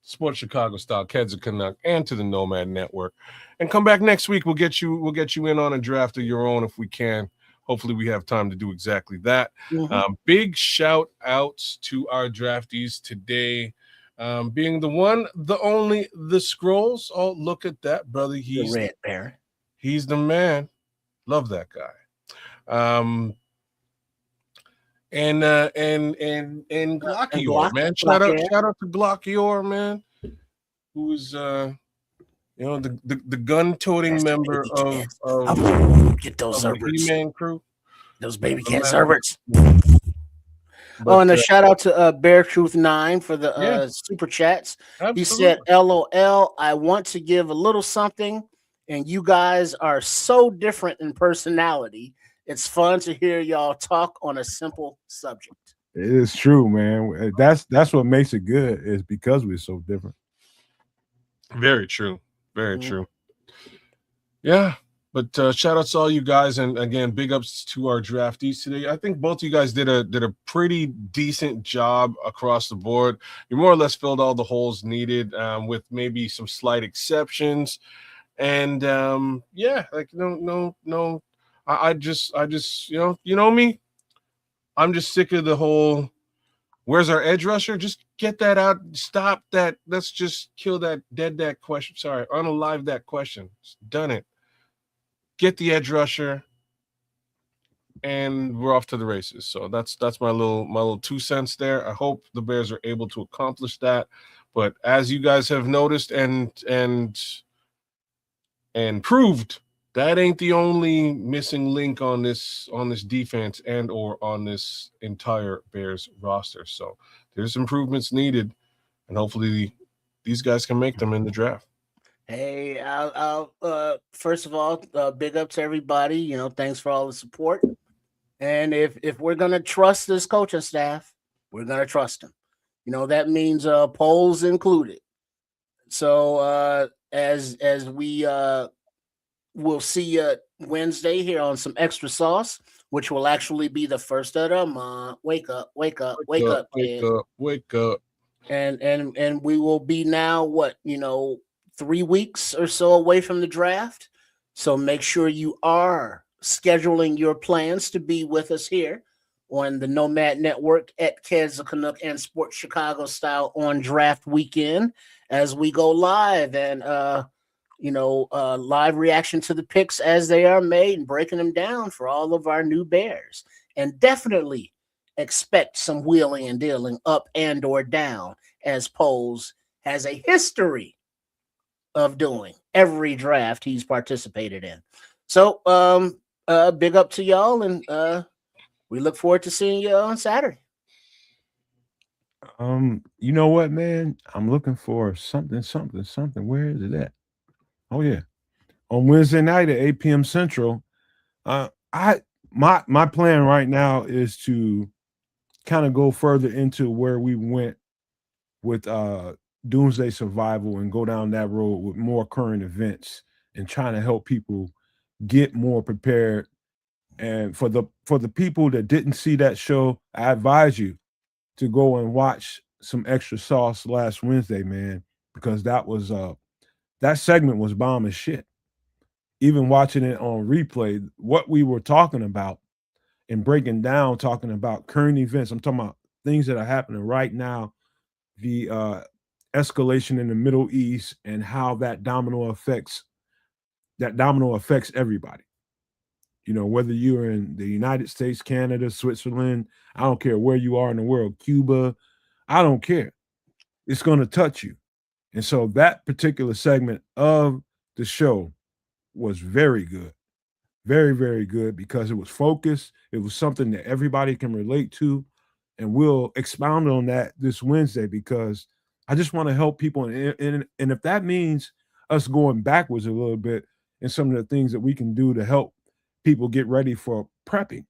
D: Sports Chicago Style, Keds of Canuck, and to the Nomad Network. And come back next week. We'll get you in on a draft of your own if we can. Hopefully we have time to do exactly that. Big shout outs to our draftees today. Being the one, the only, the Scrolls. Oh, look at that, brother. He's
C: the Red Bear.
D: He's the man. Love that guy. And Glockior, man. Shout out to Glockior, man, who is the gun-toting member of
C: get those
D: the
C: Herberts.
D: He-Man crew.
C: Those baby cats Herberts. And a shout out to Bear Truth 9 for the super chats. Absolutely. He said, LOL, I want to give a little something, and you guys are so different in personality. It's fun to hear y'all talk on a simple subject.
B: It is true, man. That's what makes it good, is because we're so different.
D: Very true. Very true. Yeah. But shout outs to all you guys, and again, big ups to our draftees today. I think both of you guys did a pretty decent job across the board. You more or less filled all the holes needed, with maybe some slight exceptions. And like no. I just you know me. I'm just sick of the whole, where's our edge rusher? Just get that out. Stop that. Let's just kill that, dead that question. Sorry, unalive that question. It's done it. Get the edge rusher, and we're off to the races. So that's my little 2 cents there. I hope the Bears are able to accomplish that. But as you guys have noticed and proved, that ain't the only missing link on this defense and or on this entire Bears roster. So there's improvements needed, and hopefully these guys can make them in the draft.
C: Hey, I'll first of all, big up to everybody. Thanks for all the support. And if we're gonna trust this coaching staff, we're gonna trust them. That means polls included. So as we we'll see you Wednesday here on some extra sauce, which will actually be the first of the month. Wake up, kid. And we will be now 3 weeks or so away from the draft. So make sure you are scheduling your plans to be with us here on the Nomad Network at Keds of Canuck and Sports Chicago Style on draft weekend as we go live and live reaction to the picks as they are made and breaking them down for all of our new Bears. And definitely expect some wheeling and dealing up and or down, as Poles has a history of doing every draft he's participated in. So big up to y'all, and we look forward to seeing you on Saturday.
B: You know what, man? I'm looking for something, something, something. Where is it at? Oh yeah, on Wednesday night at 8 p.m. Central. I my plan right now is to kind of go further into where we went with Doomsday Survival and go down that road with more current events and trying to help people get more prepared. And for the people that didn't see that show, I advise you to go and watch some extra sauce last Wednesday, man, because that segment was bomb as shit. Even watching it on replay, what we were talking about and breaking down, talking about current events. I'm talking about things that are happening right now, the escalation in the Middle East and how that domino affects everybody. You know, whether you're in the United States, Canada, Switzerland, I don't care where you are in the world, Cuba, I don't care. It's going to touch you. And so that particular segment of the show was very good. Very, very good because it was focused. It was something that everybody can relate to. And we'll expound on that this Wednesday because I just want to help people. And if that means us going backwards a little bit in some of the things that we can do to help people get ready for prepping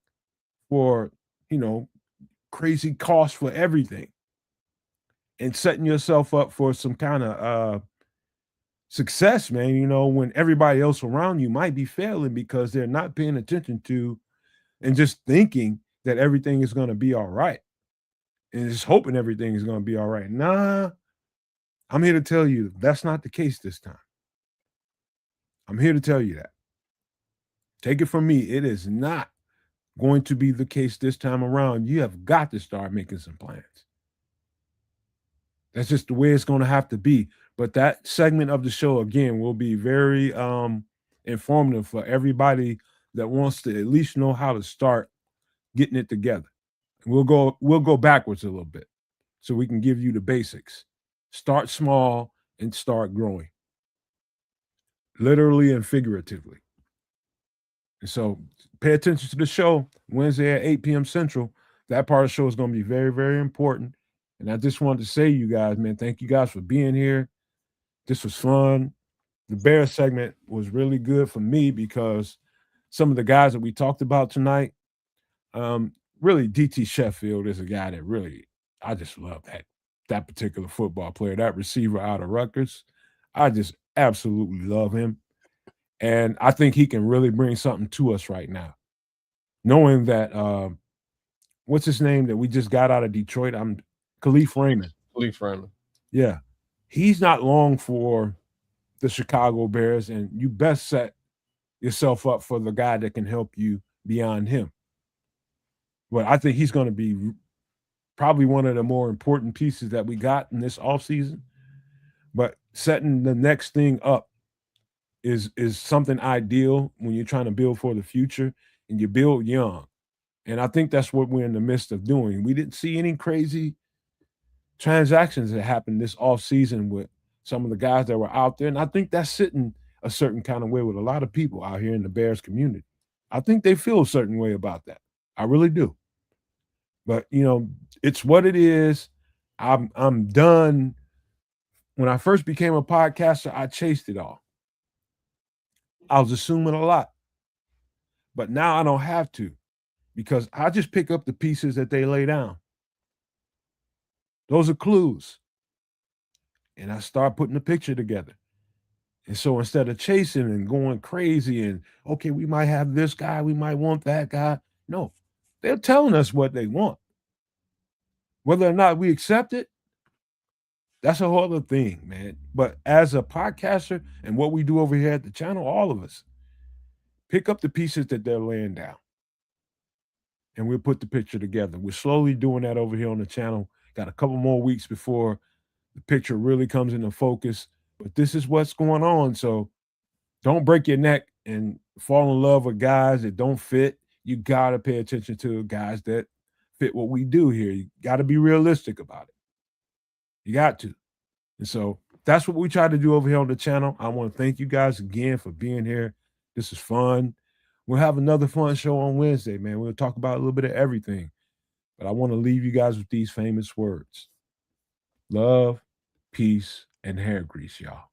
B: for, you know, crazy costs for everything and setting yourself up for some kind of success, man, you know, when everybody else around you might be failing because they're not paying attention to and just thinking that everything is going to be all right and just hoping everything is going to be all right. Nah, I'm here to tell you that's not the case this time. I'm here to tell you that. Take it from me. It is not going to be the case this time around. You have got to start making some plans. That's just the way it's going to have to be. But that segment of the show, again, will be very informative for everybody that wants to at least know how to start getting it together. We'll go backwards a little bit so we can give you the basics. Start small and start growing, literally and figuratively. And so pay attention to the show Wednesday at 8 p.m. Central. That part of the show is going to be very, very important. And I just wanted to say, you guys, man, thank you guys for being here. This was fun. The Bears segment was really good for me because some of the guys that we talked about tonight, really DT Sheffield is a guy that really, I just love that particular football player, that receiver out of Rutgers. I just absolutely love him. And I think he can really bring something to us right now. Knowing that, what's his name that we just got out of Detroit? I'm Khalif Raymond.
D: Khalif Raymond.
B: Yeah. He's not long for the Chicago Bears, and you best set yourself up for the guy that can help you beyond him. But I think he's going to be probably one of the more important pieces that we got in this offseason. But setting the next thing up is something ideal when you're trying to build for the future and you build young. And I think that's what we're in the midst of doing. We didn't see any crazy transactions that happened this offseason with some of the guys that were out there. And I think that's sitting a certain kind of way with a lot of people out here in the Bears community. I think they feel a certain way about that. I really do. But you know, it's what it is. I'm done. When I first became a podcaster, I chased it all. I was assuming a lot. But now I don't have to because I just pick up the pieces that they lay down. Those are clues. And I start putting the picture together. And so instead of chasing and going crazy and, okay, we might have this guy, we might want that guy. No, they're telling us what they want. Whether or not we accept it, that's a whole other thing, man. But as a podcaster and what we do over here at the channel, all of us pick up the pieces that they're laying down. And we'll put the picture together. We're slowly doing that over here on the channel. Got a couple more weeks before the picture really comes into focus. But this is what's going on. So don't break your neck and fall in love with guys that don't fit. You got to pay attention to guys that fit what we do here. You got to be realistic about it. You got to. And so that's what we try to do over here on the channel. I want to thank you guys again for being here. This is fun. We'll have another fun show on Wednesday, man. We'll talk about a little bit of everything. But I want to leave you guys with these famous words. Love, peace, and hair grease, y'all.